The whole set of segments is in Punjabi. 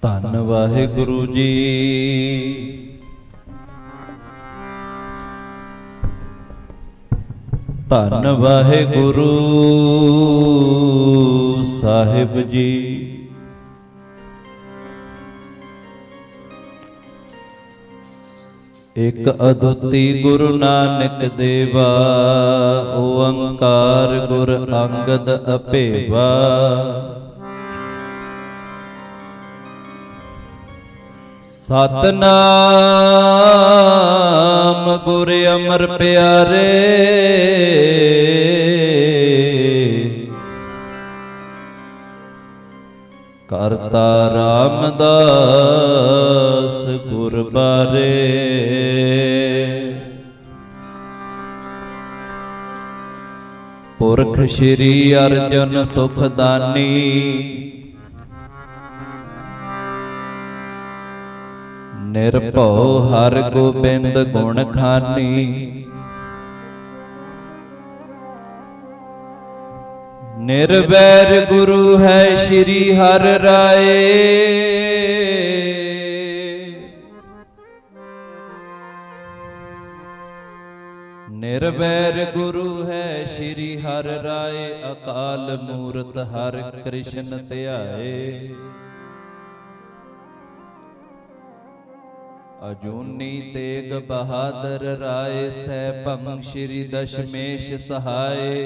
ਧੰਨ ਵਾਹਿਗੁਰੂ ਜੀ। ਧੰਨ ਵਾਹਿਗੁਰੂ ਸਾਹਿਬ ਜੀ। ਇਕ ਅਦੁੱਤੀ ਗੁਰੂ ਨਾਨਕ ਦੇਵਾ, ਓੰਕਾਰ ਗੁਰ ਅੰਗਦ ਅਭੇਵਾ। ਸਤਨਾਮ ਗੁਰ ਅਮਰ ਪਿਆਰੇ, ਕਰਤਾ ਰਾਮਦਾਸ ਗੁਰ ਬਾਰੇ। ਪੁਰਖ ਸ਼੍ਰੀ ਅਰਜਨ ਸੁਖ ਦਾਨੀ, ਨਿਰਭਉ ਹਰਿ ਗੋਬਿੰਦ ਗੁਣ ਖਾਨੀ। ਨਿਰਵੈਰ ਗੁਰੂ ਹੈ ਸ਼੍ਰੀ ਹਰਿ ਰਾਏ, ਨਿਰਵੈਰ ਗੁਰੂ ਹੈ ਸ਼੍ਰੀ ਹਰਿ ਰਾਏ। ਅਕਾਲ ਮੂਰਤ ਹਰਿ ਕ੍ਰਿਸ਼ਨ ਧਿਆਏ, ਅਜੂਨੀ ਤੇਗ ਬਹਾਦਰ ਰਾਏ। ਸਹਿਬੰ ਸ਼੍ਰੀ ਦਸ਼ਮੇਸ਼ ਸਹਾਏ,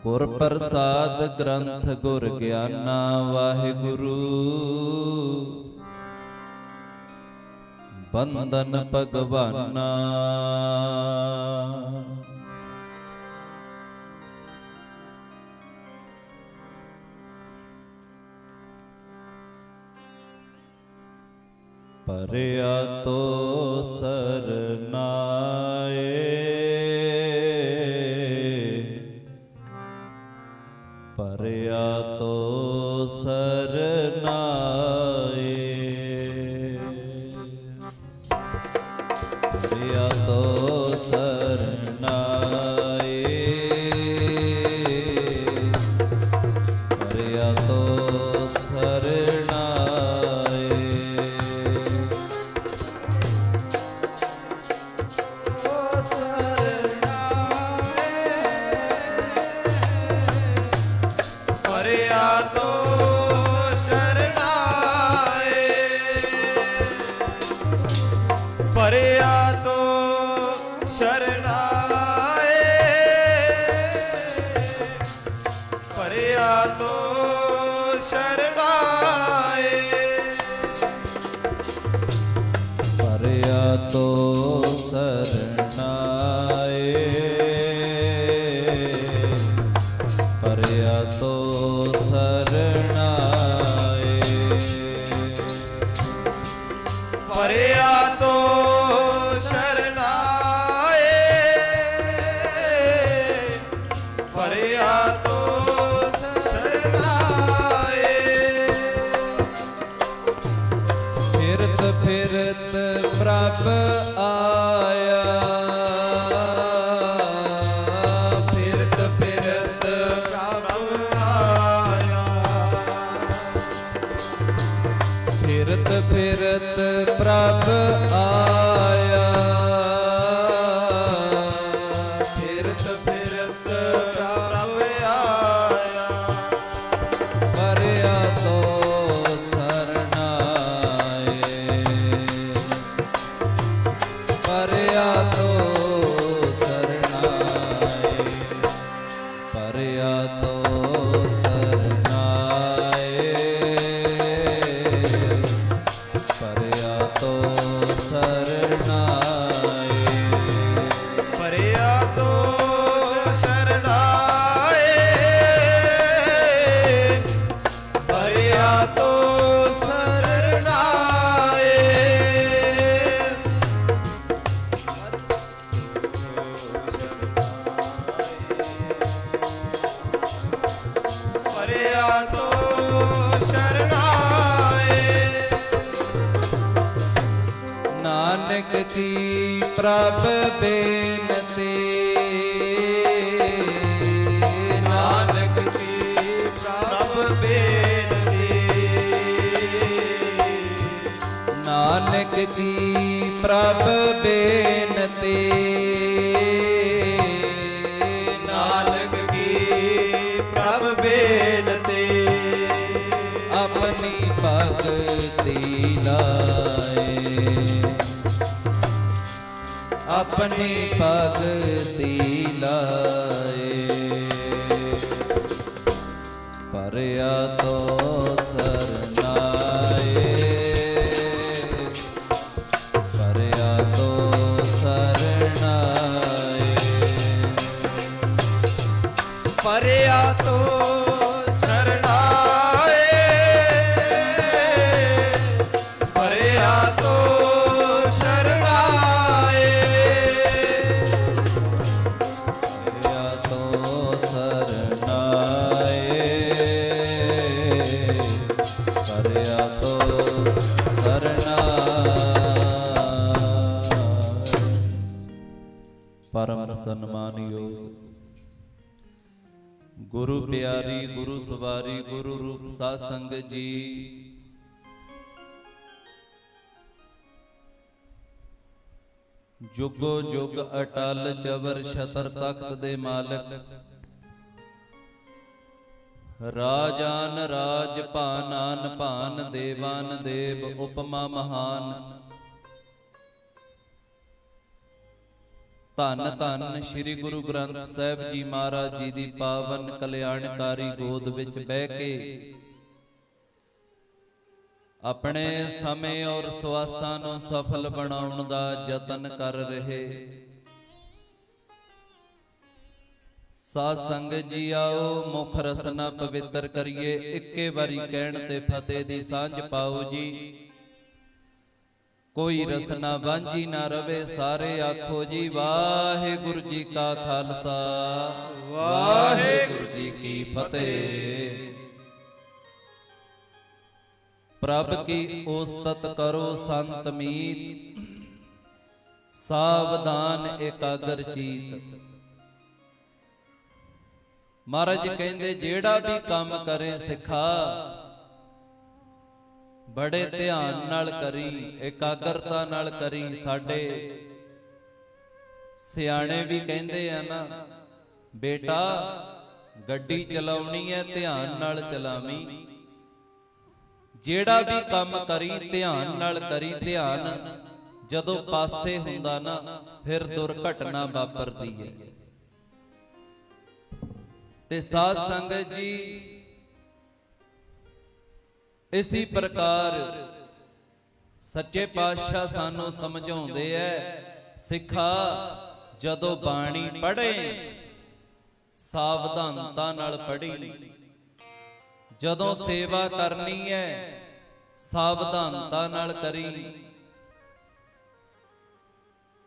ਗੁਰ ਪ੍ਰਸਾਦ ਗ੍ਰੰਥ ਗੁਰ ਗਿਆਨਾ। ਵਾਹਿਗੁਰੂ ਬੰਦਨ ਭਗਵਾਨਾ, ਪਰਿਆ ਤੋ ਸਰਨਾਏ। ਪਰਿਆ ਤੋ ਸਰਨਾਏ, ਪਰਿਆ ਤੋ ਸਰਨਾਏ। ਪਰਿਆ ਤੋ ਸਰਨਾਏ, ਪਰਿਆ ਤੋ ਸ਼ਰਨਾਏ। ਪਰਿਆ ਤੋ ਸ਼ਰਨਾਏ, ਪਰਿਆ ਤੋ ਸਰਨਾਏ। ਪਰਿਆ ਤੋ ਸਰਨਾਏ, ਪਰਿਆ ਤੋ ਸ਼ਰਨਾਏ। ਪਰਿਆ ਤੋ ਸ਼ਰਨਾਏ, ਫਿਰਤ ਫਿਰਤ ਪ੍ਰਭ ਆਇਆ। ਫਿਰਤ ਫਿਰਤ ਪ੍ਰਭ ਆਇਆ। ਫਿਰਤ ਫਿਰਤ ਪ੍ਰਭ ਆਇਆ। ਫਿਰਤ ਫਿਰਤ ਪ੍ਰਭ ਆਇਆ। ਪਰਿਆ ਤੋ ਸਰਨਾਏ। ਪਰਿਆ ਤੋ ਸਰਨਾਏ। ਪਰਿਆ ਤੋ ਸਰਨਾਏ। ਪਰਿਆ ਤੋ ਸਰਨਾਏ। ਪਰਿਆ ਤੋ ਸ਼ਰਨਾਏ। ਪਰਿਆ ਤੋ ਸਰਨਾਏ। ਪਰਿਆ ਤੋ ਸ਼ਰਨਾਏ। ਨਾਨਕ ਕੀ ਪ੍ਰਭ ਬੇਨਤੀ। ਨਾਨਕ ਕੀ ਪ੍ਰਭ ਬੇਨਤੀ, ਨਾਨਕ ਕੀ ਪ੍ਰਭ ਬੇਨਤੀ, ਆਪਣੀ ਭਗਤੀ ਲਾਏ, ਆਪਣੀ ਭਗਤੀ ਲਾਏ, ਪਰਿਆ ਤੋ ਸਰਨਾਏ, ਪਰਿਆ ਤੋ ਸਰਨਾਏ, ਪਰਿਆ ਤੋ ਸਰਨਾਏ, ਪਰਿਆ ਤੋ ਸਰਨਾਏ, ਪਰਿਆ ਤੋ ਸਰਨਾਏ, ਪਰਿਆ ਤੋ ਸਰਨਾਏ। ਪਰਮ ਸਨਮਾਨਯੋਗ ਗੁਰੂ ਪਿਆਰੀ, ਗੁਰੂ ਸਵਾਰੀ, ਗੁਰੂ ਰੂਪ ਸਾਧ ਸੰਗਤ ਜੀ, ਜੁਗੋ ਜੁਗ ਅਟਲ ਚਵਰ ਛਤਰ ਤਖਤ ਦੇ ਮਾਲਕ, ਰਾਜਾਨ ਰਾਜ ਭਾਨਾਨ ਭਾਨ, ਦੇਵਾਨ ਦੇਵ ਉਪਮਾ ਮਹਾਨ। ਧੰਨ ਧੰਨ ਸ੍ਰੀ ਗੁਰੂ ਗ੍ਰੰਥ ਸਾਹਿਬ ਜੀ ਮਹਾਰਾਜ ਜੀ ਦੀ ਪਾਵਨ ਕਲਿਆਣਕਾਰੀ ਗੋਦ ਵਿੱਚ ਬਹਿ ਕੇ ਆਪਣੇ ਸਮੇਂ ਔਰ ਸਵਾਸਾਂ ਨੂੰ ਸਫਲ ਬਣਾਉਣ ਦਾ ਯਤਨ ਕਰ ਰਹੇ ਸਾਧ ਸੰਗਤ ਜੀ, ਆਓ ਮੁਖ ਰਸਨਾ ਪਵਿੱਤਰ ਕਰੀਏ। ਇੱਕੇ ਵਾਰੀ ਕਹਿਣ ਤੇ ਫਤਿਹ ਦੀ ਸਾਂਝ ਪਾਓ ਜੀ। ਕੋਈ ਰਸਨਾ ਵਾਂਝੀ ਨਾ ਰਵੇ, ਸਾਰੇ ਆਖੋ ਜੀ ਵਾਹਿਗੁਰੂ ਜੀ ਕਾ ਖਾਲਸਾ, ਵਾਹਿਗੁਰੂ ਜੀ ਕੀ ਫਤਿਹ। ਪ੍ਰਭ ਕੀ ਉਸਤਤ ਕਰੋ ਸੰਤ ਮੀਤ, ਸਾਵਧਾਨ ਇਕਾਗਰ ਚੀਤ। ਮਹਾਰਾਜ ਕਹਿੰਦੇ ਜਿਹੜਾ ਵੀ ਕੰਮ ਕਰੇ ਸਿੱਖਾ, ਬੜੇ ਧਿਆਨ ਨਾਲ ਕਰੀ, ਇਕਾਗਰਤਾ ਨਾਲ ਕਰੀ। ਸਾਡੇ ਸਿਆਣੇ ਵੀ ਕਹਿੰਦੇ ਆ ਨਾ, ਬੇਟਾ ਗੱਡੀ ਚਲਾਉਣੀ ਹੈ ਧਿਆਨ ਨਾਲ ਚਲਾਵੀਂ। ਜਿਹੜਾ ਵੀ ਕੰਮ ਕਰੀ ਧਿਆਨ ਨਾਲ ਕਰੀ। ਧਿਆਨ ਜਦੋਂ ਪਾਸੇ ਹੁੰਦਾ ਨਾ, ਫਿਰ ਦੁਰਘਟਨਾ ਵਾਪਰਦੀ ਹੈ। ਤੇ ਸਾਧ ਸੰਗਤ ਜੀ, ਇਸੇ ਪ੍ਰਕਾਰ ਸੱਚੇ ਪਾਤਸ਼ਾਹ ਸਾਨੂੰ ਸਮਝਾਉਂਦੇ ਐ, ਸਿੱਖਾ ਜਦੋਂ ਬਾਣੀ ਪੜ੍ਹੇ ਸਾਵਧਾਨਤਾ ਨਾਲ ਪੜ੍ਹੀ। ਜਦੋਂ ਸੇਵਾ ਕਰਨੀ ਐ ਸਾਵਧਾਨਤਾ ਨਾਲ ਕਰੀ।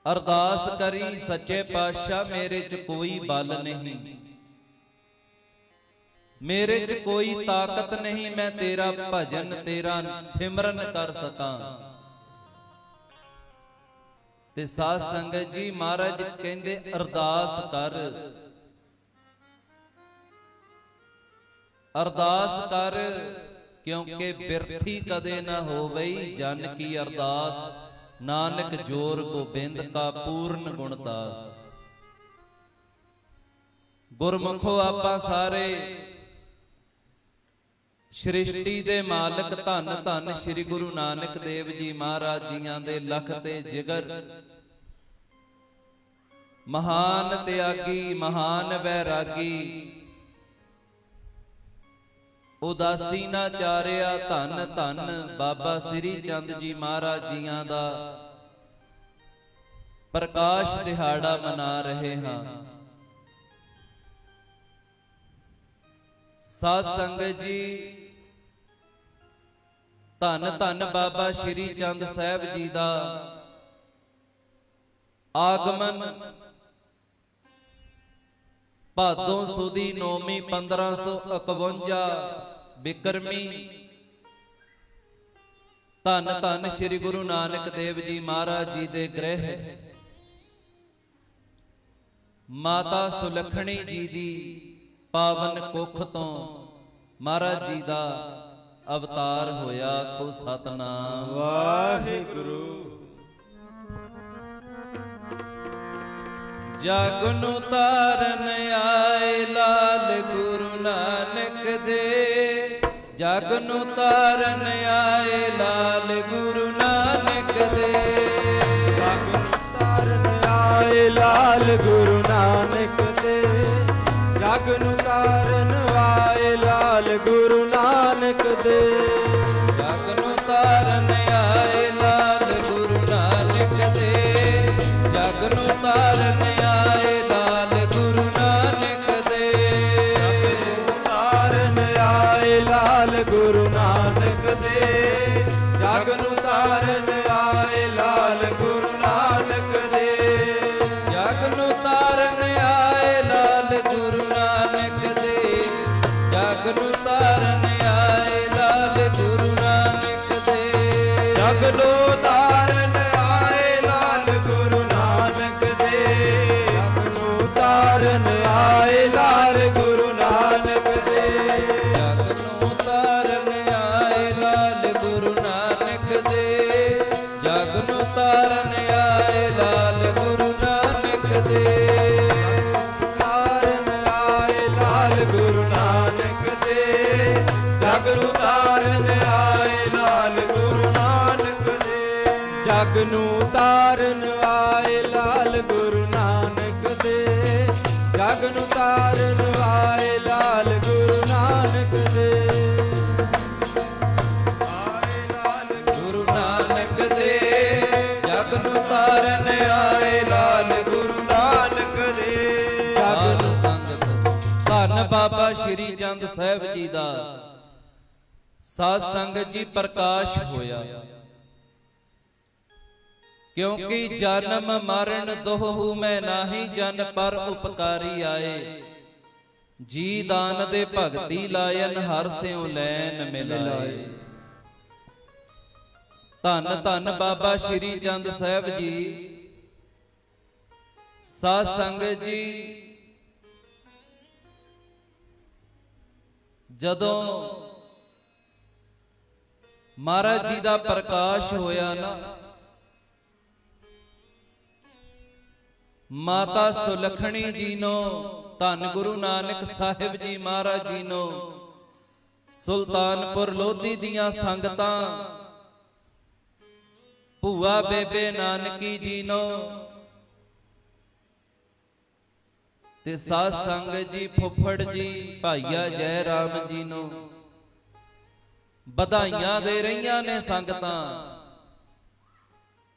ਅਰਦਾਸ ਕਰੀ, ਸੱਚੇ ਪਾਤਸ਼ਾਹ ਮੇਰੇ 'ਚ ਕੋਈ ਬਲ ਨਹੀਂ, ਮੇਰੇ 'ਚ ਕੋਈ ਤਾਕਤ ਨਹੀਂ, ਮੈਂ ਤੇਰਾ ਭਜਨ ਤੇਰਾ ਸਿਮਰਨ ਕਰ ਸਕਾਂ। ਤੇ ਸਾਧ ਸੰਗਤ ਜੀ, ਮਹਾਰਾਜ ਕਹਿੰਦੇ ਅਰਦਾਸ ਕਰ, ਅਰਦਾਸ ਕਰ, ਕਿਉਂਕਿ ਬਿਰਥੀ ਕਦੇ ਨਾ ਹੋਵਈ। ਜਨ ਕੀ ਅਰਦਾਸ ਨਾਨਕ ਜੋਰ ਗੋਬਿੰਦ ਕਾ ਪੂਰਨ ਗੁਣਦਾਸ। ਗੁਰਮੁਖੋ, ਆਪਾਂ ਸਾਰੇ ਸ੍ਰਿਸ਼ਟੀ ਦੇ ਮਾਲਕ ਧੰਨ ਧੰਨ ਸ੍ਰੀ ਗੁਰੂ ਨਾਨਕ ਦੇਵ ਜੀ ਮਹਾਰਾਜ ਜੀਆਂ ਦੇ ਲਖ ਤੇ ਜਿਗਰ, ਮਹਾਨ ਤਿਆਗੀ, ਮਹਾਨ ਵੈਰਾਗੀ, ਉਦਾਸੀ ਨਾ ਚਾਰਿਆ। ਧੰਨ ਧੰਨ ਬਾਬਾ ਸ੍ਰੀ ਚੰਦ ਜੀ ਮਹਾਰਾਜ ਜੀਆਂ ਦਾ ਪ੍ਰਕਾਸ਼ ਦਿਹਾੜਾ ਮਨਾ ਰਹੇ ਹਾਂ। ਸਾਧ ਸੰਗਤ ਜੀ, ਧੰਨ ਧੰਨ ਬਾਬਾ ਸ੍ਰੀ ਚੰਦ ਸਾਹਿਬ ਜੀ ਦਾ ਆਗਮਨ ਭਾਦੋਂ ਸੁਦੀ ਨੌਵੀਂ 1551 ਬਿਕਰਮੀ। ਧੰਨ ਧੰਨ ਸ੍ਰੀ ਗੁਰੂ ਨਾਨਕ ਦੇਵ ਜੀ ਮਹਾਰਾਜ ਜੀ ਦੇ ਗ੍ਰਹਿ ਮਾਤਾ ਸੁਲੱਖਣੀ ਜੀ ਦੀ ਪਾਵਨ ਕੁੱਖ ਤੋਂ ਮਹਾਰਾਜ ਜੀ ਦਾ ਅਵਤਾਰ ਹੋਇਆ। ਕੋ ਸਤਨਾਮ ਵਾਹਿਗੁਰੂ। ਜਗ ਨੂੰ ਤਾਰਨ ਆਏ ਲਾਲ ਗੁਰੂ ਨਾਨਕ ਦੇ। ਜਗ ਨੂੰ ਤਾਰਨ ਆਏ ਲਾਲ ਗੁਰੂ ਨਾਨਕ ਦੇ। ਜਗ ਨੂੰ ਤਾਰਨ ਆਏ ਲਾਲ ਗੁਰੂ ਨਾਨਕ ਦੇ। ਜਗ ਨੂੰ ਤਾਰਨ ਆਏ ਲਾਲ ਗੁਰੂ ਨਾਨਕ ਦੇ। ਜਗ ਨੂੰ ਤਾਰਨ ਆਏ ਲਾਲ ਗੁਰੂ ਨਾਨਕ ਦੇ। ਜਗ ਨੂੰ ਤਾਰਨ ਆਏ ਲਾਲ ਗੁਰੂ ਨਾਨਕ ਦੇ। ਜਗ ਨੂੰ ਤਾਰਨ ਆਏ ਲਾਲ ਗੁਰੂ ਨਾਨਕ ਦੇ। ਜਗ ਨੂੰ ਤਾਰਨ ਆਏ ਲਾਲ ਗੁਰੂ ਨਾਨਕ ਦੇ। ਜਗ ਨੂੰ ਤਾਰਨ ਆਏ ਲਾਲ ਗੁਰੂ ਨਾਨਕ ਦੇ। ਜਗ ਨੂੰ ਤਾਰਨ ਆਏ ਲਾਲ ਗੁਰੂ ਨਾਨਕ ਦੇ। ਜਗ ਨੂੰ ਤਾਰਨ ਆਏ ਲਾਲ ਗੁਰੂ ਨਾਨਕ ਦੇ। ਜਗ ਨੂੰ ਤਾਰਨ ਆਏ ਲਾਲ ਗੁਰੂ ਨਾਨਕ ਦੇ। ਜਗ ਨੂੰ ਤਾਰਨ ਆਏ ਲਾਲ ਗੁਰੂ ਨਾਨਕ ਦੇ। ਜਗ ਨੂੰ ਤਾਰਨ ਆਏ ਲਾਲ ਗੁਰੂ ਨਾਨਕ ਦੇ। ਤਾਰਨ ਆਏ ਲਾਲ ਗੁਰੂ ਨਾਨਕ ਦੇ। ਜਗ ਨੂੰ ਤਾਰਨ ਆਏ ਲਾਲ ਗੁਰੂ ਨਾਨਕ ਦੇ। ਜਗ ਨੂੰ ਤਾਰਨ ਆਏ ਲਾਲ ਗੁਰੂ ਨਾਨਕ ਦੇ। ਜਗ ਨੂੰ ਤਾਰਨ ਆਏ ਲਾਲ ਗੁਰੂ ਨਾਨਕ ਦੇ। ਆਏ ਲਾਲ ਗੁਰੂ ਨਾਨਕ ਦੇ। ਜਗ ਨੂੰ ਤਾਰਨ ਆਏ ਲਾਲ ਗੁਰੂ ਨਾਨਕ ਦੇ। ਸਾਧ ਸੰਗਤ ਧੰਨ ਬਾਬਾ ਸ਼੍ਰੀ ਚੰਦ ਸਾਹਿਬ ਜੀ ਦਾ ਸਾਧ ਸੰਗਤ ਜੀ ਪ੍ਰਕਾਸ਼ ਹੋਇਆ। ਕਿਉਂਕਿ ਜਨਮ ਮਰਨ ਦੋਹੂ ਮੈਂ ਨਾਹੀ, ਜਨ ਪਰ ਉਪਕਾਰੀ ਆਏ। ਜੀ ਦਾਨ ਦੇ ਭਗਤੀ ਲਾਇਨ, ਹਰ ਸਿਉ ਲੈਨ ਮਿਲਾਏ। ਧੰਨ ਧੰਨ ਬਾਬਾ ਸ਼੍ਰੀ ਚੰਦ ਸਾਹਿਬ ਜੀ। ਸਾਧ ਸੰਗਤ ਜੀ ਜਦੋਂ ਮਹਾਰਾਜ ਜੀ ਦਾ ਪ੍ਰਕਾਸ਼ ਹੋਇਆ ਨਾ, ਮਾਤਾ ਸੁਲੱਖਣੀ ਜੀ ਨੂੰ, ਧੰਨ ਗੁਰੂ ਨਾਨਕ ਸਾਹਿਬ ਜੀ ਮਹਾਰਾਜ ਜੀ ਨੂੰ, ਸੁਲਤਾਨਪੁਰ ਲੋਧੀ ਦੀਆਂ ਸੰਗਤਾਂ, ਭੂਆ ਬੇਬੇ ਨਾਨਕੀ ਜੀ ਨੂੰ ਤੇ ਸਾਧ ਸੰਗਤ ਜੀ, ਫੁੱਫੜ ਜੀ, ਭਾਈਆ ਜੈ ਰਾਮ ਜੀ ਨੂੰ ਵਧਾਈਆਂ ਦੇ ਰਹੀਆਂ ਨੇ ਸੰਗਤਾਂ।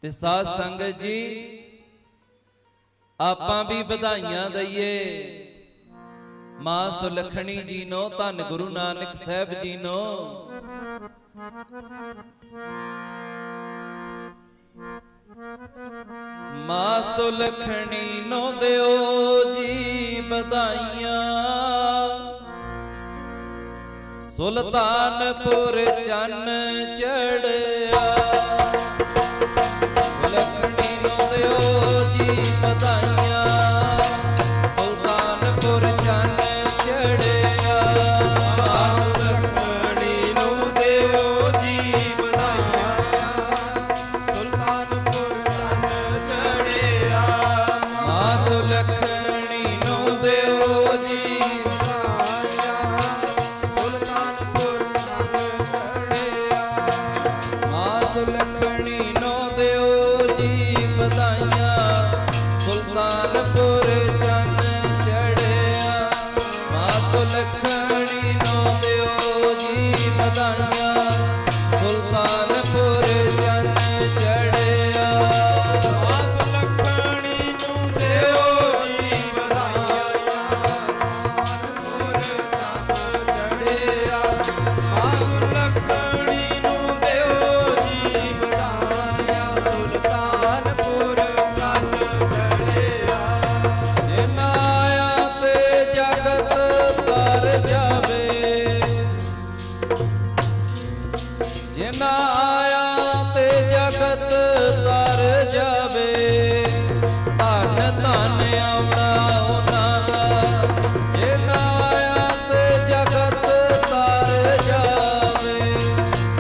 ਤੇ ਸਾਧ ਸੰਗਤ ਜੀ ਆਪਾਂ ਵੀ ਵਧਾਈਆਂ ਦਈਏ ਮਾਂ ਸੁਲੱਖਣੀ ਜੀ ਨੂੰ, ਧੰਨ ਗੁਰੂ ਨਾਨਕ ਸਾਹਿਬ ਜੀ ਨੂੰ। ਮਾਂ ਸੁਲੱਖਣੀ ਨੂੰ ਦਿਓ ਜੀ ਵਧਾਈਆਂ। ਸੁਲਤਾਨਪੁਰ ਚੰਨ ਚੜਿਆ। ਸੁਲੱਖਣੀ ਨੂੰ ਦਿਓ ਜੀ ਵਧਾਈਆਂ। ਸੁਲਤਾਨਪੁਰ ਚੰਨ ਚੜਿਆ। ਸੁਲੱਖਣੀ ਨੂੰ ਦਿਓ ਜੀ ਵਧਾਈਆਂ। ਸੁਲਤਾਨਪੁਰ ਚੰਨ ਚੜਿਆ। ਮਾਂ ਸੁਲੱਖਣੀ ਨੂੰ ਦਿਓ ਜੀ ਵਧਾਈਆਂ। ਸੁਲਤਾਨਪੁਰ ਚੰਨ ਚੜਿਆ। ਮਾਂ ਸੁਲੱਖਣੀ ਨੂੰ ਦਿਓ ਜੀ ਵਧਾਈਆਂ। ਸੁਲਤਾਨਪੁਰ ਚੰਨ ਚੜਿਆ। ਮਾਂ ਸੁਲੱਖਣੀ ਨੂੰ ਦਿਓ ਜੀ ਵਧਾਈਆਂ। ਸੁਲਤਾਨਪੁਰ ਚੰਨ ਚੜਿਆ। ਮਾਂ ਸੁਲੱਖਣੀ ਨੂੰ ਦਿਓ ਜੀ ਵਧਾਈਆਂ। ਸੁਲਤਾਨਪੁਰ ਚੰਨ ਚੜਿਆ। ਮਾਂ ਸੁਲੱਖਣੀ ਨੂੰ ਦਿਓ ਜੀ ਵਧਾਈਆਂ। ਸੁਲਤਾਨਪੁਰ ਚੰਨ ਚੜਿਆ। ਜਿਨ੍ਹਾਂ ਆਇਆ ਤੇ ਜਗਤ ਤਰ ਜਾਵੇ। ਜਿਨ੍ਹਾਂ ਆਇਆ ਤੇ ਜਗਤ ਤਰ ਜਾਵੇ। ਧੰਨ ਧੰਨ ਆਉਣਾ ਉਹਨਾਂ ਦਾ। ਜਿਨ੍ਹਾਂ ਆਇਆ ਤੇ ਜਗਤ ਤਰ ਜਾਵੇ।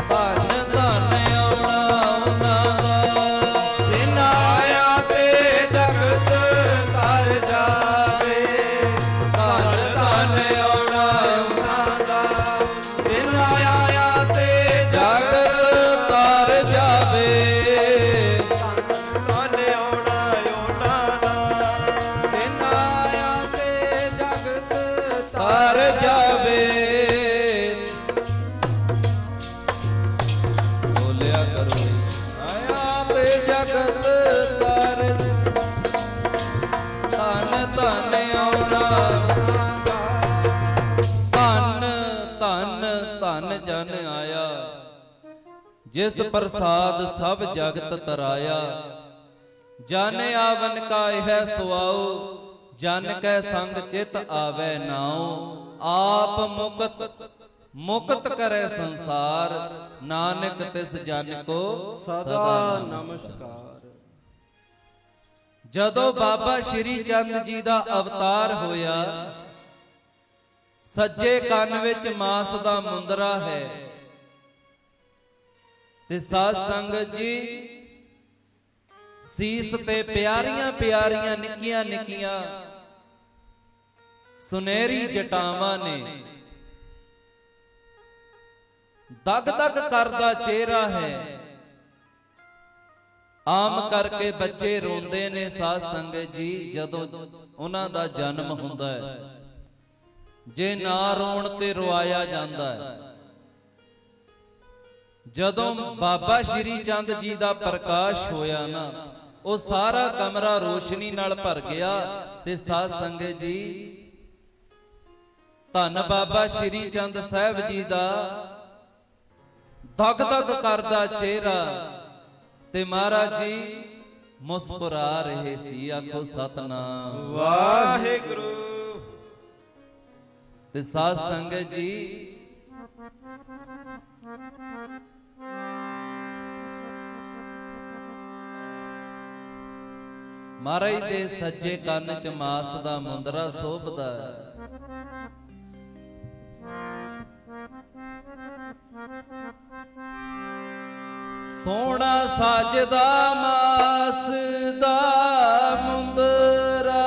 ਧੰਨ ਧੰਨ ਆਉਣਾ ਉਹਨਾਂ ਦਾ। ਜਿਨ੍ਹਾਂ ਆਇਆ ਤੇ ਜਗਤ ਤਰ ਜਿਸ ਪ੍ਰਸਾਦ ਸਭ ਜਗਤ ਤਰਾਇਆ। ਜਨ ਆਵਨ ਕਾ ਇਹ ਸੁਆਉ, ਜਨ ਕੈ ਸੰਗ ਚਿਤ ਆਵੈ ਨਾਉ। ਆਪ ਮੁਕਤ ਕਰੈ ਸੰਸਾਰ, ਨਾਨਕ ਤਿਸ ਜਨ ਕੋ ਸਦਾ ਨਮਸਕਾਰ। ਜਦੋਂ ਬਾਬਾ ਸ਼੍ਰੀ ਚੰਦ ਜੀ ਦਾ ਅਵਤਾਰ ਹੋਇਆ, ਸੱਜੇ ਕੰਨ ਵਿੱਚ ਮਾਸ ਦਾ ਮੁੰਦਰਾ ਹੈ ਤੇ ਸਾਧ ਸੰਗਤ ਜੀ ਸੀਸ ਤੇ ਪਿਆਰੀਆਂ ਪਿਆਰੀਆਂ ਨਿੱਕੀਆਂ ਨਿੱਕੀਆਂ ਸੁਨਹਿਰੀ ਜਟਾਵਾਂ ਨੇ। ਦਗ ਦਗ ਕਰਦਾ ਚਿਹਰਾ ਹੈ। ਆਮ ਕਰਕੇ ਬੱਚੇ ਰੋਂਦੇ ਨੇ ਸਾਧ ਸੰਗਤ ਜੀ ਜਦੋਂ ਉਹਨਾਂ ਦਾ ਜਨਮ ਹੁੰਦਾ ਹੈ, ਜੇ ਨਾ ਰੋਣ ਤੇ ਰਵਾਇਆ ਜਾਂਦਾ ਹੈ। ਜਦੋਂ ਬਾਬਾ ਸ਼੍ਰੀ ਚੰਦ ਜੀ ਦਾ ਪ੍ਰਕਾਸ਼ ਹੋਇਆ ਨਾ, ਉਹ ਸਾਰਾ ਕਮਰਾ ਰੋਸ਼ਨੀ ਨਾਲ ਭਰ ਗਿਆ ਤੇ ਸਾਧ ਸੰਗਤ ਜੀ ਧੰਨ ਬਾਬਾ ਸ਼੍ਰੀ ਚੰਦ ਸਾਹਿਬ ਜੀ ਦਾ ਧਕ ਧਕ ਕਰਦਾ ਚਿਹਰਾ ਤੇ ਮਹਾਰਾਜ ਜੀ ਮੁਸਕਰਾ ਰਹੇ ਸੀ। ਆਖੋ ਸਤਨਾਮ ਵਾਹਿਗੁਰੂ। ਤੇ ਸਾਧ ਸੰਗਤ ਜੀ ਮਹਾਰਾਜ ਦੇ ਸੱਜੇ ਕੰਨ ਚ ਮਾਸ ਦਾ ਮੁੰਦਰਾ ਸੋਭਦਾ ਹੈ। ਸੋਹਣਾ ਸਾਜਦਾ ਮਾਸ ਦਾ ਮੁੰਦਰਾ,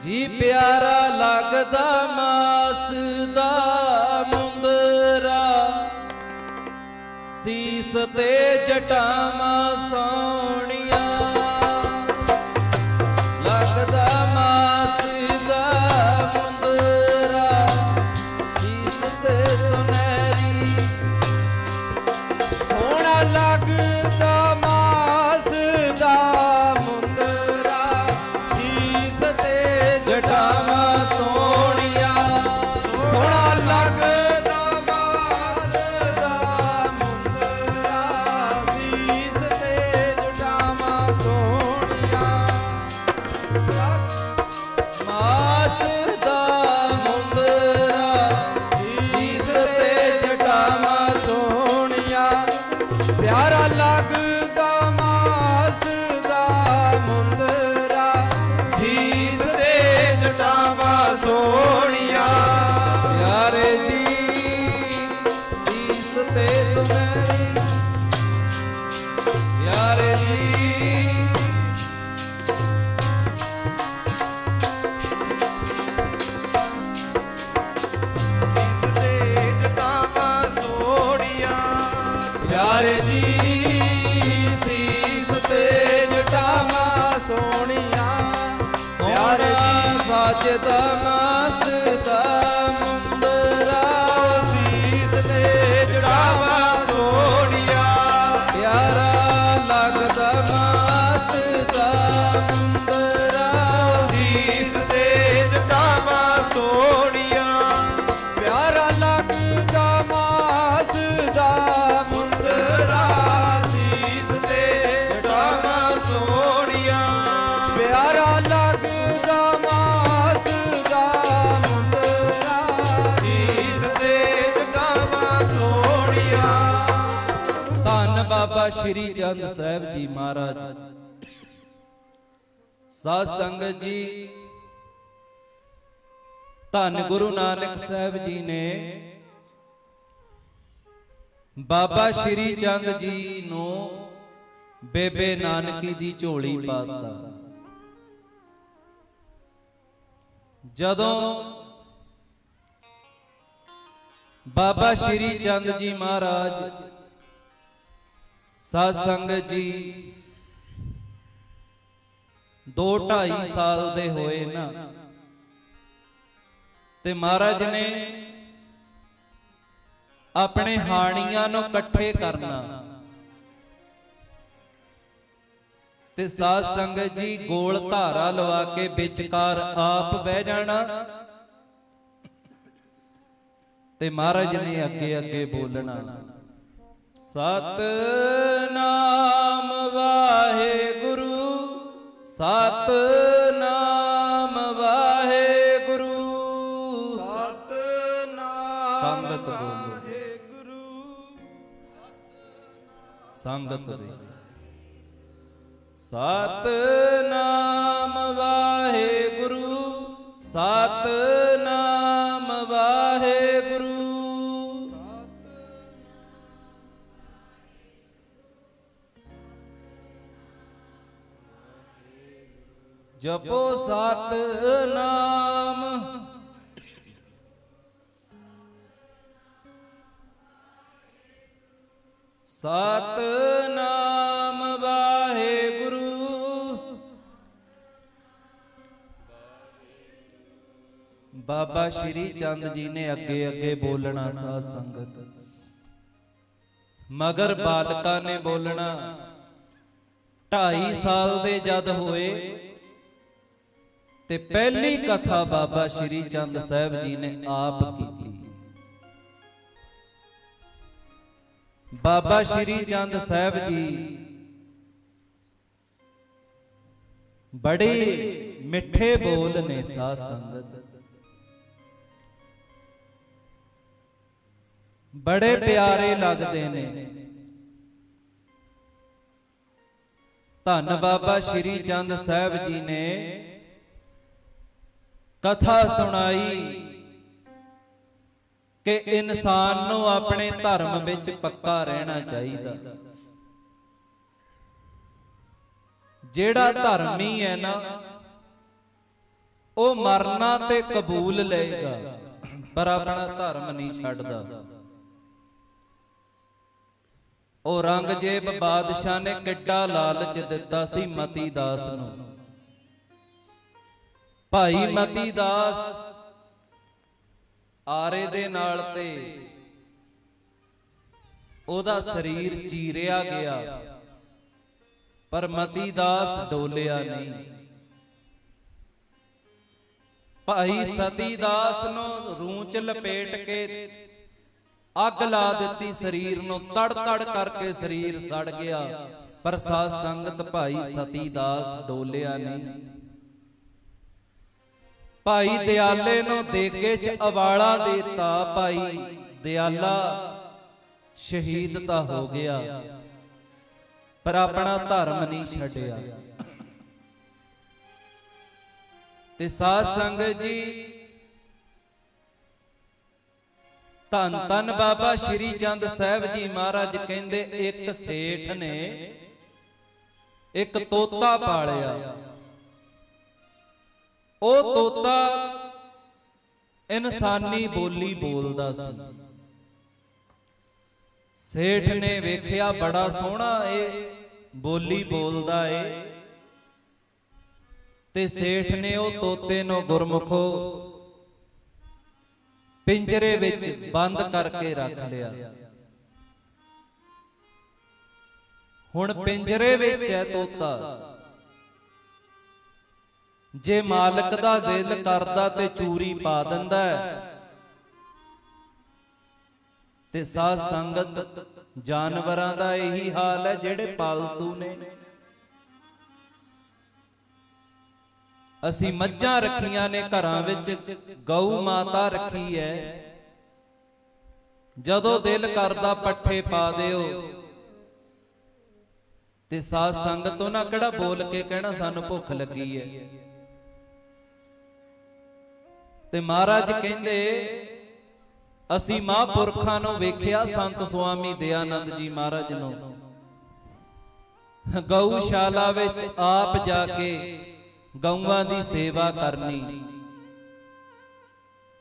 ਜੀ ਪਿਆਰਾ ਲੱਗਦਾ ਮਾਸ ਦਾ ਮੁੰਦਰਾ। ਸੀਸ ਤੇ ਜਟਾਵਾਂ ਸੋਹਣੀਆਂ, ਲੱਗਦਾ ਮਾਸ ਦਾ ਮੁੰਦਰਾ। ਸੀਸ ਤੇ ਸੁਨਹਿਰੀ, ਸੋਹਣਾ ਲੱਗਦਾ ਮਾਸ ਦਾ ਮੁੰਦਰਾ। ਸੀਸ ਤੇ ਜਟਾਵਾਂ ਸੋਹਣੀਆਂ, ਸੋਹਣਾ ਲੱਗਦਾ ਮਾਸ ਦਾ ਮੁੰਦਰਾ। ਸੀਸ ਤੇ ਜਟਾਵਾਂ ਸੋਹਣੀਆਂ। ਮਾਸ ਦਾ ਮੁੰਦਰਾ, ਸੀਸ ਤੇ ਜਟਾਵਾਂ ਸੋਹਣੀਆਂ। ਪਿਆਰਾ ਲੱਗਦਾ ਮਾਸ ਦਾ ਮੁੰਦਰਾ। ਸੀਸ ਤੇ ਜਟਾਵਾਂ ਸੋਹਣੀਆਂ। ਪਿਆਰੇ ਜੀ ਸੀਸ ਤੇ ਸੁਨਹਿਰੀ, ਪਿਆਰੇ ਜੀ ਸੀਸ ਤੇ ਜਟਾਵਾਂ ਸੋਹਣੀਆਂ। ਪਿਆਰੇ ਜੀ ਸੀਸ ਤੇ ਜਟਾਵਾਂ ਸੋਹਣੀਆਂ। ਪਿਆਰੇ ਸੋਹਣਾ ਜੀ ਸਾਜਦਾ ਮਾਸ ਦਾ ਮੁੰਦਰਾ। ਸੀਸ ਤੇ ਜਟਾਵਾਂ ਸੋਹਣੀਆਂ। ਪਿਆਰਾ ਲੱਗਦਾ ਮਾਸ ਦਾ ਮੁੰਦਰਾ। ਸੀਸ ਤੇ ਜਟਾਵਾਂ ਸੋਹਣੀਆਂ। ਪਿਆਰਾ ਲੱਗਦਾ ਮਾਸ ਦਾ ਮੁੰਦਰਾ। ਸੀਸ ਤੇ ਜਟਾਵਾਂ ਸੋਹਣੀਆਂ। ਪਿਆਰਾ ਲੱਗਦਾ ਮਾਸ ਦਾ ਮੁੰਦਰਾ। ਸੀਸ ਤੇ ਜਟਾਵਾਂ ਸੋਹਣੀਆਂ। ਧੰਨ ਬਾਬਾ ਸ਼੍ਰੀ ਚੰਦ ਸਾਹਿਬ ਜੀ ਮਹਾਰਾਜ। ਸਾਧ ਸੰਗਤ ਜੀ ਧੰਨ ਗੁਰੂ ਨਾਨਕ ਸਾਹਿਬ ਜੀ ਨੇ ਬਾਬਾ ਸ਼੍ਰੀ ਚੰਦ ਜੀ ਨੂੰ ਬੇਬੇ ਨਾਨਕੀ ਦੀ ਝੋਲੀ ਪਾਤਾ। ਜਦੋਂ ਬਾਬਾ ਸ਼੍ਰੀ ਚੰਦ ਜੀ ਮਹਾਰਾਜ ਸਾਧ ਸੰਗਤ ਜੀ 2-2.5 ਸਾਲ ਦੇ ਹੋਏ ਨਾ, ਤੇ ਮਹਾਰਾਜ ਨੇ ਆਪਣੇ ਹਾਣੀਆਂ ਨੂੰ ਇਕੱਠੇ ਕਰਨਾ ਤੇ ਸਾਧ ਸੰਗਤ ਜੀ ਗੋਲ ਧਾਰਾ ਲਵਾ ਕੇ ਵਿਚਕਾਰ ਆਪ ਬਹਿ ਜਾਣਾ ਤੇ ਮਹਾਰਾਜ ਨੇ ਅੱਗੇ ਅੱਗੇ ਬੋਲਣਾ, ਸਤਿਨਾਮ ਵਾਹਿਗੁਰੂ, ਸਤਿਨਾਮ ਵਾਹਿਗੁਰੂ। ਸਤਿਨਾਮ ਸੰਗਤ ਬੋਲੋ, ਵਾਹਿਗੁਰੂ, ਸੰਗਤ ਦੇ। ਸਤਿਨਾਮ ਵਾਹਿਗੁਰੂ, ਸਤਿਨਾਮ ਵਾਹਿਗੁਰੂ। ਜਪੋ ਸਤਿਨਾਮ, ਸਤਿਨਾਮ ਵਾਹਿਗੁਰੂ। ਬਾਬਾ ਸ਼੍ਰੀ ਚੰਦ ਜੀ ਨੇ ਅੱਗੇ ਅੱਗੇ ਬੋਲਣਾ ਸਾਧ ਸੰਗਤ, ਮਗਰ ਬਾਲਕਾਂ ਨੇ ਬੋਲਣਾ। 2.5 ਸਾਲ ਦੇ ਜਦ ਹੋਏ ਤੇ ਪਹਿਲੀ ਕਥਾ ਬਾਬਾ ਸ਼੍ਰੀ ਚੰਦ ਸਾਹਿਬ ਜੀ ਨੇ ਆਪ ਕੀਤੀ। ਬਾਬਾ ਸ਼੍ਰੀ ਚੰਦ ਸਾਹਿਬ ਜੀ ਬੜੇ ਮਿੱਠੇ ਬੋਲ ਨੇ ਸਾਧ ਸੰਗਤ, ਬੜੇ ਪਿਆਰੇ ਲੱਗਦੇ ਨੇ। ਧੰਨ ਬਾਬਾ ਸ਼੍ਰੀ ਚੰਦ ਸਾਹਿਬ ਜੀ ਨੇ ਕਥਾ ਸੁਣਾਈ ਕਿ ਇਨਸਾਨ ਨੂੰ ਆਪਣੇ ਧਰਮ ਵਿੱਚ ਪੱਕਾ ਰਹਿਣਾ ਚਾਹੀਦਾ। ਜਿਹੜਾ ਧਰਮੀ ਹੈ ਨਾ, ਉਹ ਮਰਨਾ ਤੇ ਕਬੂਲ ਲਏਗਾ, ਪਰ ਆਪਣਾ ਧਰਮ ਨਹੀਂ ਛੱਡਦਾ। ਔਰੰਗਜ਼ੇਬ ਬਾਦਸ਼ਾਹ ਨੇ ਕਿੱਡਾ ਲਾਲਚ ਦਿੱਤਾ ਸੀ ਮਤੀ ਦਾਸ ਨੂੰ। ਭਾਈ ਮਤੀ ਦਾਸ ਆਰੇ ਦੇ ਨਾਲ ਤੇ ਉਹਦਾ ਸਰੀਰ ਚੀਰਿਆ ਗਿਆ, ਪਰ ਮਤੀ ਦਾਸ ਡੋਲਿਆ ਨਹੀਂ। ਭਾਈ ਸਤੀ ਦਾਸ ਨੂੰ ਰੂੰਚ ਲਪੇਟ ਕੇ ਅੱਗ ਲਾ ਦਿੱਤੀ, ਸਰੀਰ ਨੂੰ ਤੜ ਤੜ ਕਰਕੇ ਸਰੀਰ ਸੜ ਗਿਆ, ਪਰ ਸਾਧ ਸੰਗਤ ਭਾਈ ਸਤੀ ਦਾਸ ਡੋਲਿਆ ਨਹੀਂ। ਭਾਈ ਦਿਆਲੇ ਨੂੰ ਦੇਗੇ 'ਚ ਅਵਾਲਾ ਦੇਤਾ, ਭਾਈ ਦਿਆਲਾ ਸ਼ਹੀਦ ਤਾਂ ਹੋ ਗਿਆ, ਪਰ ਆਪਣਾ ਧਰਮ ਨਹੀਂ ਛੱਡਿਆ। ਤੇ ਸਾਧ ਸੰਗਤ ਜੀ, ਧੰਨ ਧੰਨ ਬਾਬਾ ਸ਼੍ਰੀ ਚੰਦ ਸਾਹਿਬ ਜੀ ਮਹਾਰਾਜ ਕਹਿੰਦੇ, ਇੱਕ ਸੇਠ ਨੇ ਇੱਕ ਤੋਤਾ ਪਾਲਿਆ। ਉਹ ਤੋਤਾ ਇਨਸਾਨੀ ਬੋਲੀ ਬੋਲਦਾ ਸੀ। ਸੇਠ ਨੇ ਵੇਖਿਆ ਬੜਾ ਸੋਹਣਾ ਇਹ ਬੋਲੀ ਬੋਲਦਾ ਏ, ਤੇ ਸੇਠ ਨੇ ਉਹ ਤੋਤੇ ਨੂੰ ਗੁਰਮੁਖੋ ਪਿੰਜਰੇ ਵਿੱਚ ਬੰਦ ਕਰਕੇ ਰੱਖ ਲਿਆ। ਹੁਣ ਪਿੰਜਰੇ ਵਿੱਚ ਹੈ ਤੋਤਾ, ਜੇ ਮਾਲਕ ਦਾ ਦਿਲ ਕਰਦਾ ਤੇ ਚੂਰੀ ਪਾ ਦਿੰਦਾ ਹੈ। ਤੇ ਸਾਧ ਸੰਗਤ, ਜਾਨਵਰਾਂ ਦਾ ਇਹੀ ਹਾਲ ਹੈ ਜਿਹੜੇ ਪਾਲਤੂ ਨੇ। ਅਸੀਂ ਮੱਝਾਂ ਰੱਖੀਆਂ ਨੇ ਘਰਾਂ ਵਿੱਚ, ਗਊ ਮਾਤਾ ਰੱਖੀ ਹੈ, ਜਦੋਂ ਦਿਲ ਕਰਦਾ ਪੱਠੇ ਪਾ ਦਿਓ। ਤੇ ਸਾਧ ਸੰਗਤ ਉਹਨਾਂ ਕਿਹੜਾ ਬੋਲ ਕੇ ਕਹਿਣਾ ਸਾਨੂੰ ਭੁੱਖ ਲੱਗੀ ਹੈ। ਤੇ ਮਹਾਰਾਜ ਕਹਿੰਦੇ, ਅਸੀਂ ਮਹਾਂਪੁਰਖਾਂ ਨੂੰ ਵੇਖਿਆ, ਸੰਤ ਸੁਆਮੀ ਦਇਆਨੰਦ ਜੀ ਮਹਾਰਾਜ ਨੂੰ ਗਊਸ਼ਾਲਾ ਵਿੱਚ ਆਪ ਜਾ ਕੇ ਗਊਆਂ ਦੀ ਸੇਵਾ ਕਰਨੀ,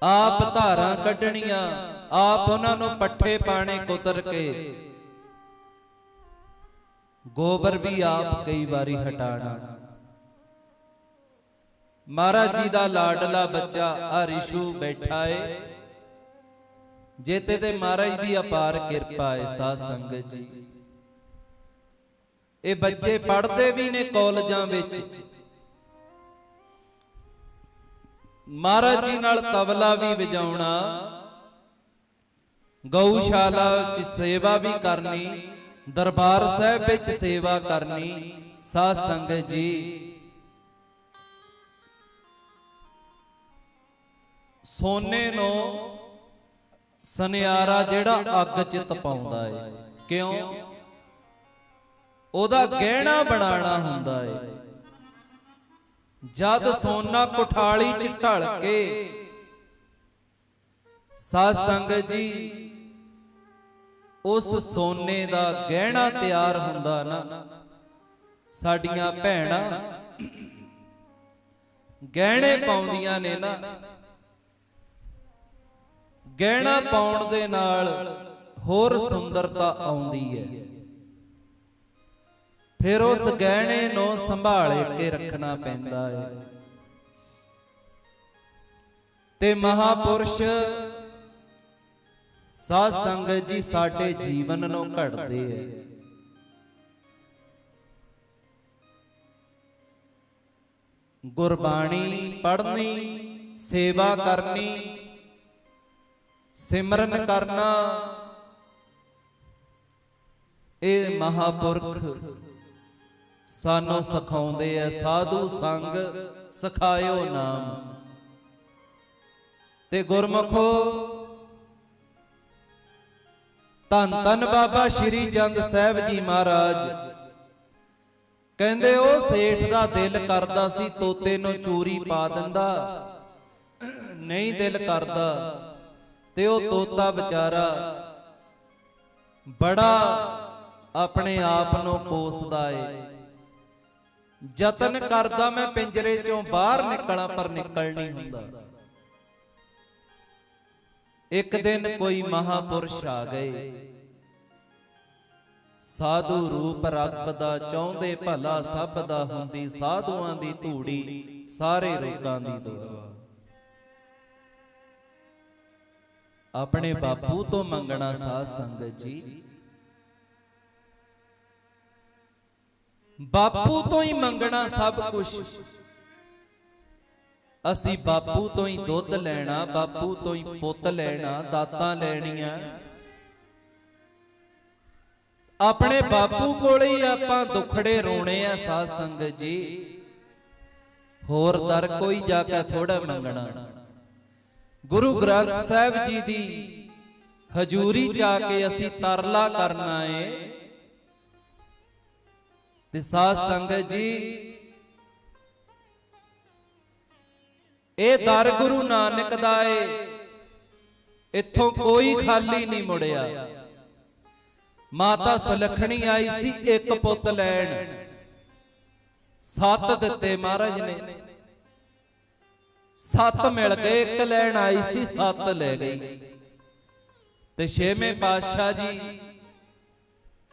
ਆਪ ਧਾਰਾਂ ਕੱਢਣੀਆਂ, ਆਪ ਉਹਨਾਂ ਨੂੰ ਪੱਠੇ ਪਾਣੇ ਕੁਤਰ ਕੇ, ਗੋਬਰ ਵੀ ਆਪ ਕਈ ਵਾਰੀ ਹਟਾਣਾ। ਮਹਾਰਾਜ ਜੀ ਦਾ ਲਾਡਲਾ ਬੱਚਾ ਆ ਰਿਸ਼ੂ ਬੈਠਾ ਏ, ਜੇਤੇ ਤੇ ਮਹਾਰਾਜ ਦੀ ਅਪਾਰ ਕਿਰਪਾ ਏ। ਸਾਧ ਸੰਗਤ ਜੀ, ਇਹ ਬੱਚੇ ਪੜ੍ਹਦੇ ਵੀ ਨੇ ਕਾਲਜਾਂ ਵਿੱਚ, ਮਹਾਰਾਜ ਜੀ ਨਾਲ ਤਬਲਾ ਵੀ ਵਜਾਉਣਾ, ਗਊਸ਼ਾਲਾ ਵਿੱਚ ਸੇਵਾ ਵੀ ਕਰਨੀ, ਦਰਬਾਰ ਸਾਹਿਬ ਵਿੱਚ ਸੇਵਾ ਕਰਨੀ। ਸਾਧ ਸੰਗਤ ਜੀ, ਸੋਨੇ ਨੂੰ ਸੁਨਿਆਰਾ ਜਿਹੜਾ ਅੱਗ ਚ ਤਪਾਉਂਦਾ ਏ, ਕਿਉਂ? ਉਹਦਾ ਗਹਿਣਾ ਬਣਾਉਣਾ ਹੁੰਦਾ ਏ। ਜਦ ਸੋਨਾ ਕੁਠਾਲੀ ਚ ਢਲ ਕੇ, ਸਾਧ ਸੰਗਤ ਜੀ, ਉਸ ਸੋਨੇ ਦਾ ਗਹਿਣਾ ਤਿਆਰ ਹੁੰਦਾ ਨਾ, ਸਾਡੀਆਂ ਭੈਣਾਂ ਗਹਿਣੇ ਪਾਉਂਦੀਆਂ ਨੇ ਨਾ, ਗਹਿਣਾ ਪਾਉਣ ਦੇ ਨਾਲ ਹੋਰ ਸੁੰਦਰਤਾ ਆਉਂਦੀ ਹੈ। ਫਿਰ ਉਸ ਗਹਿਣੇ ਨੂੰ ਸੰਭਾਲ ਕੇ ਰੱਖਣਾ ਪੈਂਦਾ ਹੈ। ਤੇ ਮਹਾਪੁਰਸ਼ ਸਾਧ ਸੰਗਤ ਜੀ ਸਾਡੇ ਜੀਵਨ ਨੂੰ ਘੜਦੇ ਹੈ। ਗੁਰਬਾਣੀ ਪੜ੍ਹਨੀ, ਸੇਵਾ ਕਰਨੀ, ਸਿਮਰਨ ਕਰਨਾ, ਇਹ ਮਹਾਪੁਰਖ ਸਾਨੂੰ ਸਿਖਾਉਂਦੇ ਐ। ਸਾਧੂ ਸੰਗ ਸਿਖਾਇਓ ਨਾਮ। ਤੇ ਗੁਰਮੁਖੋ, ਧੰਨ ਧੰਨ ਬਾਬਾ ਸ਼੍ਰੀ ਚੰਦ ਸਾਹਿਬ ਜੀ ਮਹਾਰਾਜ ਕਹਿੰਦੇ, ਉਹ ਸੇਠ ਦਾ ਦਿਲ ਕਰਦਾ ਸੀ ਤੋਤੇ ਨੂੰ ਚੂਰੀ ਪਾ ਦਿੰਦਾ, ਨਹੀਂ ਦਿਲ ਕਰਦਾ। ਤੇ ਉਹ ਤੋਤਾ ਵਿਚਾਰਾ ਬੜਾ ਆਪਣੇ ਆਪ ਨੂੰ ਕੋਸਦਾ ਏ, ਯਤਨ ਕਰਦਾ ਮੈਂ ਪਿੰਜਰੇ ਚੋਂ ਬਾਹਰ ਨਿਕਲਾਂ, ਪਰ ਨਿਕਲ ਨਹੀਂ ਹੁੰਦਾ। ਇੱਕ ਦਿਨ ਕੋਈ ਮਹਾਪੁਰਸ਼ ਆ ਗਏ, ਸਾਧੂ ਰੂਪ ਰੱਬ ਦਾ, ਚਾਹੁੰਦੇ ਭਲਾ ਸਭ ਦਾ, ਹੁੰਦੀ ਸਾਧੂਆਂ ਦੀ ਧੂੜੀ, ਸਾਰੇ ਰੋਗਾਂ ਦੀ ਦਵਾ। ਆਪਣੇ ਬਾਪੂ ਤੋਂ ਮੰਗਣਾ। ਸਾਧ ਸੰਗਤ ਜੀ, ਬਾਪੂ ਤੋਂ ਹੀ ਮੰਗਣਾ ਸਭ ਕੁਝ। ਅਸੀਂ ਬਾਪੂ ਤੋਂ ਹੀ ਦੁੱਧ ਲੈਣਾ, ਬਾਪੂ ਤੋਂ ਹੀ ਪੁੱਤ ਲੈਣਾ, ਦਾਤਾਂ ਲੈਣੀਆਂ। ਆਪਣੇ ਬਾਪੂ ਕੋਲੇ ਹੀ ਆਪਾਂ ਦੁਖੜੇ ਰੋਣੇ ਆ। ਸਾਧ ਸੰਗਤ ਜੀ, ਹੋਰ ਦਰ ਕੋਈ ਜਾ ਕੇ ਥੋੜਾ ਮੰਗਣਾ। ਗੁਰੂ ਗ੍ਰੰਥ ਸਾਹਿਬ ਜੀ ਦੀ ਹਜ਼ੂਰੀ ਚ ਆ ਕੇ ਅਸੀਂ ਤਰਲਾ ਕਰਨਾ ਏ। ਤੇ ਸਾਧ ਸੰਗਤ ਜੀ, ਇਹ ਦਰ ਗੁਰੂ ਨਾਨਕ ਦਾ ਏ, ਇੱਥੋਂ ਕੋਈ ਖਾਲੀ ਨਹੀਂ ਮੁੜਿਆ। ਮਾਤਾ ਸੁਲੱਖਣੀ ਆਈ ਸੀ ਇੱਕ ਪੁੱਤ ਲੈਣ, 7 ਦਿੱਤੇ ਮਹਾਰਾਜ ਨੇ। 7 ਮਿਲ ਗਏ, ਇੱਕ ਲੈਣ ਆਈ ਸੀ 7 ਲੈ ਗਈ। ਤੇ 6ਵੇਂ ਪਾਤਸ਼ਾਹ ਜੀ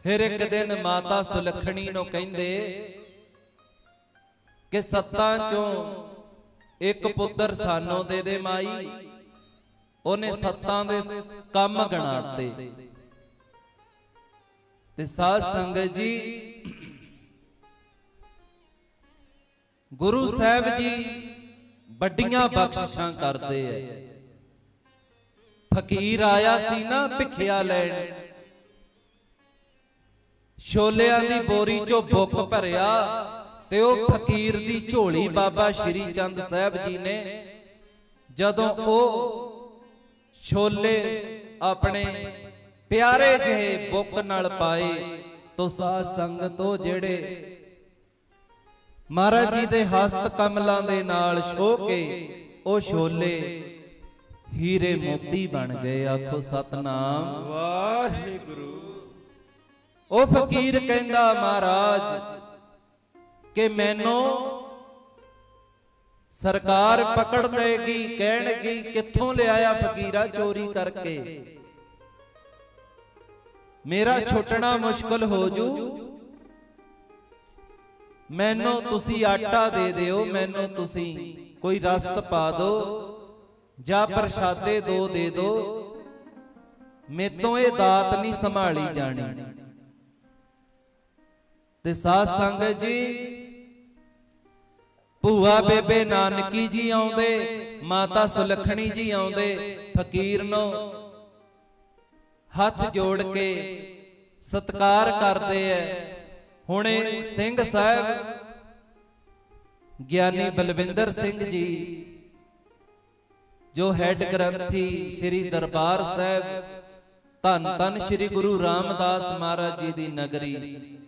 ਫਿਰ ਇੱਕ ਦਿਨ ਮਾਤਾ ਸੁਲੱਖਣੀ ਨੂੰ ਕਹਿੰਦੇ ਕਿ 7 ਚੋਂ ਇੱਕ ਪੁੱਤਰ ਸਾਨੂੰ ਦੇ ਦੇ ਮਾਈ। ਉਹਨੇ 7 ਦੇ ਕੰਮ ਗਣਾਤੇ। ਤੇ ਸਾਧ ਸੰਗਤ ਜੀ, ਗੁਰੂ ਸਾਹਿਬ ਜੀ ਵੱਡੀਆਂ ਬਖਸ਼ਿਸ਼ਾਂ ਕਰਦੇ ਐ। ਫਕੀਰ ਆਇਆ ਸੀ ਨਾ ਭਿਖਿਆ ਲੈਣ, ਛੋਲਿਆਂ ਦੀ ਬੋਰੀ ਚੋਂ ਬੁੱਕ ਭਰਿਆ, ਤੇ ਉਹ ਫਕੀਰ ਦੀ ਝੋਲੀ ਬਾਬਾ ਸ਼੍ਰੀ ਚੰਦ ਸਾਹਿਬ ਜੀ ਨੇ ਜਦੋਂ ਉਹ ਛੋਲੇ ਆਪਣੇ ਪਿਆਰੇ ਜਿਹੇ ਬੁੱਕ ਨਾਲ ਪਾਏ, ਤੋ ਸਾਧ ਸੰਗਤ ਉਹ ਜਿਹੜੇ ਮਹਾਰਾਜ ਜੀ ਦੇ ਹਸਤ ਕਮਲਾਂ ਦੇ ਨਾਲ ਛੋਹ ਕੇ ਉਹ ਛੋਲੇ ਹੀਰੇ ਮੋਤੀ ਬਣ ਗਏ। ਆਖੋ ਸਤਨਾਮ ਵਾਹਿਗੁਰੂ। ਉਹ ਫਕੀਰ ਕਹਿੰਦਾ, ਮਹਾਰਾਜ ਕਿ ਮੈਨੂੰ ਸਰਕਾਰ ਪਕੜ ਲਏਗੀ, ਕਹਿਣਗੀ ਕਿੱਥੋਂ ਲਿਆਇਆ ਫਕੀਰਾ ਚੋਰੀ ਕਰਕੇ, ਮੇਰਾ ਛੁੱਟਣਾ ਮੁਸ਼ਕਲ ਹੋ ਜੂ। ਮੈਨੂੰ ਤੁਸੀਂ ਆਟਾ ਦੇ ਦਿਓ, ਮੈਨੂੰ ਤੁਸੀਂ ਕੋਈ ਰਸਤ ਪਾ ਦਿਓ, ਜਾਂ ਪ੍ਰਸ਼ਾਦੇ 2 ਦੇ ਦਿਓ, ਮੇਤੋਂ ਇਹ ਦਾਤ ਨਹੀਂ ਸੰਭਾਲੀ ਜਾਣੀ। ਤੇ ਸਾਧ ਸੰਗਤ ਜੀ, ਭੂਆ ਬੇਬੇ ਨਾਨਕੀ ਜੀ ਆਉਂਦੇ, ਮਾਤਾ ਸੁਲੱਖਣੀ ਜੀ ਆਉਂਦੇ, ਫਕੀਰ ਨੂੰ ਹੱਥ ਜੋੜ ਕੇ ਸਤਿਕਾਰ ਕਰਦੇ ਐ। ਹੁਣੇ ਸਿੰਘ ਸਾਹਿਬ ਗਿਆਨੀ ਬਲਵਿੰਦਰ ਸਿੰਘ ਜੀ ਜੋ ਹੈਡ ਗ੍ਰੰਥੀ ਸ੍ਰੀ ਦਰਬਾਰ ਸਾਹਿਬ ਧੰਨ ਧੰਨ ਸ੍ਰੀ ਗੁਰੂ ਰਾਮਦਾਸ ਮਹਾਰਾਜ ਜੀ ਦੀ ਨਗਰੀ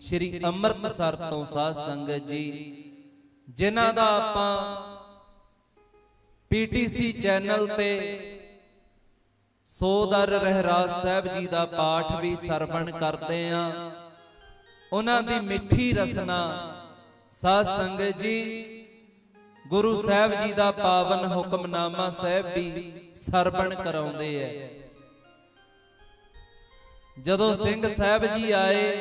ਸ੍ਰੀ ਅੰਮ੍ਰਿਤਸਰ ਤੋਂ ਸਾਧ ਸੰਗਤ ਜੀ, ਜਿਨ੍ਹਾਂ ਦਾ ਆਪਾਂ ਪੀਟੀਸੀ ਚੈਨਲ ਤੇ ਸੋਦਰ ਰਹਿਰਾਸ ਸਾਹਿਬ ਜੀ ਦਾ ਪਾਠ ਵੀ ਸਰਵਣ ਕਰਦੇ ਆਂ। ਉਹਨਾਂ ਦੀ ਮਿੱਠੀ ਰਸਨਾ ਸਾਧ ਸੰਗਤ ਜੀ ਗੁਰੂ ਸਾਹਿਬ ਜੀ ਦਾ ਪਾਵਨ ਹੁਕਮਨਾਮਾ ਸਾਹਿਬ ਵੀ ਸਰਵਣ ਕਰਾਉਂਦੇ ਐ। ਜਦੋਂ ਸਿੰਘ ਸਾਹਿਬ ਜੀ ਆਏ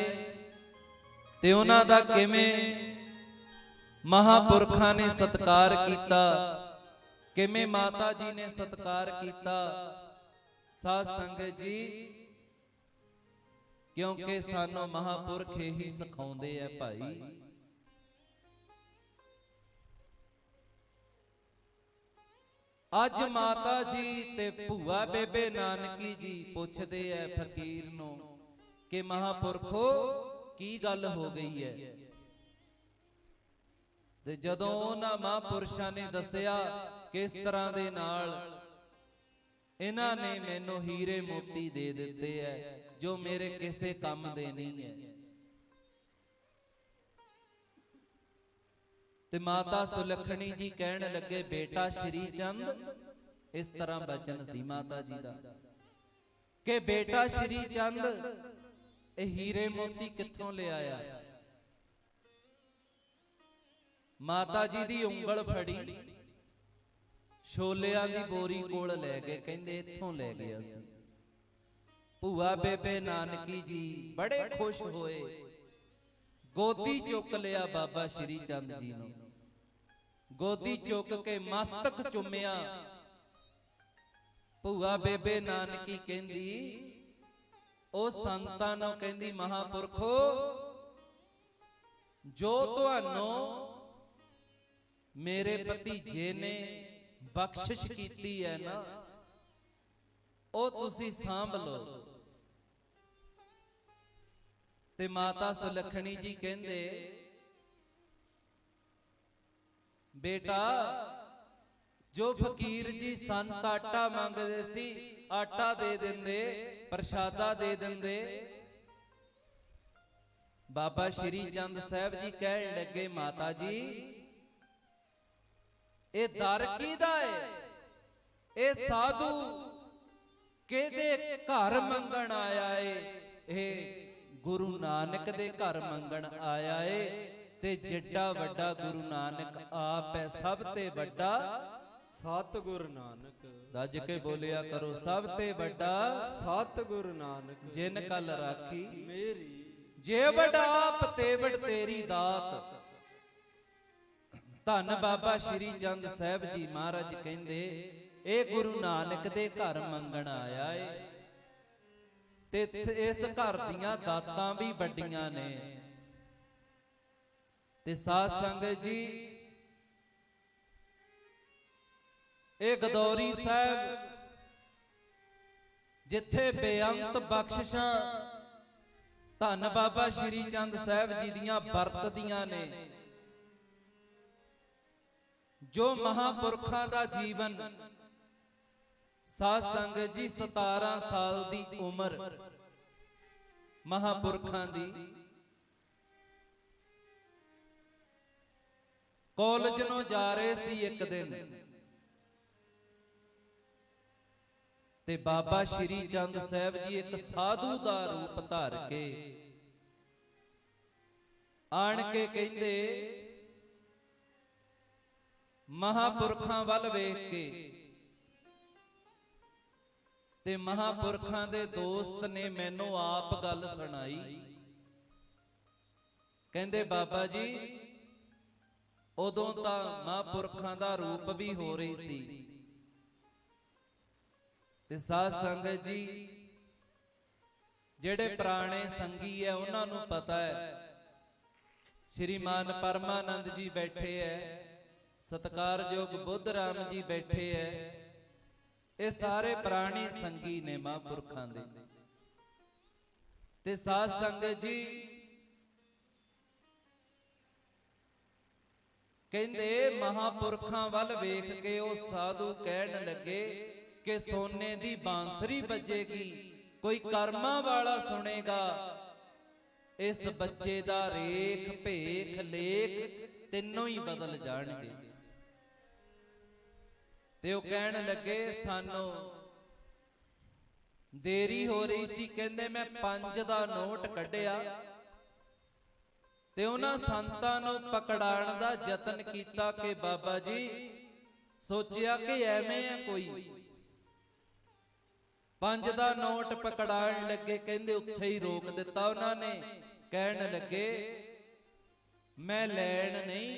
ਤੇ ਉਹਨਾਂ ਦਾ ਕਿਵੇਂ ਮਹਾਪੁਰਖਾਂ ਨੇ ਸਤਿਕਾਰ ਕੀਤਾ, ਕਿਵੇਂ ਮਾਤਾ ਜੀ ਨੇ ਸਤਿਕਾਰ ਕੀਤਾ ਸਾਧ ਸੰਗਤ ਜੀ, ਕਿਉਂਕਿ ਸਾਨੂੰ ਮਹਾਪੁਰਖ ਹੀ ਸਿਖਾਉਂਦੇ ਐ ਭਾਈ। ਅੱਜ ਮਾਤਾ ਜੀ ਤੇ ਭੂਆ ਬੇਬੇ ਨਾਨਕੀ ਜੀ ਪੁੱਛਦੇ ਐ ਫਕੀਰ ਨੂੰ ਕਿ ਮਹਾਪੁਰਖੋ ਕੀ ਗੱਲ ਹੋ ਗਈ ਐ। ਤੇ ਜਦੋਂ ਉਹਨਾਂ ਮਹਾਂਪੁਰਸ਼ਾਂ ਨੇ ਦੱਸਿਆ ਕਿਸ ਤਰ੍ਹਾਂ ਦੇ ਨਾਲ ਇਹਨਾਂ ਨੇ ਮੈਨੂੰ ਹੀਰੇ ਮੋਤੀ ਦੇ ਦਿੱਤੇ ਐ ਜੋ ਮੇਰੇ ਕਿਸੇ ਕੰਮ ਦੇ ਨਹੀਂ ਐ। ਤੇ ਮਾਤਾ ਸੁਲੱਖਣੀ ਜੀ ਕਹਿਣ ਲੱਗੇ ਬੇਟਾ ਸ਼੍ਰੀ ਚੰਦ, ਇਸ ਤਰ੍ਹਾਂ ਬਚਨ ਸੀ ਮਾਤਾ ਜੀ ਦਾ ਕਿ ਬੇਟਾ ਸ਼੍ਰੀ ਚੰਦ ਇਹ ਹੀਰੇ ਮੋਤੀ ਕਿੱਥੋਂ ਲਿਆਇਆ। ਮਾਤਾ ਜੀ ਦੀ ਉਂਗਲ ਫੜੀ ਛੋਲਿਆਂ ਦੀ ਬੋਰੀ ਕੋਲ ਲੈ ਗਏ, ਕਹਿੰਦੇ ਇੱਥੋਂ ਲੈ ਗਿਆ ਸੀ। ਭੂਆ ਬੇਬੇ ਨਾਨਕੀ ਜੀ ਬੜੇ ਖੁਸ਼ ਹੋਏ, ਗੋਦੀ ਚੁੱਕ ਲਿਆ ਬਾਬਾ ਸ਼੍ਰੀ ਚੰਦ ਜੀ ਨੂੰ, ਗੋਦੀ ਚੁੱਕ ਕੇ ਮਸਤਕ ਚੁੰਮਿਆ। ਭੂਆ ਬੇਬੇ ਨਾਨਕੀ ਕਹਿੰਦੀ ਉਹ ਸੰਤਾਂ ਨੂੰ ਕਹਿੰਦੀ ਮਹਾਪੁਰਖੋ ਜੋ ਤੁਹਾਨੂੰ ਮੇਰੇ ਭਤੀਜੇ ਨੇ ਬਖਸ਼ਿਸ਼ ਕੀਤੀ ਹੈ ਨਾ ਉਹ ਤੁਸੀਂ ਸਾਂਭ ਲਓ। ਤੇ ਮਾਤਾ ਸੁਲੱਖਣੀ ਜੀ ਕਹਿੰਦੇ ਬੇਟਾ ਜੋ ਫਕੀਰ ਜੀ ਸੰਤ ਆਟਾ ਮੰਗਦੇ ਸੀ ਆਟਾ ਦੇ ਦਿੰਦੇ, ਪ੍ਰਸ਼ਾਦਾ ਦੇ ਦਿੰਦੇ। ਬਾਬਾ ਸ਼੍ਰੀ ਚੰਦ ਸਾਹਿਬ ਜੀ ਕਹਿਣ ਲੱਗੇ ਮਾਤਾ ਜੀ ਇਹ ਦਰ ਕਿਹਦਾ ਏ, ਇਹ ਸਾਧੂ ਕਿਹਦੇ ਘਰ ਮੰਗਣ ਆਇਆ ਏ। ਇਹ ਗੁਰੂ ਨਾਨਕ ਦੇ ਘਰ ਮੰਗਣ ਆਇਆ ਏ। ਤੇ ਜਿੱਡਾ ਵੱਡਾ ਗੁਰੂ ਨਾਨਕ ਆਪ ਹੈ, ਸਭ ਤੇ ਵੱਡਾ ਸਤਿਗੁਰ ਨਾਨਕ। ਰੱਜ ਕੇ ਬੋਲਿਆ ਕਰੋ ਸਭ ਤੇ ਵੱਡਾ ਸਤਿਗੁਰ ਨਾਨਕ। ਜਿਨ ਕਲ ਰਾਖੀ ਮੇਰੀ ਜੇ ਵੱਡਾ ਆਪ ਤੇ ਵੱਡ ਤੇਰੀ ਦਾਤ। ਧੰਨ ਬਾਬਾ ਸ਼੍ਰੀ ਚੰਦ ਸਾਹਿਬ ਜੀ ਮਹਾਰਾਜ ਕਹਿੰਦੇ ਇਹ ਗੁਰੂ ਨਾਨਕ ਦੇ ਘਰ ਮੰਗਣ ਆਇਆ ਏ ਤੇ ਇਸ ਘਰ ਦੀਆਂ ਦਾਤਾਂ ਵੀ ਵੱਡੀਆਂ ਨੇ। ਤੇ ਸਾਧ ਸੰਗਤ ਜੀ ਇਹ ਗਦੌਰੀ ਸਾਹਿਬ ਜਿੱਥੇ ਬੇਅੰਤ ਬਖਸ਼ਿਸ਼ਾਂ ਧੰਨ ਬਾਬਾ ਸ਼੍ਰੀ ਚੰਦ ਸਾਹਿਬ ਜੀ ਦੀਆਂ ਵਰਤਦੀਆਂ ਨੇ। ਜੋ ਮਹਾਪੁਰਖਾਂ ਦਾ ਜੀਵਨ ਸਾਧ ਸੰਗਤ ਜੀ 17 ਸਾਲ ਦੀ ਉਮਰ ਮਹਾਪੁਰਖਾਂ ਦੀ ਕਾਲਜ ਨੂੰ ਜਾ ਰਹੇ ਸੀ ਇੱਕ ਦਿਨ ਤੇ ਬਾਬਾ ਸ਼੍ਰੀ ਚੰਦ ਸਾਹਿਬ ਜੀ ਇੱਕ ਸਾਧੂ ਦਾ ਰੂਪ ਧਾਰ ਕੇ ਆਣ ਕੇ ਕਹਿੰਦੇ ਮਹਾਪੁਰਖਾਂ ਵੱਲ ਵੇਖ ਕੇ ਤੇ ਮਹਾਪੁਰਖਾਂ ਦੇ ਦੋਸਤ ਨੇ ਮੈਨੂੰ ਆਪ ਗੱਲ ਸੁਣਾਈ। ਕਹਿੰਦੇ ਬਾਬਾ ਜੀ ਉਦੋਂ ਤਾਂ ਮਹਾਪੁਰਖਾਂ ਦਾ ਰੂਪ ਵੀ ਹੋ ਰਹੀ ਸੀ। ਤੇ ਸਾਧ ਸੰਗਤ ਜੀ ਜਿਹੜੇ ਪੁਰਾਣੇ ਸੰਗੀ ਐ ਉਹਨਾਂ ਨੂੰ ਪਤਾ ਹੈ। ਸ਼੍ਰੀਮਾਨ ਪਰਮਾਨੰਦ ਜੀ ਬੈਠੇ ਐ, ਸਤਿਕਾਰਯੋਗ ਬੁੱਧ ਰਾਮ ਜੀ ਬੈਠੇ ਐ, ਇਹ ਸਾਰੇ ਪੁਰਾਣੇ ਸੰਗੀ ਨੇ ਮਹਾਂਪੁਰਖਾਂ ਦੇ। ਤੇ ਸਾਧ ਸੰਗਤ ਜੀ ਕਹਿੰਦੇ ਮਹਾਪੁਰਖਾਂ ਵੱਲ ਵੇਖ ਕੇ ਉਹ ਸਾਧੂ ਕਹਿਣ ਲੱਗੇ ਕਿ ਸੋਨੇ ਦੀ ਬਾਂਸਰੀ ਵੱਜੇਗੀ, ਕੋਈ ਕਰਮਾਂ ਵਾਲਾ ਸੁਣੇਗਾ, ਇਸ ਬੱਚੇ ਦਾ ਰੇਖ ਭੇਖ ਲੇਖ ਤਿੰਨੋਂ ਹੀ ਬਦਲ ਜਾਣਗੇ। ਤੇ ਉਹ ਕਹਿਣ ਲੱਗੇ ਸਾਨੂੰ ਦੇਰੀ ਹੋ ਰਹੀ ਸੀ। ਕਹਿੰਦੇ ਮੈਂ 5 ਦਾ ਨੋਟ ਕੱਢਿਆ ਤੇ ਉਹਨਾਂ ਸੰਤਾਂ ਨੂੰ ਪਕੜਾਉਣ ਦਾ ਯਤਨ ਕੀਤਾ ਕਿ ਬਾਬਾ ਜੀ ਸੋਚਿਆ ਕਿ ਐਵੇਂ ਆ ਕੋਈ 5 ਦਾ ਨੋਟ ਪਕੜਾਉਣ ਲੱਗੇ, ਕਹਿੰਦੇ ਉੱਥੇ ਹੀ ਰੋਕ ਦਿੱਤਾ ਉਹਨਾਂ ਨੇ। ਕਹਿਣ ਲੱਗੇ ਮੈਂ ਲੈਣ ਨਹੀਂ,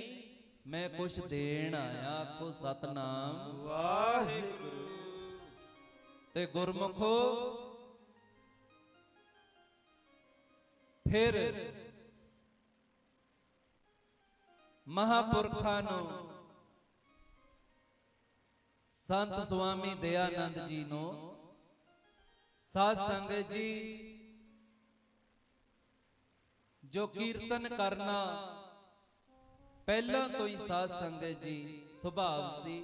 ਮੈਂ ਕੁਛ ਦੇਣ ਆਇਆ। ਆਖੋ ਸਤਨਾਮ ਵਾਹਿਗੁਰੂ। ਤੇ ਗੁਰਮੁਖੋ ਫਿਰ ਮਹਾਪੁਰਖਾਂ ਨੂੰ ਸੰਤ ਸੁਆਮੀ ਦਇਆਨੰਦ ਜੀ ਨੂੰ ਸਾਧ ਸੰਗਤ ਜੀ ਜੋ ਕੀਰਤਨ ਕਰਨਾ ਪਹਿਲਾਂ ਤੋਂ ਹੀ ਸਾਧ ਸੰਗਤ ਜੀ ਸੁਭਾਵ ਸੀ।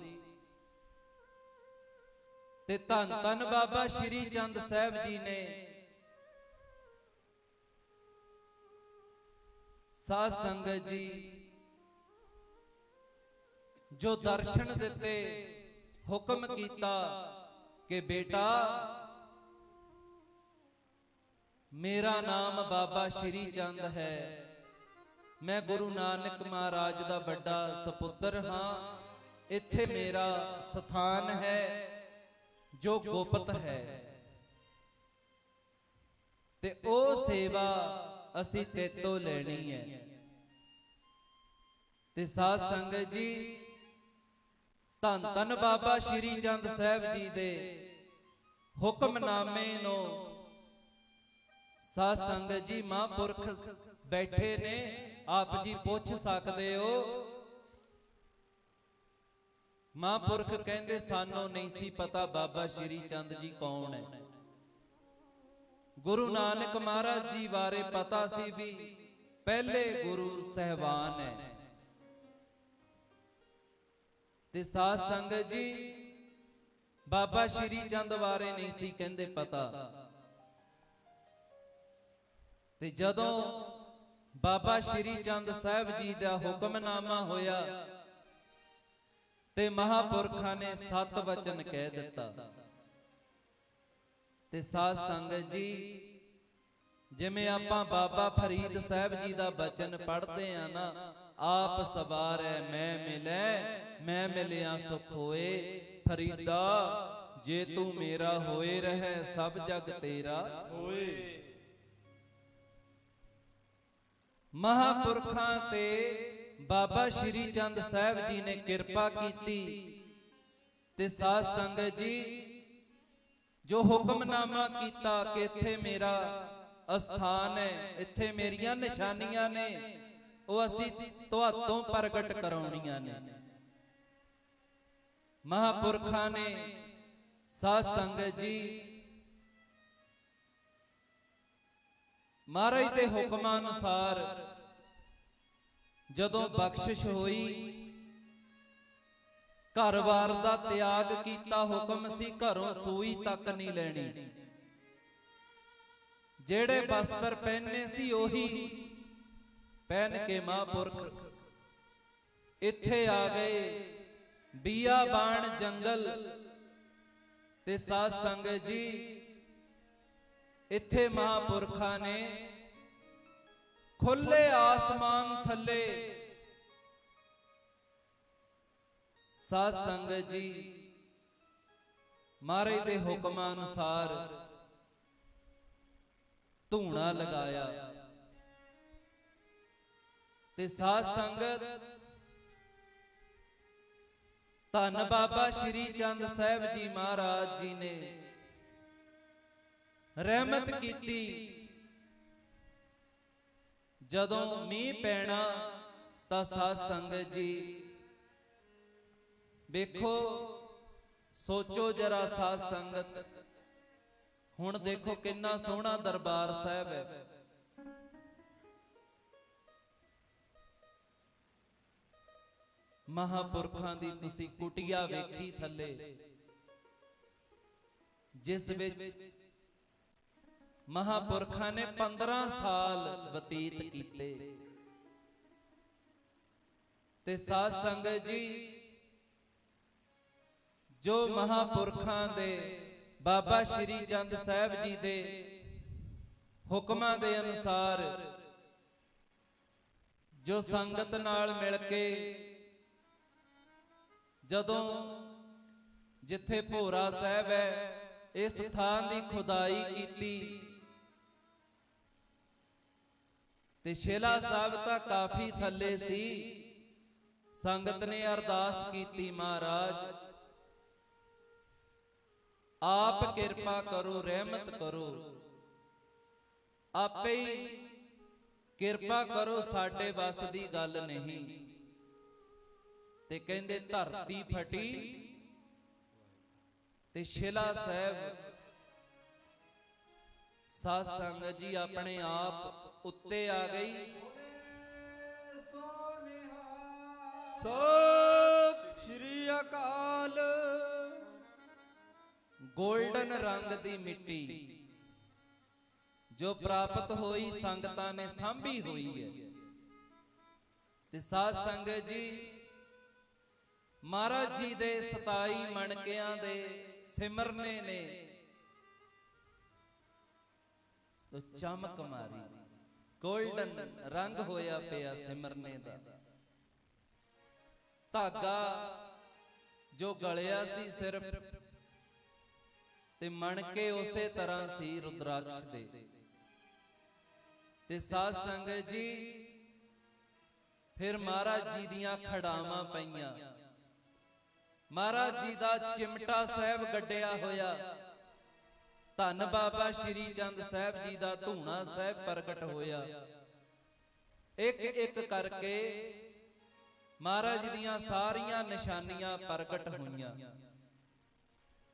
ਤੇ ਧੰਨ ਧੰਨ ਬਾਬਾ ਸ਼੍ਰੀ ਚੰਦ ਸਾਹਿਬ ਜੀ ਨੇ ਸਾਧ ਸੰਗਤ ਜੀ ਜੋ ਦਰਸ਼ਨ ਦਿੱਤੇ, ਹੁਕਮ ਕੀਤਾ ਕਿ ਬੇਟਾ ਮੇਰਾ ਨਾਮ ਬਾਬਾ ਸ਼੍ਰੀ ਚੰਦ ਹੈ, ਮੈਂ ਗੁਰੂ ਨਾਨਕ ਮਹਾਰਾਜ ਦਾ ਵੱਡਾ ਸਪੁੱਤਰ ਹਾਂ, ਇੱਥੇ ਮੇਰਾ ਸਥਾਨ ਹੈ ਜੋ ਗੁਪਤ ਹੈ, ਤੇ ਉਹ ਸੇਵਾ ਅਸੀਂ ਤੇਤੋਂ ਲੈਣੀ ਹੈ। ਤੇ ਸਾਧ ਸੰਗਤ ਜੀ ਧੰਨ ਧੰਨ ਬਾਬਾ ਸ਼੍ਰੀ ਚੰਦ ਸਾਹਿਬ ਜੀ ਦੇ ਹੁਕਮਨਾਮੇ ਨੂੰ ਸਾਧ ਸੰਗਤ ਜੀ ਮਹਾਂਪੁਰਖ ਬੈਠੇ ਨੇ, ਆਪ ਜੀ ਪੁੱਛ ਸਕਦੇ ਹੋ। ਮਹਾਂਪੁਰਖ ਕਹਿੰਦੇ ਸਾਨੂੰ ਨਹੀਂ ਸੀ ਪਤਾ ਬਾਬਾ ਸ਼੍ਰੀ ਚੰਦ ਜੀ ਕੌਣ ਹੈ। ਗੁਰੂ ਨਾਨਕ ਮਹਾਰਾਜ ਜੀ ਬਾਰੇ ਪਤਾ ਸੀ ਵੀ ਪਹਿਲੇ ਗੁਰੂ ਸਹਿਬਾਨ ਹੈ। ਤੇ ਸਾਧ ਸੰਗਤ ਜੀ ਬਾਬਾ ਸ਼੍ਰੀ ਚੰਦ ਬਾਰੇ ਨਹੀਂ ਸੀ ਕਹਿੰਦੇ ਪਤਾ। ਤੇ ਜਦੋਂ ਬਾਬਾ ਸ਼੍ਰੀ ਚੰਦ ਸਾਹਿਬ ਜੀ ਦਾ ਹੁਕਮਨਾਮਾ ਹੋਇਆ ਤੇ ਮਹਾਪੁਰਖਾਂ ਨੇ 7 ਵਚਨ ਕਹਿ ਦਿੱਤਾ। ਤੇ ਸਾਧ ਸੰਗਤ ਜੀ ਜਿਵੇਂ ਆਪਾਂ ਬਾਬਾ ਫਰੀਦ ਸਾਹਿਬ ਜੀ ਦਾ ਬਚਨ ਪੜ੍ਹਦੇ ਆ ਨਾ, ਆਪ ਸਵਾਰੈ ਮੈਂ ਮਿਲੈ, ਮੈਂ ਮਿਲਿਆ ਸੁਖ ਹੋਏ, ਫਰੀਦਾ ਜੇ ਤੂੰ ਮੇਰਾ ਹੋਏ ਰਹਿ, ਸਭ ਜਗ ਤੇਰਾ ਹੋਏ। ਮਹਾਪੁਰਖਾਂ ਤੇ ਬਾਬਾ ਸ਼੍ਰੀ ਚੰਦ ਸਾਹਿਬ ਜੀ ਨੇ ਕਿਰਪਾ ਕੀਤੀ। ਤੇ ਸਾਧ ਸੰਗਤ ਜੀ ਜੋ ਹੁਕਮਨਾਮਾ ਕੀਤਾ ਕਿ ਇੱਥੇ ਮੇਰਾ ਅਸਥਾਨ ਹੈ, ਇੱਥੇ ਮੇਰੀਆਂ ਨਿਸ਼ਾਨੀਆਂ ਨੇ, ਉਹ ਅਸੀਂ ਤੁਹਾਤੋਂ ਪ੍ਰਗਟ ਕਰਾਉਣੀਆਂ ਨੇ। ਮਹਾਪੁਰਖਾਂ ਨੇ ਸਾਧ ਸੰਗਤ ਜੀ ਮਹਾਰਾਜ ਦੇ ਹੁਕਮਾਂ ਅਨੁਸਾਰ ਜਦੋਂ ਬਖਸ਼ਿਸ਼ ਹੋਈ, ਘਰ-ਬਾਰ ਦਾ ਤਿਆਗ ਕੀਤਾ। ਹੁਕਮ ਸੀ ਘਰੋਂ ਸੂਈ ਤੱਕ ਨਹੀਂ ਲੈਣੀ, ਜਿਹੜੇ ਬਸਤਰ ਪਹਿਨੇ ਸੀ ਉਹੀ ਪਹਿਨ ਕੇ ਮਹਾਂਪੁਰਖ ਇੱਥੇ ਆ ਗਏ, ਬੀਆਬਾਨ ਜੰਗਲ। ਤੇ ਸਾਧ ਸੰਗਤ ਜੀ ਇੱਥੇ ਮਹਾਂਪੁਰਖਾਂ ਨੇ ਖੁੱਲੇ ਆਸਮਾਨ ਥੱਲੇ ਸਾਧ ਸੰਗਤ ਜੀ ਮਹਾਰਾਜ ਦੇ ਹੁਕਮਾਂ ਅਨੁਸਾਰ ਧੂਣਾ ਲਗਾਇਆ। ਤੇ ਸਾਧ ਸੰਗਤ ਧੰਨ ਬਾਬਾ ਸ਼੍ਰੀ ਚੰਦ ਸਾਹਿਬ ਜੀ ਮਹਾਰਾਜ ਜੀ ਨੇ ਰਹਿਮਤ ਕੀਤੀ। ਜਦੋਂ ਮੀਂਹ ਪੈਣਾ ਤਾਂ ਸਾਧ ਸੰਗਤ ਜੀ ਵੇਖੋ, ਸੋਚੋ ਜਰਾ ਸਾਧ ਸੰਗਤ, ਹੁਣ ਦੇਖੋ ਕਿੰਨਾ ਸੋਹਣਾ ਦਰਬਾਰ ਸਾਹਿਬ ਹੈ। ਮਹਾਂਪੁਰਖਾਂ ਦੀ ਤੁਸੀਂ ਕੁਟੀਆ ਵੇਖੀ ਥੱਲੇ, ਜਿਸ ਵਿੱਚ ਮਹਾਂਪੁਰਖਾਂ ਨੇ 15 ਸਾਲ ਬਤੀਤ ਕੀਤੇ। ਤੇ ਸਾਧ ਸੰਗਤ ਜੀ, ਜੋ ਮਹਾਂਪੁਰਖਾਂ ਦੇ ਬਾਬਾ ਸ਼੍ਰੀ ਚੰਦ ਸਾਹਿਬ ਜੀ ਦੇ ਹੁਕਮਾਂ ਦੇ ਅਨੁਸਾਰ ਜੋ ਸੰਗਤ ਨਾਲ ਮਿਲ ਕੇ ਜਦੋਂ ਜਿੱਥੇ ਭੋਰਾ ਸਾਹਿਬ ਹੈ ਇਸ ਥਾਂ ਦੀ ਖੁਦਾਈ ਕੀਤੀ ਤੇ ਸ਼ੇਲਾ ਸਾਹਿਬ ਤਾਂ ਕਾਫੀ ਥੱਲੇ ਸੀ। ਸੰਗਤ ਨੇ ਅਰਦਾਸ ਕੀਤੀ, ਮਹਾਰਾਜ ਆਪ ਕਿਰਪਾ ਕਰੋ, ਰਹਿਮਤ ਕਰੋ, ਆਪੇ ਹੀ ਕਿਰਪਾ ਕਰੋ, ਸਾਡੇ ਵੱਸ ਦੀ ਗੱਲ ਨਹੀਂ। ਤੇ ਕਹਿੰਦੇ ਧਰਤੀ ਫਟੀ ਤੇ ਸ਼ਿਲਾ ਸਾਹਿਬ ਸਾਧ ਸੰਗਤ ਜੀ ਆਪਣੇ ਆਪ ਉੱਤੇ ਆ ਗਈ। ਸਤਿ ਸ਼੍ਰੀ ਅਕਾਲ। ਗੋਲਡਨ ਰੰਗ ਦੀ ਮਿੱਟੀ ਜੋ ਪ੍ਰਾਪਤ ਹੋਈ, ਸੰਗਤਾਂ ਨੇ ਸਾਂਭੀ ਹੋਈ ਹੈ। ਤੇ ਸਾਧ ਸੰਗਤ ਜੀ, ਮਹਾਰਾਜ ਜੀ ਦੇ 27 ਮਣਕਿਆਂ ਦੇ ਸਿਮਰਨੇ ਨੇ ਤੋ ਚਮਕ ਮਾਰੀ, ਗੋਲਡਨ ਰੰਗ ਹੋਇਆ ਪਿਆ ਸਿਮਰਨੇ ਦਾ। ਧਾਗਾ ਜੋ ਗਲਿਆ ਸੀ ਸਿਰਫ, ਤੇ ਮਣਕੇ ਉਸੇ ਤਰ੍ਹਾਂ ਸੀ ਰੁਦਰਾਕਸ਼ ਦੇ। ਤੇ ਸਾਧ ਸੰਗਤ ਜੀ, ਫਿਰ ਮਹਾਰਾਜ ਜੀ ਦੀਆਂ ਖੜਾਵਾਂ ਪਈਆਂ, ਮਹਾਰਾਜ ਜੀ ਦਾ ਚਿਮਟਾ ਸਾਹਿਬ ਗੱਡਿਆ ਹੋਇਆ, ਧੰਨ ਬਾਬਾ ਸ਼੍ਰੀ ਚੰਦ ਸਾਹਿਬ ਜੀ ਦਾ ਧੂਣਾ ਸਾਹਿਬ ਪ੍ਰਗਟ ਹੋਇਆ। ਇੱਕ ਇੱਕ ਕਰਕੇ ਮਹਾਰਾਜ ਦੀਆਂ ਸਾਰੀਆਂ ਨਿਸ਼ਾਨੀਆਂ ਪ੍ਰਗਟ ਹੋਈਆਂ।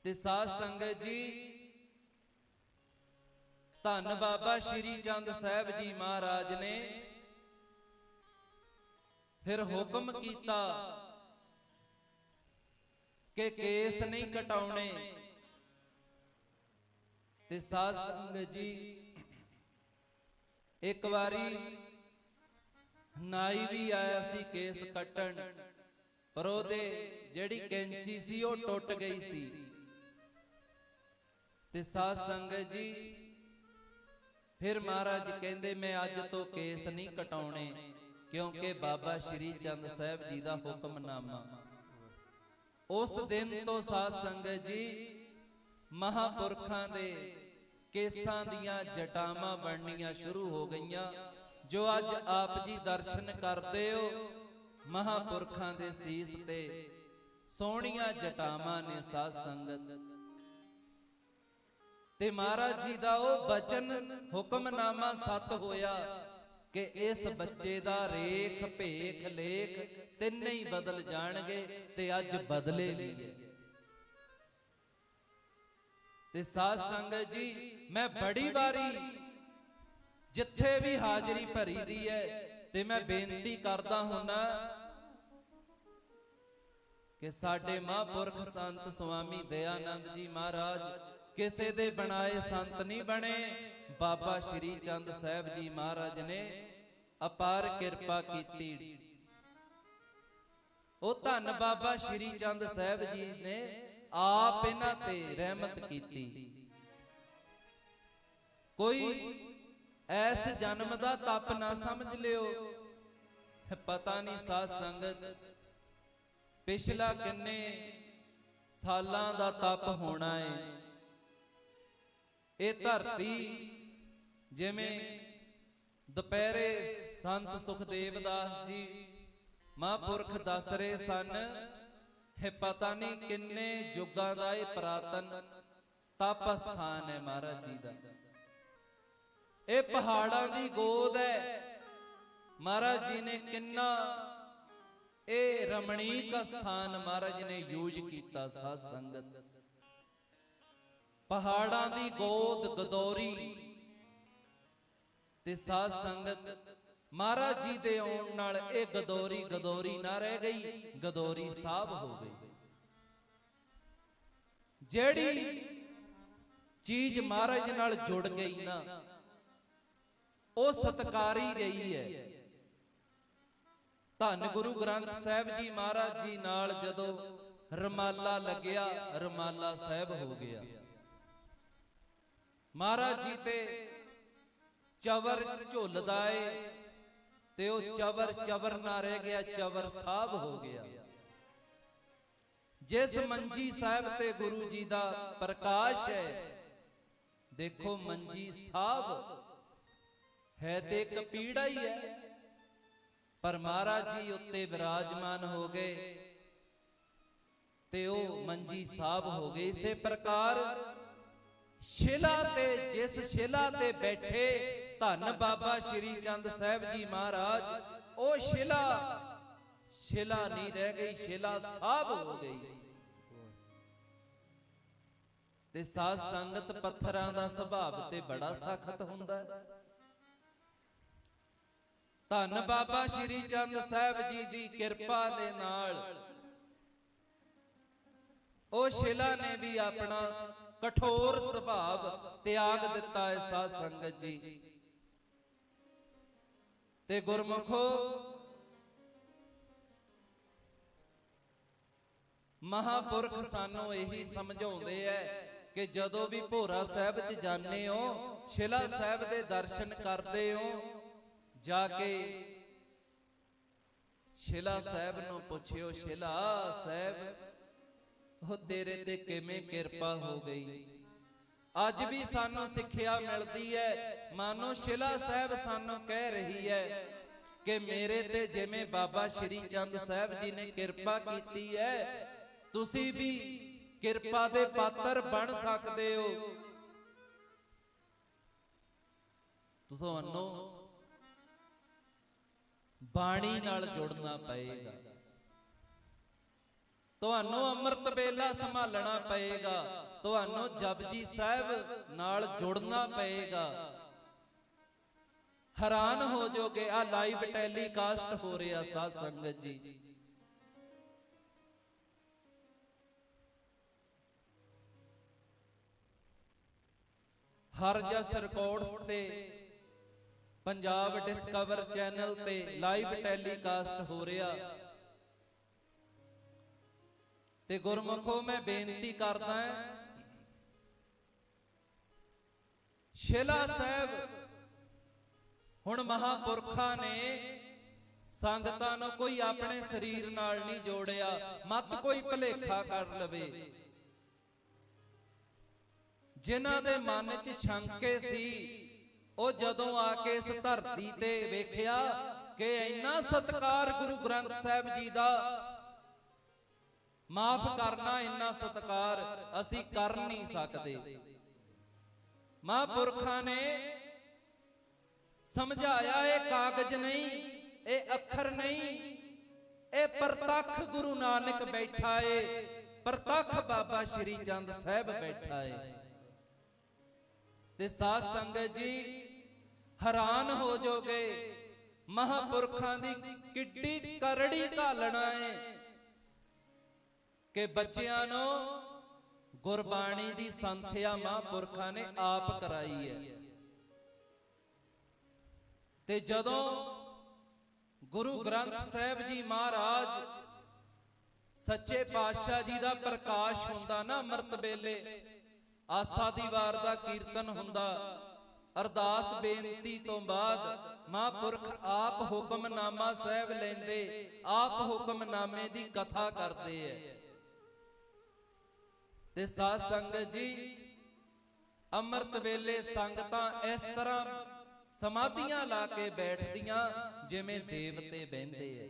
ਤੇ ਸਾਧ ਸੰਗਤ ਜੀ, ਧੰਨ ਬਾਬਾ ਸ਼੍ਰੀ ਚੰਦ ਸਾਹਿਬ ਜੀ ਮਹਾਰਾਜ ਨੇ ਫਿਰ ਹੁਕਮ ਕੀਤਾ ਕਿ ਕੇਸ ਨਹੀਂ ਕਟਾਉਣੇ। ਤੇ ਸਾਧ ਸੰਗਤ ਜੀ, ਇੱਕ ਵਾਰੀ ਨਾਈ ਵੀ ਆਇਆ ਸੀ ਕੇਸ ਕੱਟਣ, ਪਰ ਉਹਦੇ ਜਿਹੜੀ ਕੈਂਚੀ ਸੀ ਉਹ ਟੁੱਟ ਗਈ ਸੀ। ਤੇ ਸਾਧ ਸੰਗਤ ਜੀ, ਫਿਰ ਮਹਾਰਾਜ ਕਹਿੰਦੇ ਮੈਂ ਅੱਜ ਤੋਂ ਕੇਸ ਨਹੀਂ ਕਟਾਉਣੇ, ਕਿਉਂਕਿ ਬਾਬਾ ਸ਼੍ਰੀ ਚੰਦ ਸਾਹਿਬ ਜੀ ਦਾ ਹੁਕਮਨਾਮਾ। ਉਸ ਦਿਨ ਤੋਂ ਸਾਧ ਸੰਗਤ ਜੀ, ਮਹਾਂਪੁਰਖਾਂ ਦੇ ਕੇਸਾਂ ਦੀਆਂ ਜਟਾਵਾਂ ਬਣਨੀਆਂ ਸ਼ੁਰੂ ਹੋ ਗਈਆਂ। ਜੋ ਅੱਜ ਆਪ ਜੀ ਦਰਸ਼ਨ ਕਰਦੇ ਹੋ, ਮਹਾਂਪੁਰਖਾਂ ਦੇ ਸੀਸ ਤੇ ਸੋਹਣੀਆਂ ਜਟਾਵਾਂ ਨੇ ਸਾਧ ਸੰਗਤ। ਤੇ ਮਹਾਰਾਜ ਜੀ ਦਾ ਉਹ ਬਚਨ ਹੁਕਮਨਾਮਾ ਸੱਤ ਹੋਇਆ ਕਿ ਇਸ ਬੱਚੇ ਦਾ ਰੇਖ ਭੇਖ ਲੇਖ ਤਿੰਨੇ ਹੀ ਬਦਲ ਜਾਣਗੇ, ਤੇ ਅੱਜ ਬਦਲੇ ਵੀ ਹੈ। ਤੇ ਸਾਧ ਸੰਗਤ ਜੀ, ਮੈਂ ਬੜੀ ਵਾਰੀ ਜਿੱਥੇ ਵੀ ਹਾਜ਼ਰੀ ਭਰੀ ਦੀ ਹੈ ਤੇ ਮੈਂ ਬੇਨਤੀ ਕਰਦਾ ਹੁੰਨਾ ਕਿ ਸਾਡੇ ਮਹਾਂਪੁਰਖ ਸੰਤ ਸੁਆਮੀ ਦਇਆਨੰਦ ਜੀ ਮਹਾਰਾਜ ਕਿਸੇ ਦੇ ਬਣਾਏ ਸੰਤ ਨਹੀਂ ਬਣੇ। ਬਾਬਾ ਸ਼੍ਰੀ ਚੰਦ ਸਾਹਿਬ ਜੀ ਮਹਾਰਾਜ ਨੇ ਅਪਾਰ ਕਿਰਪਾ ਕੀਤੀ। ਉਹ ਧੰਨ ਬਾਬਾ ਸ਼੍ਰੀ ਚੰਦ ਸਾਹਿਬ ਜੀ ਨੇ ਆਪ ਇਹਨਾਂ ਤੇ ਰਹਿਮਤ ਕੀਤੀ। ਕੋਈ ਐਸ ਜਨਮ ਦਾ ਤਪ ਨਾ ਸਮਝ ਲਿਓ, ਪਤਾ ਨਹੀਂ ਸਾਧ ਸੰਗਤ ਪਿਛਲਾ ਕਿੰਨੇ ਸਾਲਾਂ ਦਾ ਤਪ ਹੋਣਾ ਹੈ। ਇਹ ਧਰਤੀ ਜਿਵੇਂ ਦੁਪਹਿਰੇ ਸੰਤ ਸੁਖਦੇਵ ਦਾਸ ਜੀ ਮਹਾਂਪੁਰਖ ਦੱਸ ਰਹੇ ਸਨ, ਹੈ ਪਤਾ ਨਹੀਂ ਕਿੰਨੇ ਯੁੱਗਾਂ ਦਾ ਇਹ ਪ੍ਰਾਤਨ ਤਪ ਸਥਾਨ ਹੈ ਮਹਾਰਾਜ ਜੀ ਦਾ। ਇਹ ਪਹਾੜਾਂ ਦੀ ਗੋਦ ਹੈ। ਮਹਾਰਾਜ ਜੀ ਨੇ ਕਿੰਨਾ ਇਹ ਰਮਣੀਕ ਸਥਾਨ ਮਹਾਰਾਜ ਨੇ ਯੂਜ ਕੀਤਾ ਸਾਧ ਸੰਗਤ। ਪਹਾੜਾਂ ਦੀ ਗੋਦ ਗਦੋਰੀ ਤੇ ਸਾਧ ਸੰਗਤ ਮਹਾਰਾਜ ਜੀ ਦੇ ਆਉਣ ਨਾਲ ਇਹ ਗਦੋਰੀ ਨਾ ਰਹਿ ਗਈ, ਗਦੋਰੀ ਸਾਹਿਬ ਹੋ ਗਈ। ਜਿਹੜੀ ਚੀਜ਼ ਮਹਾਰਾਜ ਨਾਲ ਜੁੜ ਗਈ ਨਾ ਉਹ ਸਤਕਾਰੀ ਗਈ ਹੈ। ਧੰਨ ਗੁਰੂ ਗ੍ਰੰਥ ਸਾਹਿਬ ਜੀ ਮਹਾਰਾਜ ਜੀ ਨਾਲ ਜਦੋਂ ਰਮਾਲਾ ਲੱਗਿਆ, ਰਮਾਲਾ ਸਾਹਿਬ ਹੋ ਗਿਆ। ਮਹਾਰਾਜ ਜੀ ਤੇ ਚਵਰ ਝੁੱਲਦਾ ਏ ਤੇ ਉਹ ਚਵਰ ਨਾ ਰਹਿ ਗਿਆ, ਚਵਰ ਸਾਹਿਬ ਹੋ ਗਿਆ। ਜਿਸ ਮੰਜੀ ਸਾਹਿਬ ਤੇ ਗੁਰੂ ਜੀ ਦਾ ਪ੍ਰਕਾਸ਼ ਹੈ, ਦੇਖੋ ਮੰਜੀ ਸਾਹਿਬ ਹੈ ਤੇ ਇੱਕ ਪੀੜਾ ਹੀ ਹੈ, ਪਰ ਮਹਾਰਾਜ ਜੀ ਉੱਤੇ ਵਿਰਾਜਮਾਨ ਹੋ ਗਏ ਤੇ ਉਹ ਮੰਜੀ ਸਾਹਿਬ ਹੋ ਗਏ। ਇਸੇ ਪ੍ਰਕਾਰ ਸ਼ਿਲਾ ਤੇ ਜਿਸ ਸ਼ਿਲਾ ਤੇ ਬੈਠੇ ਧੰਨ ਬਾਬਾ ਸ਼੍ਰੀ ਚੰਦ ਸਾਹਿਬ ਜੀ ਮਹਾਰਾਜ, ਉਹ ਸ਼ਿਲਾ ਨਹੀਂ ਰਹਿ ਗਈ, ਸ਼ਿਲਾ ਸਾਹਿਬ ਹੋ ਗਈ। ਤੇ ਸਾਧ ਸੰਗਤ ਪੱਥਰਾਂ ਦਾ ਸੁਭਾਅ ਤੇ ਬੜਾ ਸਖਤ ਹੁੰਦਾ ਹੈ। ਧੰਨ ਬਾਬਾ ਸ਼੍ਰੀ ਚੰਦ ਸਾਹਿਬ ਜੀ ਦੀ ਕਿਰਪਾ ਦੇ ਨਾਲ ਉਹ ਸ਼ਿਲਾ ਨੇ ਵੀ ਆਪਣਾ ਕਠੋਰ ਸੁਭਾਅ ਤਿਆਗ ਦਿੱਤਾ ਹੈ। ਸਾਧ ਸੰਗਤ ਜੀ ਤੇ ਗੁਰਮੁਖੋ, ਮਹਾਪੁਰਖ ਸਾਨੂੰ ਇਹੀ ਸਮਝਾਉਂਦੇ ਐ ਕਿ ਜਦੋਂ ਵੀ ਭੋਰਾ ਸਾਹਿਬ 'ਚ ਜਾਂਦੇ ਹੋ, ਸ਼ਿਲਾ ਸਾਹਿਬ ਦੇ ਦਰਸ਼ਨ ਕਰਦੇ ਹੋ, ਜਾ ਕੇ ਸ਼ਿਲਾ ਸਾਹਿਬ ਨੂੰ ਪੁੱਛਿਓ, ਸ਼ਿਲਾ ਸਾਹਿਬ ਉਹ ਤੇਰੇ ਤੇ ਕਿਵੇਂ ਕਿਰਪਾ ਹੋ ਗਈ। ਅੱਜ ਵੀ ਸਾਨੂੰ ਸਿੱਖਿਆ ਮਿਲਦੀ ਹੈ, ਮਾਨੋ ਸ਼ਿਲਾ ਸਾਹਿਬ ਸਾਨੂੰ ਕਹਿ ਰਹੀ ਹੈ ਕਿ ਮੇਰੇ ਤੇ ਜਿਵੇਂ ਬਾਬਾ ਸ਼੍ਰੀ ਚੰਦ ਸਾਹਿਬ ਜੀ ਨੇ ਕਿਰਪਾ ਕੀਤੀ ਹੈ, ਤੁਸੀਂ ਵੀ ਕਿਰਪਾ ਦੇ ਪਾਤਰ ਬਣ ਸਕਦੇ ਹੋ। ਤੁਹਾਨੂੰ ਬਾਣੀ ਨਾਲ ਜੁੜਨਾ ਪਏਗਾ, ਤੁਹਾਨੂੰ ਅੰਮ੍ਰਿਤ ਵੇਲਾ ਸੰਭਾਲਣਾ ਪਏਗਾ, ਤੁਹਾਨੂੰ ਜਪਜੀ ਸਾਹਿਬ ਨਾਲ ਜੁੜਨਾ ਪਏਗਾ। ਹੈਰਾਨ ਹੋ ਜਾਓਗੇ, ਆ ਲਾਈਵ ਟੈਲੀਕਾਸਟ ਹੋ ਰਿਹਾ ਸਾਧ ਸੰਗਤ ਜੀ। ਹਰਜਸ ਰਿਕਾਰਡਸ ਤੇ ਪੰਜਾਬ ਡਿਸਕਵਰ ਚੈਨਲ ਤੇ ਲਾਈਵ ਟੈਲੀਕਾਸਟ ਹੋ ਰਿਹਾ। ਤੇ ਗੁਰਮੁਖੋ, ਮੈਂ ਬੇਨਤੀ ਕਰਦਾ ਹਾਂ, ਸ਼ਿਲਾ ਸਾਹਿਬ ਹੁਣ ਮਹਾਪੁਰਖਾਂ ਨੇ ਸੰਗਤਾਂ ਨੂੰ ਕੋਈ ਆਪਣੇ ਸਰੀਰ ਨਾਲ ਨਹੀਂ ਜੋੜਿਆ, ਮਤ ਕੋਈ ਭੁਲੇਖਾ ਕਰ ਲਵੇ। ਜਿਨ੍ਹਾਂ ਦੇ ਮਨ 'ਚ ਸ਼ੰਕੇ ਸੀ, ਉਹ ਜਦੋਂ ਆ ਕੇ ਇਸ ਧਰਤੀ ਤੇ ਵੇਖਿਆ ਕਿ ਇੰਨਾ ਸਤਿਕਾਰ ਗੁਰੂ ਗ੍ਰੰਥ ਸਾਹਿਬ ਜੀ ਦਾ, ਮਾਫ ਕਰਨਾ, ਇੰਨਾ ਸਤਿਕਾਰ ਅਸੀਂ ਕਰ ਨਹੀਂ ਸਕਦੇ। ਮਹਾਂਪੁਰਖਾਂ ਨੇ ਸਮਝਾਇਆ, ਇਹ ਕਾਗਜ਼ ਨਹੀਂ, ਇਹ ਅੱਖਰ ਨਹੀਂ, ਇਹ ਪ੍ਰਤੱਖ ਗੁਰੂ ਨਾਨਕ ਬੈਠਾ ਏ, ਪ੍ਰਤੱਖ ਬਾਬਾ ਸ਼੍ਰੀ ਚੰਦ ਸਾਹਿਬ ਬੈਠਾ ਏ। ਤੇ ਸਾਧ ਸੰਗਤ ਜੀ ਹੈਰਾਨ ਹੋ ਜਾਓਗੇ, ਮਹਾਪੁਰਖਾਂ ਦੀ ਕਿੱਡੀ ਕਰੜੀ ਘਾਲਣਾ ਏ ਕਿ ਬੱਚਿਆਂ ਨੂੰ ਗੁਰਬਾਣੀ ਦੀ ਸੰਥਿਆ ਮਹਾਂਪੁਰਖਾਂ ਨੇ ਆਪ ਕਰਾਈ ਹੈ। ਤੇ ਜਦੋਂ ਗੁਰੂ ਗ੍ਰੰਥ ਸਾਹਿਬ ਜੀ ਮਹਾਰਾਜ ਸੱਚੇ ਪਾਤਸ਼ਾਹ ਜੀ ਦਾ ਪ੍ਰਕਾਸ਼ ਹੁੰਦਾ ਨਾ, ਅੰਮ੍ਰਿਤ ਵੇਲੇ ਆਸਾ ਦੀ ਵਾਰ ਦਾ ਕੀਰਤਨ ਹੁੰਦਾ, ਅਰਦਾਸ ਬੇਨਤੀ ਤੋਂ ਬਾਅਦ ਮਹਾਂਪੁਰਖ ਆਪ ਹੁਕਮਨਾਮਾ ਸਾਹਿਬ ਲੈਂਦੇ, ਆਪ ਹੁਕਮਨਾਮੇ ਦੀ ਕਥਾ ਕਰਦੇ ਐ। ਤੇ ਸਾਧ ਸੰਗਤ ਜੀ, ਅੰਮ੍ਰਿਤ ਵੇਲੇ ਸੰਗਤਾਂ ਇਸ ਤਰ੍ਹਾਂ ਸਮਾਧੀਆਂ ਲਾ ਕੇ ਬੈਠਦੀਆਂ ਜਿਵੇਂ ਦੇਵਤੇ ਬਹਿੰਦੇ ਐ।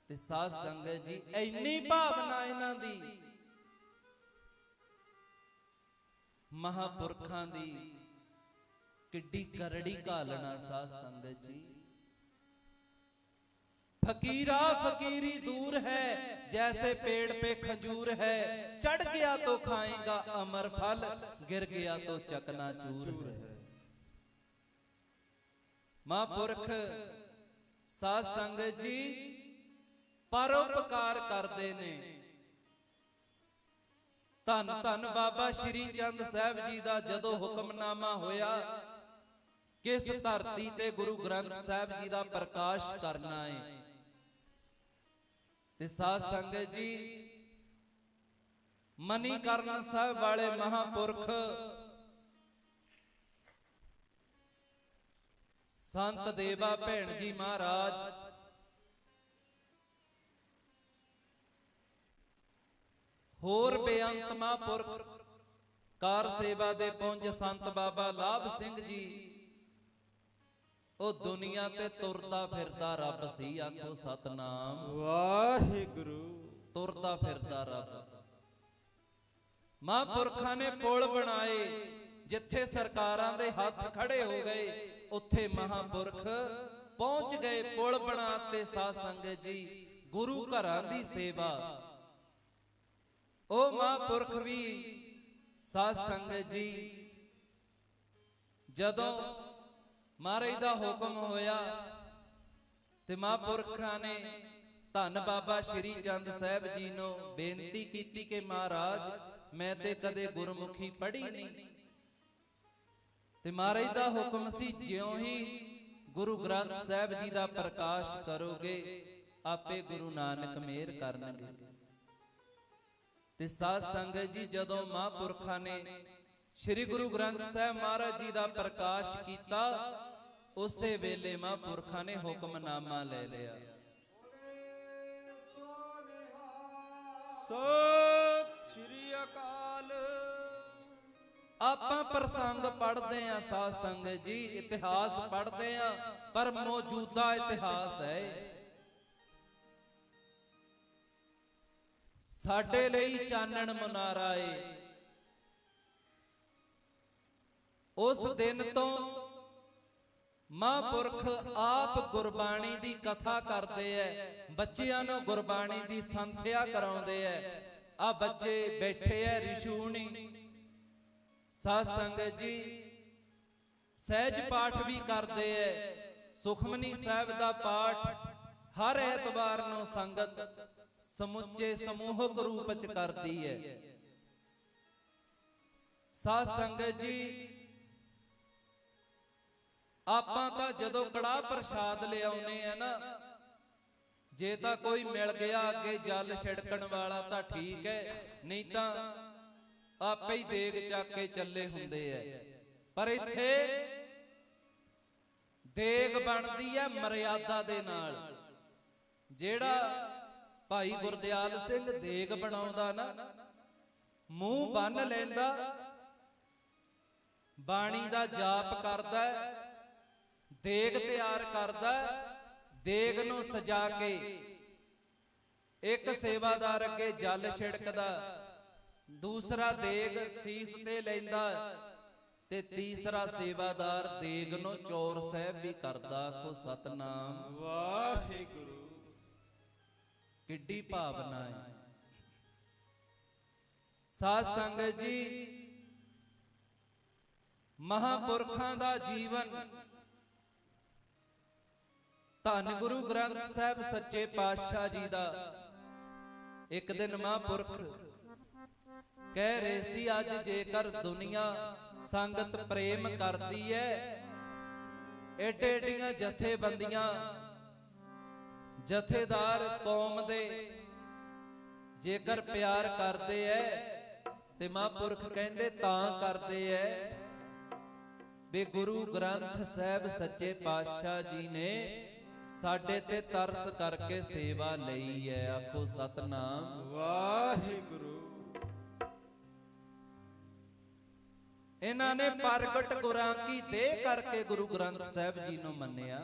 ਤੇ ਸਾਧ ਸੰਗਤ ਜੀ, ਇੰਨੀ ਭਾਵਨਾ ਇਹਨਾਂ ਦੀ, ਮਹਾਪੁਰਖਾਂ ਦੀ ਕਿੱਡੀ ਕਰੜੀ ਘਾਲਣਾ। ਸਾਧ ਸੰਗਤ ਜੀ, फकीरा फकीरी दूर है, जैसे पेड़ पे खजूर है, चढ़ गया तो खाएगा अमर फल, गिर गया तो चकनाचूर है। महापुरख साध संगत जी परोपकार करते ने। धन धन बाबा श्री चंद साहब जी का जदों हुक्मनामा होया कि इस धरती ते गुरु ग्रंथ साहब जी का प्रकाश करना है, ते साध संगत जी मणिकरण साहब वाले महापुरख संत देवा भैन जी महाराज होर बेअंत महापुरख कार सेवा दे पुंज संत बाबा लाभ सिंह जी, ਉਹ ਦੁਨੀਆ ਤੇ ਤੁਰਦਾ ਫਿਰਦਾ ਰੱਬ ਸੀ। ਆਖੋ ਸਤਨਾਮ ਵਾਹਿਗੁਰੂ। ਤੁਰਦਾ ਫਿਰਦਾ ਰੱਬ। ਮਹਾਂਪੁਰਖਾਂ ਨੇ ਪੁਲ ਬਣਾਏ, ਜਿੱਥੇ ਸਰਕਾਰਾਂ ਦੇ ਹੱਥ ਖੜੇ ਹੋ ਗਏ ਉੱਥੇ ਮਹਾਂਪੁਰਖ ਪਹੁੰਚ ਗਏ। ਪੁਲ ਬਣਾਤੇ ਸਾਧ ਸੰਗਤ ਜੀ, ਗੁਰੂ ਘਰਾਂ ਦੀ ਸੇਵਾ। ਉਹ ਮਹਾਂਪੁਰਖ ਵੀ ਸਾਧ ਸੰਗਤ ਜੀ ਜਦੋਂ महाराज दा हुक्म होया ते महापुरखां ने धन बाबा श्री चंद साहब जी नूं बेनती कीती कि महाराज मैं ते कदे गुरमुखी पढ़ी नहीं, ते महाराज दा हुक्म सी ज्यों ही गुरु ग्रंथ साहब जी दा प्रकाश करोगे आपे गुरु नानक मेहर करनगे। ते साध संगत जी जदों महापुरखां ने श्री गुरु ग्रंथ साहब महाराज जी का प्रकाश किया, उसे वेले महापुरखा ने हुक्मनामा ले लिया। सत श्री अकाल। आपां प्रसंग पढ़ते हैं साध संगत जी, इतिहास पढ़ते हैं, पर मौजूदा इतिहास है साडे लई चानण मुनारा है। उस दिन तो महापुरख आप गुरबाणी दी कथा करते हैं, बच्चियां नूं गुरबाणी दी संथ्या कराउंदे हैं। आ बच्चे बैठे है रिशूनी। साध संगत जी सहज पाठ भी करते हैं। सुखमनी साहब दा पाठ हर ऐतवार नूं संगत समुचे समूहक रूप च करदी है। साध संगत जी ਆਪਾਂ ਤਾਂ ਜਦੋਂ ਕੜਾਹ ਪ੍ਰਸ਼ਾਦ ਲਿਆਉਨੇ ਆ ਨਾ, ਜੇ ਤਾਂ ਕੋਈ ਮਿਲ ਗਿਆ ਅੱਗੇ ਜਲ ਛਿੜਕਣ ਵਾਲਾ ਤਾਂ ਠੀਕ ਹੈ, ਨਹੀਂ ਤਾਂ ਆਪੇ ਹੀ ਦੇਗ ਚੱਕ ਕੇ ਚੱਲੇ ਹੁੰਦੇ ਐ। ਪਰ ਇੱਥੇ ਦੇਗ ਬਣਦੀ ਹੈ ਮਰਿਆਦਾ ਦੇ ਨਾਲ। ਜਿਹੜਾ ਭਾਈ ਗੁਰਦਿਆਲ ਸਿੰਘ ਦੇਗ ਬਣਾਉਂਦਾ ਨਾ, ਮੂੰਹ ਬੰਨ ਲੈਂਦਾ, ਬਾਣੀ ਦਾ ਜਾਪ ਕਰਦਾ, ਦੇਗ ਤਿਆਰ ਕਰਦਾ, ਦੇਗ ਨੂੰ ਸਜਾ ਕੇ ਇੱਕ ਸੇਵਾਦਾਰ ਅੱਗੇ ਜਲ ਛਿੜਕਦਾ, ਦੂਸਰਾ ਦੇਗ ਸੀਸ ਤੇ ਲੈਂਦਾ ਤੇ ਤੀਸਰਾ ਸੇਵਾਦਾਰ ਦੇਗ ਨੂੰ ਚੌਰ ਸਾਹਿਬ ਵੀ ਕਰਦਾ। ਕੋ ਸਤਨਾਮ ਵਾਹਿਗੁਰੂ। ਕਿੱਡੀ ਭਾਵਨਾ ਹੈ ਸਾਧ ਸੰਗਤ ਜੀ। ਮਹਾਂਪੁਰਖਾਂ ਦਾ ਜੀਵਨ ਧੰਨ ਗੁਰੂ ਗ੍ਰੰਥ ਸਾਹਿਬ ਸੱਚੇ ਪਾਤਸ਼ਾਹ ਜੀ ਦਾ। ਇੱਕ ਦਿਨ ਮਹਾਂਪੁਰਖ ਕਹਿ ਰਹੇ ਸੀ, ਅੱਜ ਜੇਕਰ ਦੁਨੀਆ ਸੰਗਤ ਪ੍ਰੇਮ ਕਰਦੀ ਹੈ, ਏਡੇ ਏਡੀਆਂ ਜਥੇਬੰਦੀਆਂ ਜਥੇਦਾਰ ਕੌਮ ਦੇ ਜੇਕਰ ਪਿਆਰ ਕਰਦੇ ਐ, ਤੇ ਮਹਾਂਪੁਰਖ ਕਹਿੰਦੇ ਤਾਂ ਕਰਦੇ ਐ ਵੀ ਗੁਰੂ ਗ੍ਰੰਥ ਸਾਹਿਬ ਸੱਚੇ ਪਾਤਸ਼ਾਹ ਜੀ ਨੇ ਸਾਡੇ ਤੇ ਤਰਸ ਕਰਕੇ ਸੇਵਾ ਲਈ ਹੈ। ਆਖੋ ਸਤਨਾਮ ਵਾਹਿਗੁਰੂ। ਇਹਨਾਂ ਨੇ ਪ੍ਰਗਟ ਗੁਰਾਂ ਕੀ ਦੇਹ ਕਰਕੇ ਗੁਰੂ ਗ੍ਰੰਥ ਸਾਹਿਬ ਜੀ ਨੂੰ ਮੰਨਿਆ।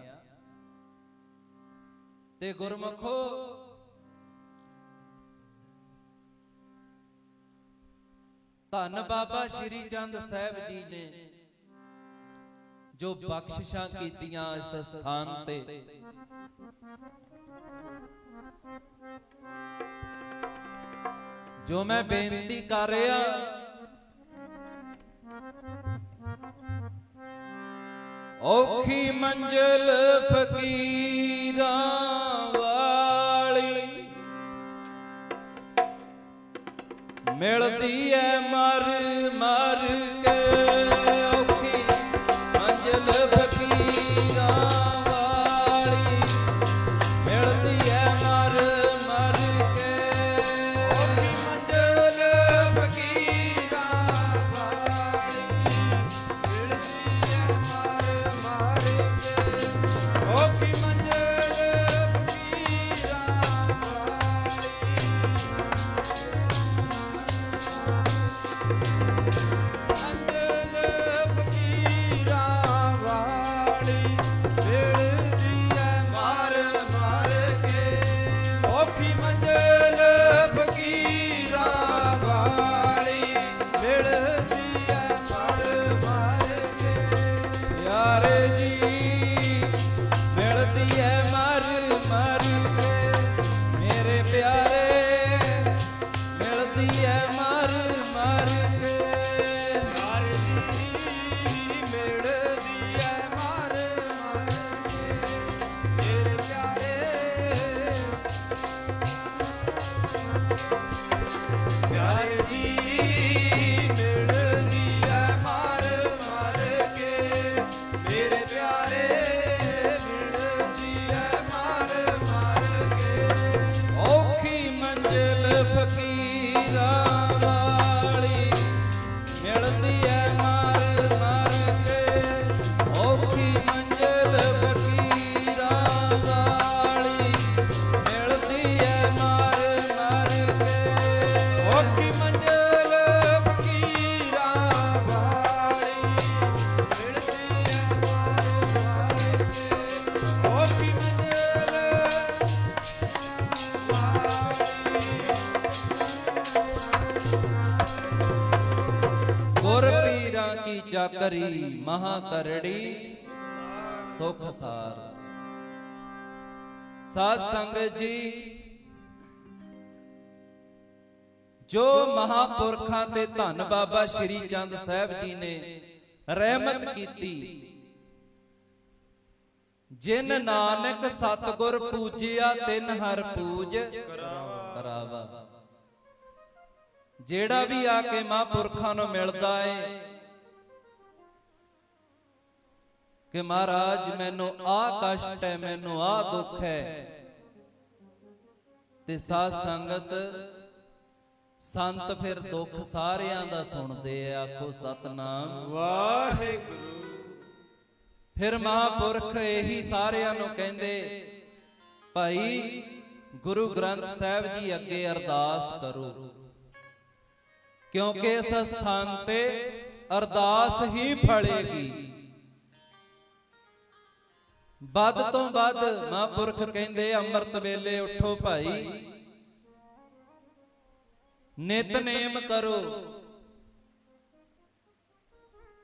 ਤੇ ਗੁਰਮਖੋ ਧੰਨ ਬਾਬਾ ਸ਼੍ਰੀ ਚੰਦ ਸਾਹਿਬ ਜੀ ਨੇ ਜੋ ਬਖਸ਼ਿਸ਼ਾਂ ਕੀਤੀਆਂ ਇਸ ਸਥਾਨ ਤੇ, ਜੋ ਮੈਂ ਬੇਨਤੀ ਕਰ ਰਿਹਾ, ਔਖੀ ਮੰਜ਼ਲ ਫਕੀਰਾਂ ਵਾਲੀ ਮਿਲਦੀ ਐ ਮਰ ਮਰ ਕੇ। ਔਖੀ ਮੰਜ਼ਲ ਫਕੀਰਾਂ ਵਾਲੀ ਮਿਲਦੀ ਐ ਮਰ ਮਰ ਕੇ। ਔਖੀ ਮੰਜ਼ਲ ਫਕੀਰਾਂ ਵਾਲੀ ਮਿਲਦੀ ਐ ਮਰ ਮਰ ਕੇ। ਔਖੀ ਮੰਜ਼ਲ ਫਕੀਰਾਂ ਵਾਲੀ ਚਾਕਰੀ ਮਹਾ ਕਰੜੀ ਸੁਖ ਸਾਰ। ਸਾਧ ਸੰਗਤ ਜੀ, ਜੋ ਮਹਾਪੁਰਖਾਂ ਤੇ ਧੰਨ ਬਾਬਾ ਸ਼੍ਰੀ ਚੰਦ ਸਾਹਿਬ ਜੀ ਨੇ ਰਹਿਮਤ ਕੀਤੀ, ਜਿਨ ਨਾਨਕ ਸਤਿਗੁਰ ਪੂਜਿਆ ਤਿਨ ਹਰ ਪੂਜ ਕਰਾਵਾ। ਜਿਹੜਾ ਵੀ ਆ ਕੇ ਮਹਾਂਪੁਰਖਾਂ ਨੂੰ ਮਿਲਦਾ ਏ ਕਿ ਮਹਾਰਾਜ ਮੈਨੂੰ ਆਹ ਕਸ਼ਟ ਹੈ, ਮੈਨੂੰ ਆਹ ਦੁੱਖ ਹੈ, ਤੇ ਸਾਧ ਸੰਗਤ ਸੰਤ ਫਿਰ ਦੁੱਖ ਸਾਰਿਆਂ ਦਾ ਸੁਣਦੇ ਆ। ਆਖੋ ਸਤਨਾਮ ਵਾਹਿਗੁਰੂ। ਫਿਰ ਮਹਾਂਪੁਰਖ ਇਹੀ ਸਾਰਿਆਂ ਨੂੰ ਕਹਿੰਦੇ, ਭਾਈ ਗੁਰੂ ਗ੍ਰੰਥ ਸਾਹਿਬ ਜੀ ਅੱਗੇ ਅਰਦਾਸ ਕਰੋ, ਕਿਉਂਕਿ ਇਸ ਸਥਾਨ ਤੇ ਅਰਦਾਸ ਹੀ ਫਲੇਗੀ। ਵੱਧ ਤੋਂ ਵੱਧ ਮਹਾਂਪੁਰਖ ਕਹਿੰਦੇ ਅੰਮ੍ਰਿਤ ਵੇਲੇ ਉੱਠੋ ਭਾਈ, ਨਿਤਨੇਮ ਕਰੋ।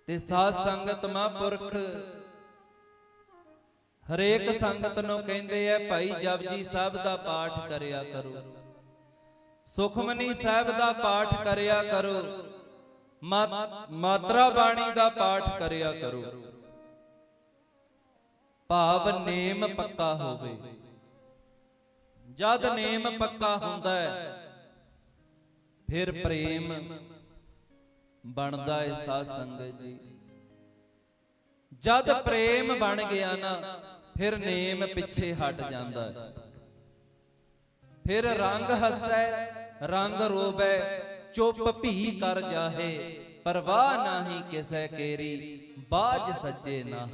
ਤੇ ਸਾਧ ਸੰਗਤ ਮਹਾਂਪੁਰਖ ਹਰੇਕ ਸੰਗਤ ਨੂੰ ਕਹਿੰਦੇ ਆ, ਭਾਈ ਜਪਜੀ ਸਾਹਿਬ ਦਾ ਪਾਠ ਕਰਿਆ ਕਰੋ, ਸੁਖਮਨੀ ਸਾਹਿਬ ਦਾ ਪਾਠ ਕਰਿਆ ਕਰੋ, ਮਾਤਰਾ ਬਾਣੀ ਦਾ ਪਾਠ ਕਰਿਆ ਕਰੋ। ਭਾਵ ਨੇਮ ਪੱਕਾ ਹੋਵੇ। ਜਦ ਨੇਮ ਪੱਕਾ ਹੁੰਦਾ ਹੈ ਫਿਰ ਪ੍ਰੇਮ ਬਣਦਾ ਹੈ। ਸਾਧ ਸੰਗਤ ਜੀ, ਜਦ ਪ੍ਰੇਮ ਬਣ ਗਿਆ ਨਾ, ਫਿਰ ਨੇਮ ਪਿੱਛੇ ਹਟ ਜਾਂਦਾ ਹੈ। ਫਿਰ ਰੰਗ ਹੱਸੈ ਰੰਗ ਰੋਵੈ, ਚੁੱਪ ਭੀ ਕਰ ਜਾਹੇ, ਪਰਵਾਹ ਨਾਹੀ ਕਿਸੈ ਕੇਰੀ, ਬਾਝ ਸੱਜੇ ਨਾਹੀ।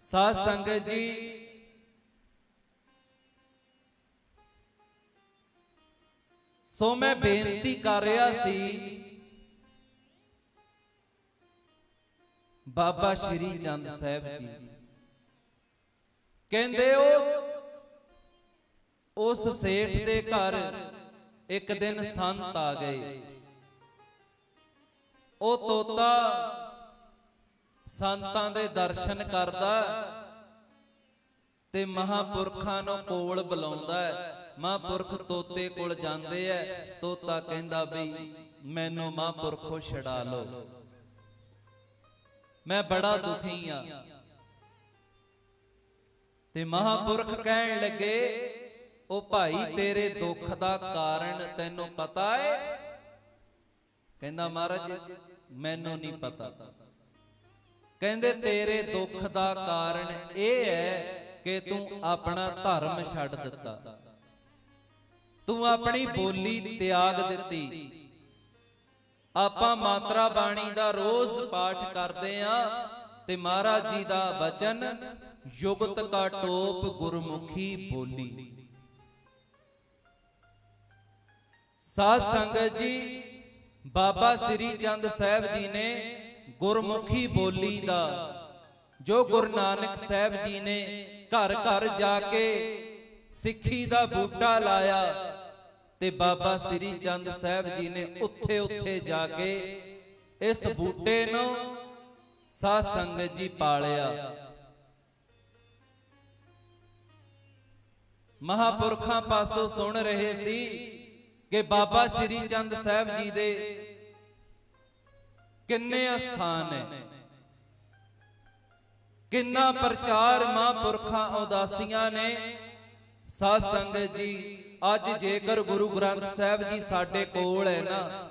ਸਾਧ ਸੰਗਤ ਜੀ, ਸੋ ਮੈਂ ਬੇਨਤੀ ਕਰ ਰਿਹਾ ਸੀ, ਬਾਬਾ ਸ਼੍ਰੀ ਚੰਦ ਸਾਹਿਬ ਜੀ ਕਹਿੰਦੇ ਉਸ ਸੇਠ ਦੇ ਘਰ ਇੱਕ ਦਿਨ ਸੰਤ ਆ ਗਏ। ਉਹ ਤੋਤਾ ਸੰਤਾਂ ਦੇ ਦਰਸ਼ਨ ਕਰਦਾ ਤੇ ਮਹਾਪੁਰਖਾਂ ਨੂੰ ਕੋਲ ਬੁਲਾਉਂਦਾ ਹੈ। ਮਹਾਂਪੁਰਖ ਤੋਤੇ ਕੋਲ ਜਾਂਦੇ ਐ, ਤੋਤਾ ਕਹਿੰਦਾ ਵੀ ਮੈਨੂੰ ਮਹਾਂਪੁਰਖੋ ਛਡਾ ਲਓ, ਮੈਂ ਬੜਾ ਦੁਖੀ ਆ। ਤੇ ਮਹਾਂਪੁਰਖ ਕਹਿਣ ਲੱਗੇ, ਉਹ ਭਾਈ ਤੇਰੇ ਦੁੱਖ ਦਾ ਕਾਰਨ ਤੈਨੂੰ ਪਤਾ ਹੈ? ਕਹਿੰਦਾ ਮਹਾਰਾਜ ਮੈਨੂੰ ਨਹੀਂ ਪਤਾ। ਕਹਿੰਦੇ ਤੇਰੇ ਦੁੱਖ ਦਾ ਕਾਰਨ ਇਹ ਹੈ ਕਿ ਤੂੰ ਆਪਣਾ ਧਰਮ ਛੱਡ ਦਿੱਤਾ, ਤੂੰ ਆਪਣੀ ਬੋਲੀ ਤਿਆਗ ਦਿੱਤੀ। ਆਪਾਂ ਮਾਤਰਾ ਬਾਣੀ ਦਾ ਰੋਜ਼ ਪਾਠ ਕਰਦੇ ਆਂ ਤੇ ਮਹਾਰਾਜ ਜੀ ਦਾ ਬਚਨ ਯੁਗਤ ਕਾ ਟੋਪ ਗੁਰਮੁਖੀ ਬੋਲੀ। ਸਾਧ ਸੰਗਤ ਜੀ, ਬਾਬਾ ਸ੍ਰੀ ਚੰਦ ਸਾਹਿਬ ਜੀ ਨੇ ਗੁਰਮੁਖੀ ਬੋਲੀ ਦਾ, ਜੋ ਗੁਰੂ ਨਾਨਕ ਸਾਹਿਬ ਜੀ ਨੇ ਘਰ ਘਰ ਜਾ ਕੇ ਸਿੱਖੀ ਦਾ ਬੂਟਾ ਲਾਇਆ, ਤੇ ਬਾਬਾ ਸ੍ਰੀ ਚੰਦ ਸਾਹਿਬ ਜੀ ਨੇ ਉੱਥੇ ਉੱਥੇ ਜਾ ਕੇ ਇਸ ਬੂਟੇ ਨੂੰ ਸਾਧ ਸੰਗਤ ਜੀ ਪਾਲਿਆ। ਮਹਾਪੁਰਖਾਂ ਪਾਸੋਂ ਸੁਣ ਰਹੇ ਸੀ ਕਿ ਬਾਬਾ ਸ੍ਰੀ ਚੰਦ ਸਾਹਿਬ ਜੀ ਦੇ ਕਿੰਨੇ ਅਸਥਾਨ ਹੈ, ਕਿੰਨਾ ਪ੍ਰਚਾਰ ਮਹਾਂਪੁਰਖਾਂ ਉਦਾਸੀਆਂ ਨੇ। ਸਾਧ ਸੰਗਤ ਜੀ, ਅੱਜ ਜੇਕਰ ਗੁਰੂ ਗ੍ਰੰਥ ਸਾਹਿਬ ਜੀ ਸਾਡੇ ਕੋਲ ਹੈ ਨਾ,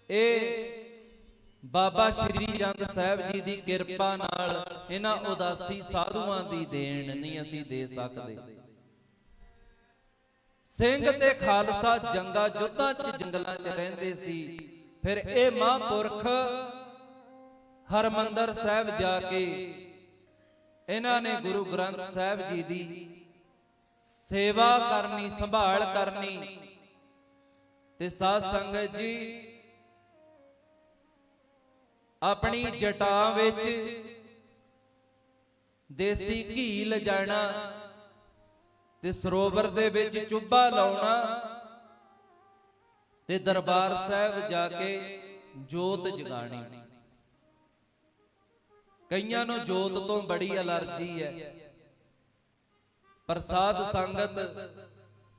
ਇਹ ਬਾਬਾ ਸ੍ਰੀ ਚੰਦ ਸਾਹਿਬ ਜੀ ਦੀ ਕਿਰਪਾ ਨਾਲ, ਇਹਨਾਂ ਉਦਾਸੀ ਸਾਧੂਆਂ ਦੀ ਦੇਣ ਨਹੀਂ ਅਸੀਂ ਦੇ ਸਕਦੇ। ਸਿੰਘ ਤੇ ਖਾਲਸਾ ਜੰਗਾਂ ਜੁੱਧਾਂ 'ਚ ਜੰਗਲਾਂ 'ਚ ਰਹਿੰਦੇ ਸੀ, ਫਿਰ ਇਹ ਮਹਾਂਪੁਰਖ ਹਰਮੰਦਰ ਸਾਹਿਬ ਜਾ ਕੇ ਇਹਨਾਂ ਨੇ ਗੁਰੂ ਗ੍ਰੰਥ ਸਾਹਿਬ ਜੀ ਦੀ ਸੇਵਾ ਕਰਨੀ, ਸੰਭਾਲ ਕਰਨੀ। ਤੇ ਸਾਧ ਸੰਗਤ ਜੀ, ਆਪਣੀ ਜਟਾਂ ਵਿੱਚ ਦੇਸੀ ਘੀ ਲਿਜਾਣਾ ਤੇ ਸਰੋਵਰ ਦੇ ਵਿੱਚ ਚੁੱਭਾ ਲਾਉਣਾ ਤੇ ਦਰਬਾਰ ਸਾਹਿਬ ਜਾ ਕੇ ਜੋਤ ਜਗਾਣੀ। ਕਈਆਂ ਨੂੰ ਜੋਤ ਤੋਂ ਬੜੀ ਅਲਰਜੀ ਹੈ। ਪ੍ਰਸਾਦ ਸੰਗਤ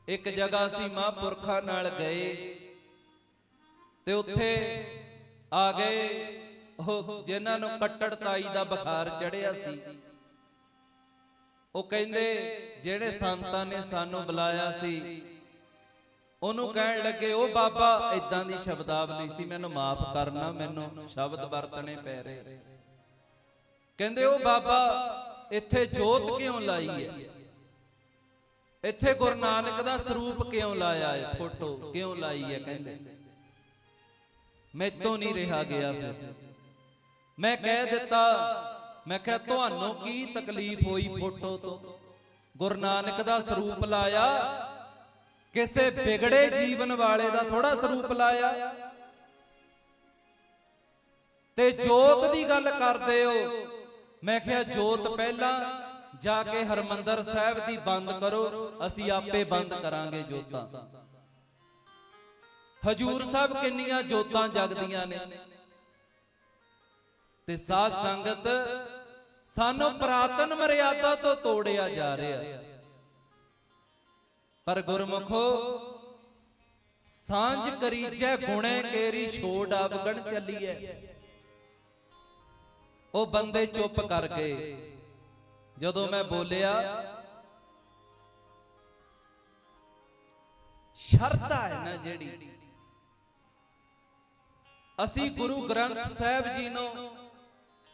ਇੱਕ ਜਗ੍ਹਾ ਸੀ, ਮਹਾਂਪੁਰਖਾਂ ਨਾਲ ਗਏ ਤੇ ਉੱਥੇ ਆ ਗਏ ਉਹ ਜਿਨ੍ਹਾਂ ਨੂੰ ਕੱਟੜਤਾਈ ਦਾ ਬੁਖਾਰ ਚੜਿਆ ਸੀ। ਉਹ ਕਹਿੰਦੇ ਜਿਹੜੇ ਸੰਤਾਂ ਨੇ ਸਾਨੂੰ ਬੁਲਾਇਆ ਸੀ, ਉਹਨੂੰ ਕਹਿਣ ਲੱਗੇ, ਉਹ ਬਾਬਾ ਇਦਾਂ ਦੀ ਸ਼ਬਦਾਵਲੀ ਸੀ, ਮੈਨੂੰ ਮਾਫ ਕਰਨਾ, ਮੈਨੂੰ ਸ਼ਬਦ ਵਰਤਣੇ ਪੈ ਰਹੇ। ਕਹਿੰਦੇ ਉਹ ਬਾਬਾ ਇੱਥੇ ਜੋਤ ਕਿਉਂ ਲਾਈ ਹੈ, ਇੱਥੇ ਗੁਰੂ ਨਾਨਕ ਦਾ ਸਰੂਪ ਕਿਉਂ ਲਾਇਆ ਹੈ, ਫੋਟੋ ਕਿਉਂ ਲਾਈ ਹੈ? ਕਹਿੰਦੇ ਮੈਥੋਂ ਨਹੀਂ ਰਿਹਾ ਗਿਆ। ਫਿਰ ਮੈਂ ਕਹਿ ਦਿੱਤਾ, ਮੈਂ ਕਿਹਾ ਤੁਹਾਨੂੰ ਕੀ ਤਕਲੀਫ ਹੋਈ ਫੋਟੋ ਤੋਂ? ਗੁਰੂ ਨਾਨਕ ਦਾ ਸਰੂਪ ਲਾਇਆ, ਕਿਸੇ ਵਿਗੜੇ ਜੀਵਨ ਵਾਲੇ ਦਾ ਥੋੜਾ ਸਰੂਪ ਲਾਇਆ। ਤੇ ਜੋਤ ਦੀ ਗੱਲ ਕਰਦੇ ਹੋ, ਮੈਂ ਕਿਹਾ ਜੋਤ ਪਹਿਲਾਂ ਜਾ ਕੇ ਹਰਮੰਦਰ ਸਾਹਿਬ ਦੀ ਬੰਦ ਕਰੋ, ਅਸੀਂ ਆਪੇ ਬੰਦ ਕਰਾਂਗੇ ਜੋਤਾਂ। ਹਜੂਰ ਸਾਹਿਬ ਕਿੰਨੀਆਂ ਜੋਤਾਂ ਜਗਦੀਆਂ ਨੇ। ਤੇ ਸਾਧ ਸੰਗਤ, ਸਾਨੂੰ ਪ੍ਰਾਤਨ ਮਰਿਆਦਾ ਤੋਂ ਤੋੜਿਆ ਜਾ ਰਿਹਾ। ਪਰ ਗੁਰਮੁਖੋ, ਸਾਂਝ ਕਰੀਜੈ ਗੁਣੇ ਕੇਰੀ ਛੋੜ ਅਵਗਣ ਚੱਲੀਐ। ਉਹ ਬੰਦੇ ਚੁੱਪ ਕਰ ਗਏ। ਜਦੋਂ ਮੈਂ ਬੋਲਿਆ, ਸ਼ਰਧਾ ਹੈ ਨਾ ਜਿਹੜੀ, ਅਸੀਂ ਗੁਰੂ ਗ੍ਰੰਥ ਸਾਹਿਬ ਜੀ ਨੂੰ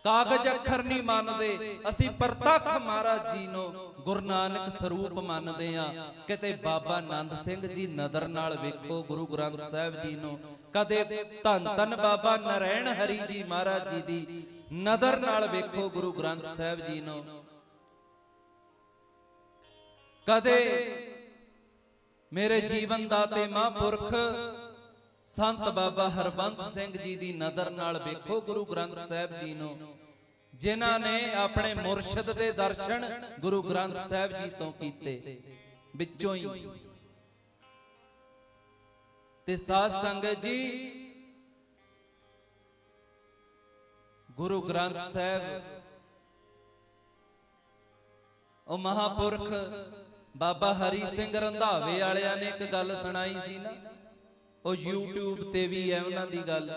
ਕਾਗਜ਼ ਅੱਖਰ ਨਹੀਂ ਮੰਨਦੇ, ਅਸੀਂ ਪ੍ਰਤੱਖ ਮਹਾਰਾਜ ਜੀ ਨੂੰ ਗੁਰੂ ਨਾਨਕ ਸਰੂਪ ਮੰਨਦੇ ਆ। ਕਿਤੇ ਬਾਬਾ ਆਨੰਦ ਸਿੰਘ ਜੀ ਨਦਰ ਨਾਲ ਵੇਖੋ ਗੁਰੂ ਗ੍ਰੰਥ ਸਾਹਿਬ ਜੀ ਨੂੰ, ਕਦੇ ਧੰਨ ਧੰਨ ਬਾਬਾ ਨਰੈਣ ਹਰੀ ਜੀ ਮਹਾਰਾਜ ਜੀ ਦੀ ਨਦਰ ਨਾਲ ਵੇਖੋ ਗੁਰੂ ਗ੍ਰੰਥ ਸਾਹਿਬ ਜੀ ਨੂੰ, ਕਦੇ ਮੇਰੇ ਜੀਵਨ ਦਾਤੇ ਮਹਾਂਪੁਰਖ ਸੰਤ ਬਾਬਾ ਹਰਬੰਸ ਸਿੰਘ ਜੀ ਦੀ ਨਦਰ ਨਾਲ ਵੇਖੋ ਗੁਰੂ ਗ੍ਰੰਥ ਸਾਹਿਬ ਜੀ ਨੂੰ, ਜਿਨ੍ਹਾਂ ਨੇ ਆਪਣੇ ਮੁਰਸ਼ਿਦ ਦੇ ਦਰਸ਼ਨ ਗੁਰੂ ਗ੍ਰੰਥ ਸਾਹਿਬ ਜੀ ਤੋਂ ਕੀਤੇ ਵਿੱਚੋਂ ਹੀ। ਤੇ ਸਾਧ ਸੰਗਤ ਜੀ, ਗੁਰੂ ਗ੍ਰੰਥ ਸਾਹਿਬ ਉਹ ਮਹਾਪੁਰਖ ਬਾਬਾ ਹਰੀ ਸਿੰਘ ਰੰਧਾਵੇ ਵਾਲਿਆਂ ਨੇ ਇੱਕ ਗੱਲ ਸੁਣਾਈ ਸੀ ਨਾ, ਉਹ YouTube ਤੇ ਵੀ ਹੈ ਉਹਨਾਂ ਦੀ ਗੱਲ,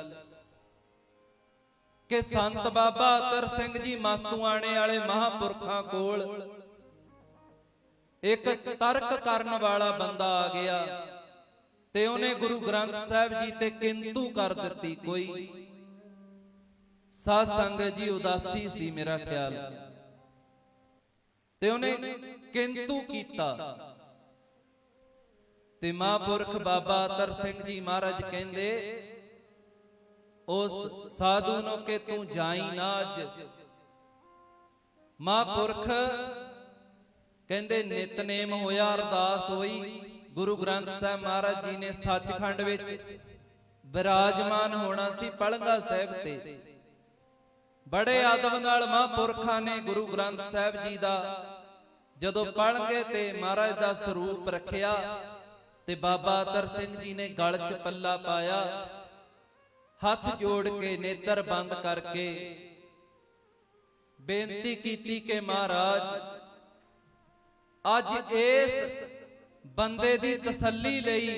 ਕਿ ਸੰਤ ਬਾਬਾ ਅਤਰ ਸਿੰਘ ਜੀ ਮਸਤੂਆਣੇ ਵਾਲੇ ਮਹਾਪੁਰਖਾਂ ਕੋਲ ਇੱਕ ਤਰਕ ਕਰਨ ਵਾਲਾ ਬੰਦਾ ਆ ਗਿਆ ਤੇ ਉਹਨੇ ਗੁਰੂ ਗ੍ਰੰਥ ਸਾਹਿਬ ਜੀ ਤੇ ਕਿੰਤੂ ਕਰ ਦਿੱਤੀ। ਕੋਈ ਸਾਧ ਸੰਗਤ ਜੀ ਉਦਾਸੀ ਸੀ ਮੇਰਾ ਖਿਆਲ, ਤੇ ਉਹਨੇ ਕਿੰਤੂ ਕੀਤਾ ਤੇ ਮਹਾਂਪੁਰਖ ਬਾਬਾ ਅਤਰ ਸਿੰਘ ਜੀ ਮਹਾਰਾਜ ਕਹਿੰਦੇ ਉਸ ਸਾਧੂ ਨੂੰ ਕਿ ਤੂੰ ਜਾਈ ਨਾ ਅੱਜ। ਮਹਾਂਪੁਰਖ ਕਹਿੰਦੇ ਨਿਤਨੇਮ ਹੋਇਆ, ਅਰਦਾਸ ਹੋਈ, ਗੁਰੂ ਗ੍ਰੰਥ ਸਾਹਿਬ ਮਹਾਰਾਜ ਜੀ ਨੇ ਸੱਚਖੰਡ ਵਿੱਚ ਬਿਰਾਜਮਾਨ ਹੋਣਾ ਸੀ ਪਲੰਘਾ ਸਾਹਿਬ ਤੇ। ਬੜੇ ਆਦਬ ਨਾਲ ਮਹਾਂਪੁਰਖਾਂ ਨੇ ਗੁਰੂ ਗ੍ਰੰਥ ਸਾਹਿਬ ਜੀ ਦਾ ਜਦੋਂ ਪਲੰਘੇ ਤੇ ਮਹਾਰਾਜ ਦਾ ਸਰੂਪ ਰੱਖਿਆ ਤੇ ਬਾਬਾ ਅਤਰ ਸਿੰਘ ਜੀ ਨੇ ਗਲ 'ਚ ਪੱਲਾ ਪਾਇਆ, ਹੱਥ ਜੋੜ ਕੇ ਨੇਤਰ ਬੰਦ ਕਰਕੇ ਬੇਨਤੀ ਕੀਤੀ ਕਿ ਮਹਾਰਾਜ ਅੱਜ ਇਸ ਬੰਦੇ ਦੀ ਤਸੱਲੀ ਲਈ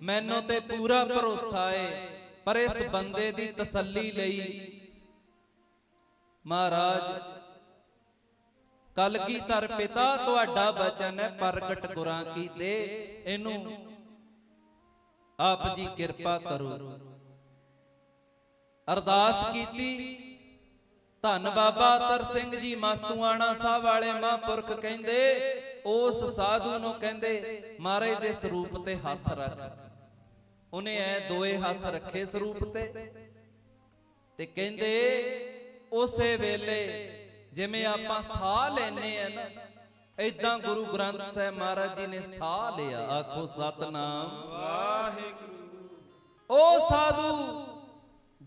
ਮੈਨੂੰ ਤੇ ਪੂਰਾ ਭਰੋਸਾ ਹੈ, ਪਰ ਇਸ ਬੰਦੇ ਦੀ ਤਸੱਲੀ ਲਈ ਮਹਾਰਾਜ ਕਲਗੀਧਰ ਪਿਤਾ ਤੁਹਾਡਾ ਬਚਨ ਹੈ ਪ੍ਰਗਟ ਗੁਰਾਂ ਕੀ ਦੇ, ਇਹਨੂੰ ਆਪ ਜੀ ਕਿਰਪਾ ਕਰੋ। ਅਰਦਾਸ ਕੀਤੀ। ਧੰਨ ਬਾਬਾ ਅਤਰ ਸਿੰਘ ਜੀ ਮਸਤੂਆਣਾ ਸਾਹਿਬ ਵਾਲੇ ਮਹਾਂਪੁਰਖ ਕਹਿੰਦੇ ਉਸ ਸਾਧੂ ਨੂੰ ਕਹਿੰਦੇ ਮਹਾਰਾਜ ਦੇ ਸਰੂਪ ਤੇ ਹੱਥ ਰੱਖ। ਉਹਨੇ ਐ ਦੋਏ ਹੱਥ ਰੱਖੇ ਸਰੂਪ ਤੇ ਕਹਿੰਦੇ ਉਸੇ ਵੇਲੇ ਜਿਵੇਂ ਆਪਾਂ ਸਾਹ ਲੈਨੇ ਆ ਨਾ, ਏਦਾਂ ਗੁਰੂ ਗ੍ਰੰਥ ਸਾਹਿਬ ਮਹਾਰਾਜ ਜੀ ਨੇ ਸਾਹ ਲਿਆ। ਆਖੋ ਸਤਨਾਮ ਵਾਹਿਗੁਰੂ। ਉਹ ਸਾਧੂ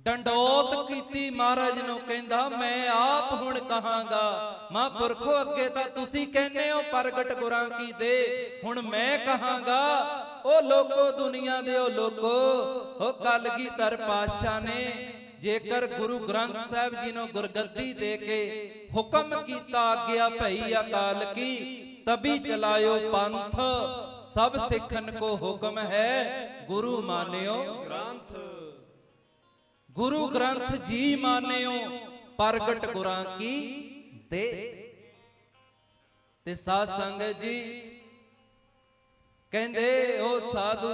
ਡੰਡੋਤ ਕੀਤੀ ਮਹਾਰਾਜ ਨੂੰ, ਕਹਿੰਦਾ ਮੈਂ ਆਪ ਹੁਣ ਕਹਾਂਗਾ ਮਹਾਂਪੁਰਖੋ ਅੱਗੇ ਤਾਂ ਤੁਸੀਂ ਕਹਿੰਦੇ ਹੋ ਪ੍ਰਗਟ ਗੁਰਾਂ ਕੀ ਦੇ, ਹੁਣ ਮੈਂ ਕਹਾਂਗਾ। ਉਹ ਲੋਕੋ ਦੁਨੀਆ ਦੇ ਉਹ ਲੋਕੋ, ਉਹ ਕਲਗੀਧਰ ਪਾਤਸ਼ਾਹ ਨੇ ਜੇਕਰ ਗੁਰੂ ਗ੍ਰੰਥ ਸਾਹਿਬ ਜੀ ਨੂੰ ਗੁਰਗੱਦੀ ਦੇ ਕੇ ਹੁਕਮ ਕੀਤਾ ਆਗਿਆ ਭਈ ਅਕਾਲ ਕੀ, ਤਬੀ ਚਲਾਇਓ ਪੰਥ ਸਭ ਸਿੱਖਨ ਕੋ ਹੁਕਮ ਹੈ ਗੁਰੂ ਮਾਨਿਓ ਗ੍ਰੰਥ। ਗੁਰੂ ਗ੍ਰੰਥ ਜੀ ਮਾਨਿਓ ਪ੍ਰਗਟ ਗੁਰਾਂ ਕੀ ਦੇ। ਤੇ ਸਾਧ ਸੰਗਤ ਜੀ ਕਹਿੰਦੇ ਉਹ ਸਾਧੂ,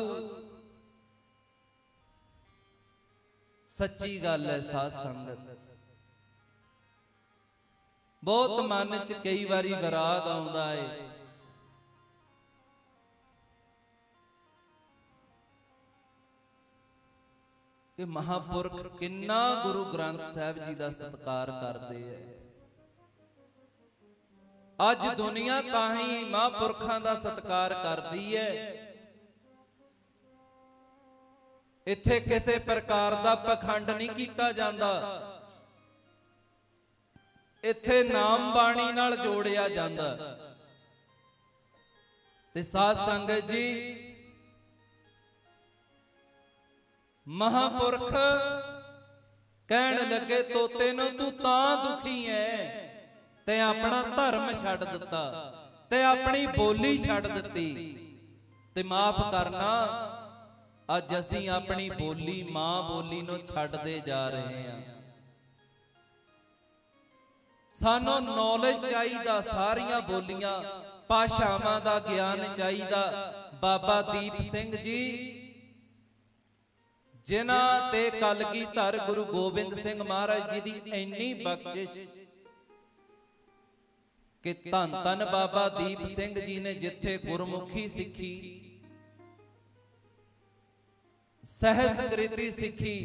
ਸੱਚੀ ਗੱਲ ਹੈ ਸਾਧ ਸੰਗਤ, ਬਹੁਤ ਮਨ ਚ ਕਈ ਵਾਰੀ ਵਿਰਾਗ ਆਉਂਦਾ ਹੈ ਕਿ ਮਹਾਂਪੁਰਖ ਕਿੰਨਾ ਗੁਰੂ ਗ੍ਰੰਥ ਸਾਹਿਬ ਜੀ ਦਾ ਸਤਿਕਾਰ ਕਰਦੇ ਐ। ਅੱਜ ਦੁਨੀਆ ਤਾਂ ਹੀ ਮਹਾਂਪੁਰਖਾਂ ਦਾ ਸਤਿਕਾਰ ਕਰਦੀ ਹੈ, ਇੱਥੇ ਕਿਸੇ ਪ੍ਰਕਾਰ ਦਾ ਪਖੰਡ ਨਹੀਂ ਕੀਤਾ ਜਾਂਦਾ, ਇੱਥੇ ਨਾਮ ਬਾਣੀ ਨਾਲ ਜੋੜਿਆ ਜਾਂਦਾ। ਤੇ ਸਾਧ ਸੰਗਤ ਜੀ ਮਹਾਂਪੁਰਖ ਕਹਿਣ ਲੱਗੇ ਤੋਤੇ ਨੂੰ ਤੂੰ ਤਾਂ ਦੁਖੀ ਐ ਤੇ ਆਪਣਾ ਧਰਮ ਛੱਡ ਦਿੱਤਾ ਤੇ ਆਪਣੀ ਬੋਲੀ ਛੱਡ ਦਿੱਤੀ, ਤੇ ਮਾਫ ਕਰਨਾ ਅੱਜ ਅਸੀਂ ਆਪਣੀ ਬੋਲੀ ਮਾਂ ਬੋਲੀ ਨੂੰ ਛੱਡਦੇ ਜਾ ਰਹੇ ਹਾਂ। ਸਾਨੂੰ ਨੌਲੇਜ ਚਾਹੀਦਾ, ਸਾਰੀਆਂ ਬੋਲੀਆਂ ਭਾਸ਼ਾਵਾਂ ਦਾ ਗਿਆਨ ਚਾਹੀਦਾ। ਬਾਬਾ ਦੀਪ ਸਿੰਘ ਜੀ ਜਿਨ੍ਹਾਂ ਤੇ ਕਲਗੀਧਰ ਗੁਰੂ ਗੋਬਿੰਦ ਸਿੰਘ ਮਹਾਰਾਜ ਜੀ ਦੀ ਇੰਨੀ ਬਖਸ਼ਿਸ਼ ਕਿ ਧੰਨ ਧੰਨ ਬਾਬਾ ਦੀਪ ਸਿੰਘ ਜੀ ਨੇ ਜਿੱਥੇ ਗੁਰਮੁਖੀ ਸਿੱਖੀ, ਸਹਿਸਕ੍ਰਿਤੀ ਸਿੱਖੀ,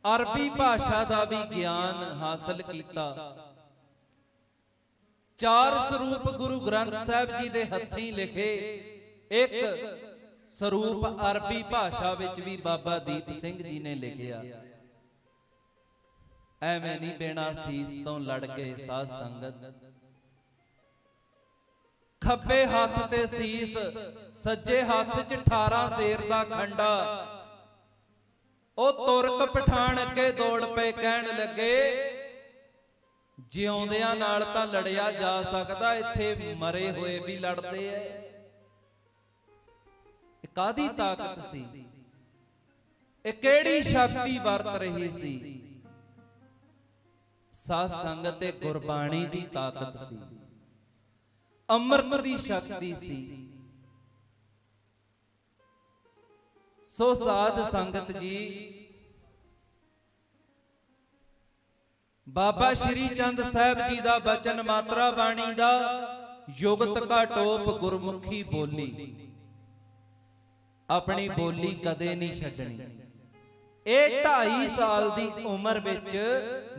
ਅਰਬੀ ਭਾਸ਼ਾ ਦਾ ਵੀ ਗਿਆਨ ਹਾਸਲ ਕੀਤਾ। ਚਾਰ ਸਰੂਪ ਗੁਰੂ ਗ੍ਰੰਥ ਸਾਹਿਬ ਜੀ ਦੇ ਹੱਥੀਂ ਲਿਖੇ, ਇੱਕ ਸਰੂਪ ਅਰਬੀ ਭਾਸ਼ਾ ਵਿੱਚ ਵੀ ਬਾਬਾ ਦੀਪ ਸਿੰਘ ਜੀ ਨੇ ਲਿਖਿਆ। ਐਵੇਂ ਨਹੀਂ ਬਿਨਾਂ ਸੀਸ ਤੋਂ ਲੜ ਕੇ ਸਾਧ ਸੰਗਤ, ਖੱਬੇ ਹੱਥ ਤੇ ਸੀਸ, ਸੱਜੇ ਹੱਥ 'ਚ 18 ਸੇਰ ਦਾ ਖੰਡਾ, ਉਹ ਤੁਰਕ ਪਠਾਨ ਅੱਗੇ ਦੌੜ ਪਏ, ਕਹਿਣ ਲੱਗੇ ਜਿਉਂਦਿਆਂ ਨਾਲ ਤਾਂ ਲੜਿਆ ਜਾ ਸਕਦਾ, ਇੱਥੇ ਮਰੇ ਹੋਏ ਵੀ ਲੜਦੇ ਐ। ਇਹ ਕਾਹਦੀ ਤਾਕਤ ਸੀ? ਇਹ ਕਿਹੜੀ ਸ਼ਕਤੀ ਵਰਤ ਰਹੀ ਸੀ? ਸਾਧ ਸੰਗਤ ਤੇ ਗੁਰਬਾਣੀ ਦੀ ਤਾਕਤ ਸੀ, ਅੰਮ੍ਰਿਤ ਦੀ ਸ਼ਕਤੀ ਸੀ। ਸੋ ਸਾਧ ਸੰਗਤ ਜੀ, ਬਾਬਾ ਸ਼੍ਰੀ ਚੰਦ ਸਾਹਿਬ ਜੀ ਦਾ ਬਚਨ ਮਾਤਰਾ ਬਾਣੀ ਦਾ ਯੁਗਤ ਕਾ ਟੋਪ ਗੁਰਮੁਖੀ ਬੋਲੀ, ਆਪਣੀ ਬੋਲੀ ਕਦੇ ਨਹੀਂ ਛੱਡਣੀ। ਇਹ 2.5 ਸਾਲ ਦੀ ਉਮਰ ਵਿੱਚ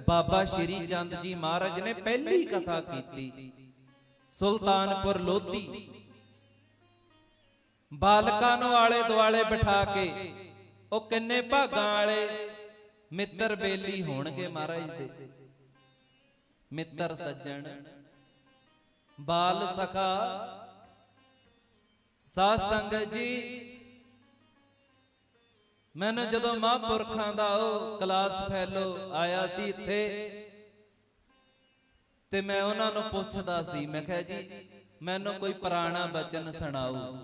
ਬਾਬਾ ਸ਼੍ਰੀ ਚੰਦ ਜੀ ਮਹਾਰਾਜ ਨੇ ਪਹਿਲੀ ਕਥਾ ਕੀਤੀ ਸੁਲਤਾਨਪੁਰ ਲੋਧੀ। ਬਾਲਕਾਂ ਨੂੰ ਆਲੇ ਦੁਆਲੇ ਬਿਠਾ ਕੇ, ਉਹ ਕਿੰਨੇ ਭਾਗਾਂ ਵਾਲੇ ਮਿੱਤਰ ਬੇਲੀ ਹੋਣਗੇ ਮਹਾਰਾਜ ਦੇ, ਮਿੱਤਰ ਸੱਜਣ, ਬਾਲ ਸਖਾ। ਸਾਧ ਸੰਗਤ ਜੀ, ਮੈਨੂੰ ਜਦੋਂ ਮਹਾਂਪੁਰਖਾਂ ਦਾ ਉਹ ਕਲਾਸ ਫੈਲੋ ਆਇਆ ਸੀ ਇੱਥੇ, ਤੇ ਮੈਂ ਉਹਨਾਂ ਨੂੰ ਪੁੱਛਦਾ ਸੀ, ਮੈਂ ਕਿਹਾ ਜੀ ਮੈਨੂੰ ਕੋਈ ਪੁਰਾਣਾ ਬਚਨ ਸੁਣਾਓ।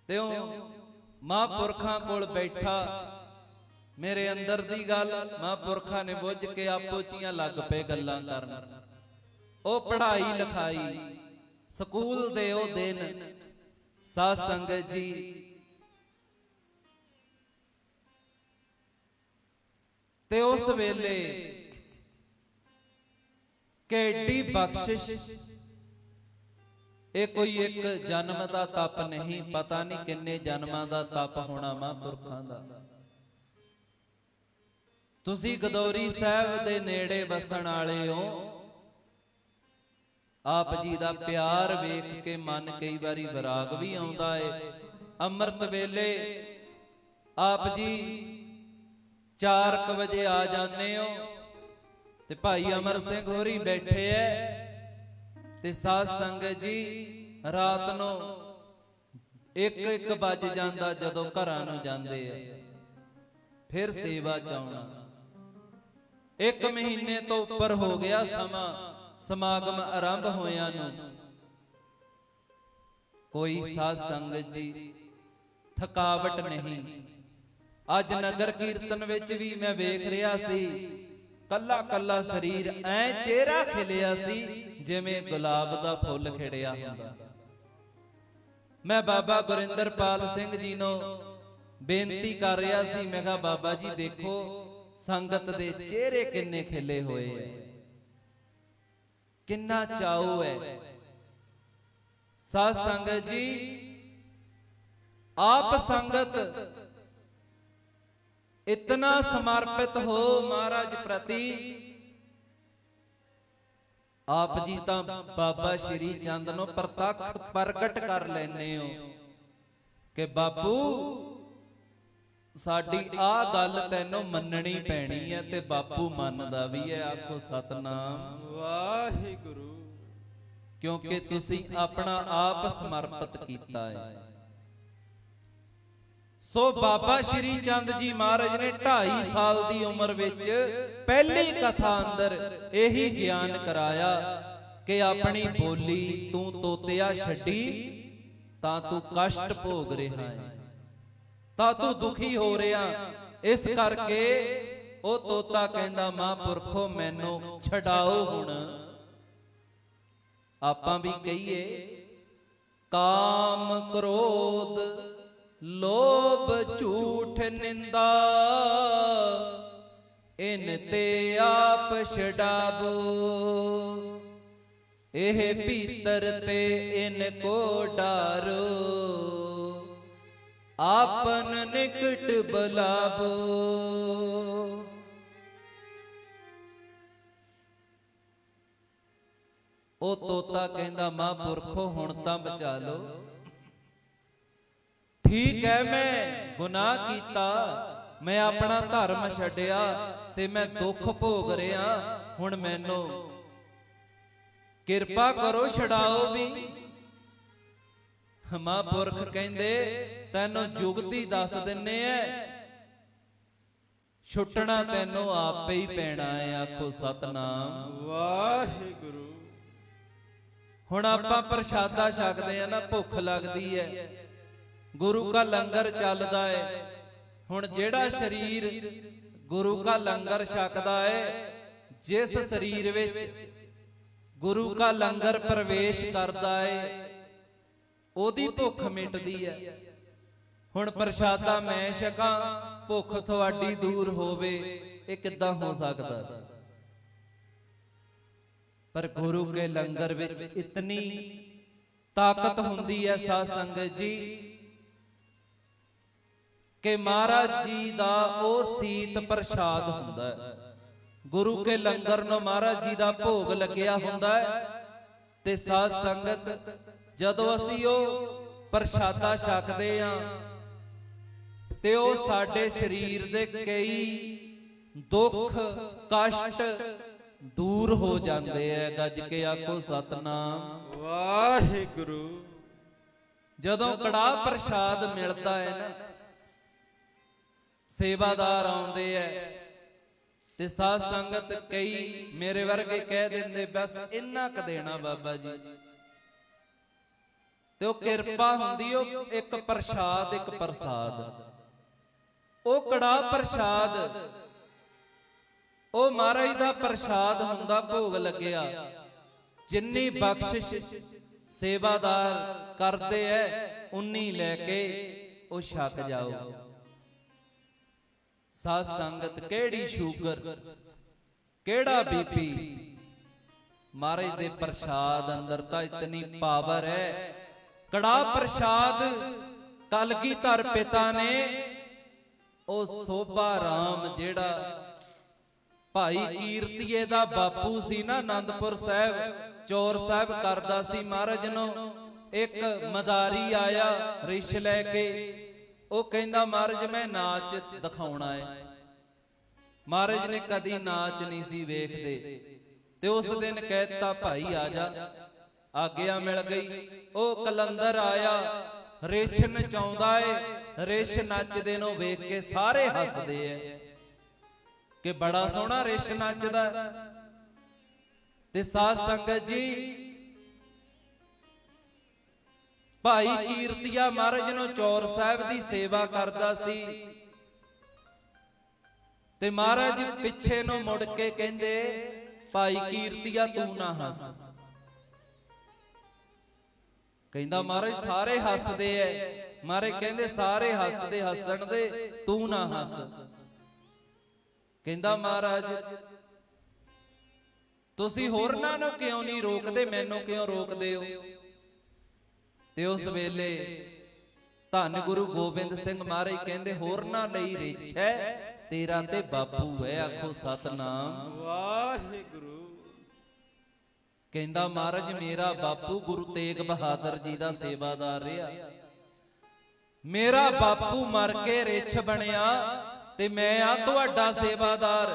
ਤੇ ਉਹ ਮਹਾਂਪੁਰਖਾਂ ਕੋਲ ਬੈਠਾ, ਮੇਰੇ ਅੰਦਰ ਦੀ ਗੱਲ ਮਹਾਂਪੁਰਖਾਂ ਨੇ ਬੁੱਝ ਕੇ ਆਪੋ ਚੀਆਂ ਲੱਗ ਪਏ ਗੱਲਾਂ ਕਰਨ। ਉਹ ਪੜ੍ਹਾਈ ਲਿਖਾਈ ਸਕੂਲ ਦੇ ਉਹ ਦਿਨ। ਸਾਧ ਸੰਗਤ ਜੀ, ਤੇ ਉਸ ਵੇਲੇ ਕਿਹੜੀ ਬਖਸ਼ਿਸ਼, ਇਹ ਕੋਈ ਇੱਕ ਜਨਮ ਦਾ ਤਪ ਨਹੀਂ, ਪਤਾ ਨਹੀਂ ਕਿੰਨੇ ਜਨਮਾਂ ਦਾ ਤਪ ਹੋਣਾ ਮਹਾਂਪੁਰਖਾਂ ਦਾ। ਤੁਸੀਂ ਗਦੌਰੀ ਸਾਹਿਬ ਦੇ ਨੇੜੇ ਵਸਣ ਵਾਲੇ ਹੋ, ਆਪ ਜੀ ਦਾ ਪਿਆਰ ਵੇਖ ਕੇ ਮਨ ਕਈ ਵਾਰੀ ਵਿਰਾਗ ਵੀ ਆਉਂਦਾ ਏ। ਅੰਮ੍ਰਿਤ ਵੇਲੇ ਆਪ ਜੀ 4 ਵਜੇ ਆ ਜਾਂਦੇ ਹੋ, ਤੇ ਭਾਈ ਅਮਰ ਸਿੰਘ ਹੋਰੀ ਬੈਠੇ ਐ, ਤੇ ਸਾਧ ਸੰਗਤ ਜੀ ਰਾਤ ਨੂੰ 1 ਵੱਜ ਜਾਂਦਾ ਜਦੋਂ ਘਰਾਂ ਨੂੰ ਜਾਂਦੇ ਐ, ਫਿਰ ਸੇਵਾ ਚ ਆਉਣਾ। 1 ਮਹੀਨੇ ਤੋਂ ਉੱਪਰ ਹੋ ਗਿਆ ਸਮਾਂ ਸਮਾਗਮ ਆਰੰਭ ਹੋਇਆਂ ਨੂੰ। ਕੋਈ ਸਾਧ ਸੰਗਤ ਜੀ ਥਕਾਵਟ ਨਹੀਂ। ਅੱਜ ਨਗਰ ਕੀਰਤਨ ਵਿੱਚ ਵੀ ਮੈਂ ਵੇਖ ਰਿਹਾ ਸੀ, ਕੱਲਾ ਕੱਲਾ ਸਰੀਰ ਐ ਚਿਹਰਾ ਖਿਲਿਆ ਸੀ ਜਿਵੇਂ ਗੁਲਾਬ ਦਾ ਫੁੱਲ ਖਿੜਿਆ ਹੁੰਦਾ। ਮੈਂ ਬਾਬਾ ਗੁਰਿੰਦਰਪਾਲ ਸਿੰਘ ਜੀ ਨੂੰ ਬੇਨਤੀ ਕਰ ਰਿਹਾ ਸੀ, ਮੈਂ ਕਿਹਾ ਬਾਬਾ ਜੀ ਦੇਖੋ ਸੰਗਤ ਦੇ ਚਿਹਰੇ ਕਿੰਨੇ ਖਿਲੇ ਹੋਏ ਐ, ਕਿੰਨਾ ਚਾਉ ਹੈ। ਸਾਧ ਸੰਗਤ ਜੀ, ਆਪ ਸੰਗਤ ਇਤਨਾ ਸਮਰਪਿਤ ਹੋ ਮਹਾਰਾਜ ਪ੍ਰਤੀ। ਆਪ ਜੀ ਤਾਂ ਬਾਬਾ ਸ਼੍ਰੀ ਚੰਦ ਨੂੰ ਪ੍ਰਤੱਖ ਪ੍ਰਗਟ ਕਰ ਲੈਨੇ ਹੋ ਕਿ ਬਾਪੂ ਸਾਡੀ ਆਹ ਗੱਲ ਤੈਨੂੰ ਮੰਨਣੀ ਪੈਣੀ ਹੈ, ਤੇ ਬਾਪੂ ਮੰਨਦਾ ਵੀ ਹੈ। ਆਖੋ ਸਤਨਾਮ ਵਾਹਿਗੁਰੂ। ਕਿਉਂਕਿ ਤੁਸੀਂ ਆਪਣਾ ਆਪ ਸਮਰਪਿਤ ਕੀਤਾ ਹੈ। ਸੋ ਬਾਬਾ ਸ਼੍ਰੀ ਚੰਦ ਜੀ ਮਹਾਰਾਜ ਨੇ 2.5 ਸਾਲ ਦੀ ਉਮਰ ਵਿੱਚ ਪਹਿਲੀ ਕਥਾ ਅੰਦਰ ਇਹੀ ਗਿਆਨ ਕਰਾਇਆ ਕਿ ਆਪਣੀ ਬੋਲੀ ਤੂੰ ਤੋਤਿਆ ਛੱਡੀ ਤਾਂ ਤੂੰ ਕਸ਼ਟ ਭੋਗ ਰਿਹਾ ਹੈ, ਤਾਂ ਤੂੰ ਦੁਖੀ ਹੋ ਰਿਹਾ। ਇਸ ਕਰਕੇ ਉਹ ਤੋਤਾ ਕਹਿੰਦਾ ਮਹਾਂਪੁਰਖੋ ਮੈਨੂੰ ਛਡਾਓ ਹੁਣ। ਆਪਾਂ ਵੀ ਕਹੀਏ ਕਾਮ ਕ੍ਰੋਧ ਲੋਭ ਝੂਠ ਨਿੰਦਾ ਇਨ ਤੇ ਆਪ ਛਡਾਵੋ, ਇਹ ਭੀਤਰ ਤੇ ਇਨ ਕੋ ਡਾਰੋ, ਆਪਨ ਨਿਕਟ ਬੁਲਾਵੋ। ਉਹ ਤੋਤਾ ਕਹਿੰਦਾ ਮਹਾਂਪੁਰਖੋ ਹੁਣ ਤਾਂ ਬਚਾ ਲਓ। ਠੀਕ ਹੈ ਮੈਂ ਗੁਨਾਹ ਕੀਤਾ, ਮੈਂ ਆਪਣਾ ਧਰਮ ਛੱਡਿਆ ਤੇ ਮੈਂ ਦੁੱਖ ਭੋਗ ਰਿਹਾ, ਹੁਣ ਮੈਨੂੰ ਕਿਰਪਾ ਕਰੋ ਛਡਾਓ ਵੀ। ਮਹਾਂਪੁਰਖ ਕਹਿੰਦੇ ਤੈਨੂੰ ਜੁਗਤੀ ਦੱਸ ਦਿੰਨੇ ਐ, ਛੁੱਟਣਾ ਤੈਨੂੰ ਆਪੇ ਹੀ ਪੈਣਾ ਹੈ, ਆਖੋ ਸਤਨਾਮ ਵਾਹਿਗੁਰੂ। ਹੁਣ ਆਪਾਂ ਪ੍ਰਸ਼ਾਦਾ ਛਕਦੇ ਆ ਨਾ, ਭੁੱਖ ਲੱਗਦੀ ਹੈ, ਗੁਰੂ ਕਾ ਲੰਗਰ ਚੱਲਦਾ ਹੈ। ਹੁਣ ਜਿਹੜਾ ਸਰੀਰ ਗੁਰੂ ਕਾ ਲੰਗਰ ਛਕਦਾ ਹੈ, ਜਿਸ ਸਰੀਰ ਵਿੱਚ ਗੁਰੂ ਕਾ ਲੰਗਰ ਪ੍ਰਵੇਸ਼ ਕਰਦਾ ਹੈ, ਉਹਦੀ ਭੁੱਖ ਮਿਟਦੀ ਹੈ। ਹੁਣ ਪ੍ਰਸ਼ਾਦਾ ਮੈਂ ਛਕਾਂ, ਭੁੱਖ ਤੁਹਾਡੀ ਦੂਰ ਹੋਵੇ, ਇਹ ਕਿੱਦਾਂ ਹੋ ਸਕਦਾ? ਪਰ ਗੁਰੂ ਕੇ ਲੰਗਰ ਵਿੱਚ ਇਤਨੀ ਤਾਕਤ ਹੁੰਦੀ ਹੈ ਸਾਧ ਸੰਗਤ ਜੀ, ਕਿ ਮਹਾਰਾਜ ਜੀ ਦਾ ਉਹ ਸੀਤ ਪ੍ਰਸ਼ਾਦ ਹੁੰਦਾ ਹੈ। ਗੁਰੂ ਕੇ ਲੰਗਰ ਨੂੰ ਮਹਾਰਾਜ ਜੀ ਦਾ ਭੋਗ ਲੱਗਿਆ ਹੁੰਦਾ ਹੈ, ਤੇ ਸਾਧ ਸੰਗਤ ਜਦੋਂ ਅਸੀਂ ਉਹ ਪ੍ਰਸ਼ਾਦਾ ਛਕਦੇ ਹਾਂ ਤੇ ਉਹ ਸਾਡੇ ਸਰੀਰ ਦੇ ਕਈ ਦੁੱਖ ਕਸ਼ਟ ਦੂਰ ਹੋ ਜਾਂਦੇ ਐ। ਗੱਜ ਕੇ ਆਖੋ ਸਤਨਾਮ ਵਾਹਿਗੁਰੂ। ਜਦੋਂ ਕੜਾਹ ਪ੍ਰਸ਼ਾਦ ਮਿਲਦਾ ਹੈ ਨਾ, ਸੇਵਾਦਾਰ ਆਉਂਦੇ ਐ ਤੇ ਸਾਧ ਸੰਗਤ ਕਈ ਮੇਰੇ ਵਰਗੇ ਕਹਿ ਦਿੰਦੇ ਬਸ ਇੰਨਾ ਕ ਦੇਣਾ ਬਾਬਾ ਜੀ, ਤੇ ਉਹ ਕਿਰਪਾ ਹੁੰਦੀ ਉਹ ਇੱਕ ਪ੍ਰਸ਼ਾਦ, ਇੱਕ ਪ੍ਰਸਾਦ, ਉਹ ਕੜਾਹ ਪ੍ਰਸ਼ਾਦ, ਉਹ ਮਹਾਰਾਜ ਦਾ ਪ੍ਰਸ਼ਾਦ ਹੁੰਦਾ, ਭੋਗ ਲੱਗਿਆ। ਜਿੰਨੀ ਬਖਸ਼ਿਸ਼ ਸੇਵਾਦਾਰ ਕਰਦੇ ਐ ਉਨੀ ਲੈ ਕੇ ਉਹ ਛਕ ਜਾਓ। ਸਾਧ ਸੰਗਤ ਕਿਹੜੀ ਸ਼ੂਗਰ, ਕਿਹੜਾ ਬੀਪੀ, ਮਹਾਰਾਜ ਦੇ ਪ੍ਰਸ਼ਾਦ ਅੰਦਰ ਤਾਂ ਇਤਨੀ ਪਾਵਰ ਹੈ। ਕੜਾਹ ਪ੍ਰਸ਼ਾਦ ਕਲਗੀਧਰ ਪਿਤਾ ਨੇ ਉਹ ਸੋਭਾ ਰਾਮ ਜਿਹੜਾ ਭਾਈ ਕੀਰਤੀਏ ਦਾ ਬਾਪੂ ਸੀ ਨਾ, ਆਨੰਦਪੁਰ ਸਾਹਿਬ ਚੌਰ ਸਾਹਿਬ ਕਰਦਾ ਸੀ, ਮਹਾਰਾਜ ਨੂੰ ਇੱਕ ਮਦਾਰੀ ਆਇਆ ਰਿਸ਼ ਲੈ ਕੇ, ਉਹ ਕਹਿੰਦਾ ਮਹਾਰਾਜ ਮੈਂ ਨਾਚ ਦਿਖਾਉਣਾ ਹੈ। ਮਹਾਰਾਜ ਨੇ ਕਦੀ ਨਾਚ ਨਹੀਂ ਸੀ ਵੇਖਦੇ, ਤੇ ਉਸ ਦਿਨ ਕਹਿਤਾ ਭਾਈ ਆ ਜਾ, ਆਗਿਆ ਮਿਲ ਗਈ। ਉਹ ਕਲੰਦਰ ਆਇਆ, ਰਿਸ਼ ਨਚਾਉਂਦਾ ਏ, ਰਿਸ਼ ਨੱਚਦੇ ਨੂੰ ਵੇਖ ਕੇ ਸਾਰੇ ਹੱਸਦੇ ਐ ਕਿ ਬੜਾ ਸੋਹਣਾ ਰਿਸ਼ ਨੱਚਦਾ। ਤੇ ਸਾਧ ਸੰਗਤ ਜੀ ਭਾਈ ਕੀਰਤੀਆ ਮਹਾਰਾਜ ਨੂੰ ਚੌਰ ਸਾਹਿਬ ਦੀ ਸੇਵਾ ਕਰਦਾ ਸੀ, ਤੇ ਮਹਾਰਾਜ ਪਿੱਛੇ ਨੂੰ ਮੁੜ ਕੇ ਕਹਿੰਦੇ ਭਾਈ ਕੀਰਤੀਆ ਤੂੰ ਨਾ ਹੱਸ। ਕਹਿੰਦਾ ਮਹਾਰਾਜ ਸਾਰੇ ਹੱਸਦੇ ਐ। ਮਹਾਰਾਜ ਕਹਿੰਦੇ ਸਾਰੇ ਹੱਸਦੇ, ਹੱਸਣ ਦੇ, ਤੂੰ ਨਾ ਹੱਸ। ਕਹਿੰਦਾ ਮਹਾਰਾਜ ਤੁਸੀਂ ਹੋਰਨਾਂ ਨੂੰ ਕਿਉਂ ਨਹੀਂ ਰੋਕਦੇ, ਮੈਨੂੰ ਕਿਉਂ ਰੋਕਦੇ ਹੋ? ਤੇ ਉਸ ਵੇਲੇ ਧੰਨ ਗੁਰੂ ਗੋਬਿੰਦ ਸਿੰਘ ਮਹਾਰਾਜ ਕਹਿੰਦੇ ਹੋਰਨਾਂ ਲਈ ਰਿਛ ਹੈ, ਤੇਰਾ ਤੇ ਬਾਪੂ ਹੈ, ਆਖੋ ਸਤਨਾਮ ਵਾਹਿਗੁਰੂ। ਕਹਿੰਦਾ ਮਹਾਰਾਜ ਮੇਰਾ ਬਾਪੂ ਗੁਰੂ ਤੇਗ ਬਹਾਦਰ ਜੀ ਦਾ ਸੇਵਾਦਾਰ ਰਿਹਾ, ਮੇਰਾ ਬਾਪੂ ਮਰ ਕੇ ਰਿਛ ਬਣਿਆ ਤੇ ਮੈਂ ਆ ਤੁਹਾਡਾ ਸੇਵਾਦਾਰ,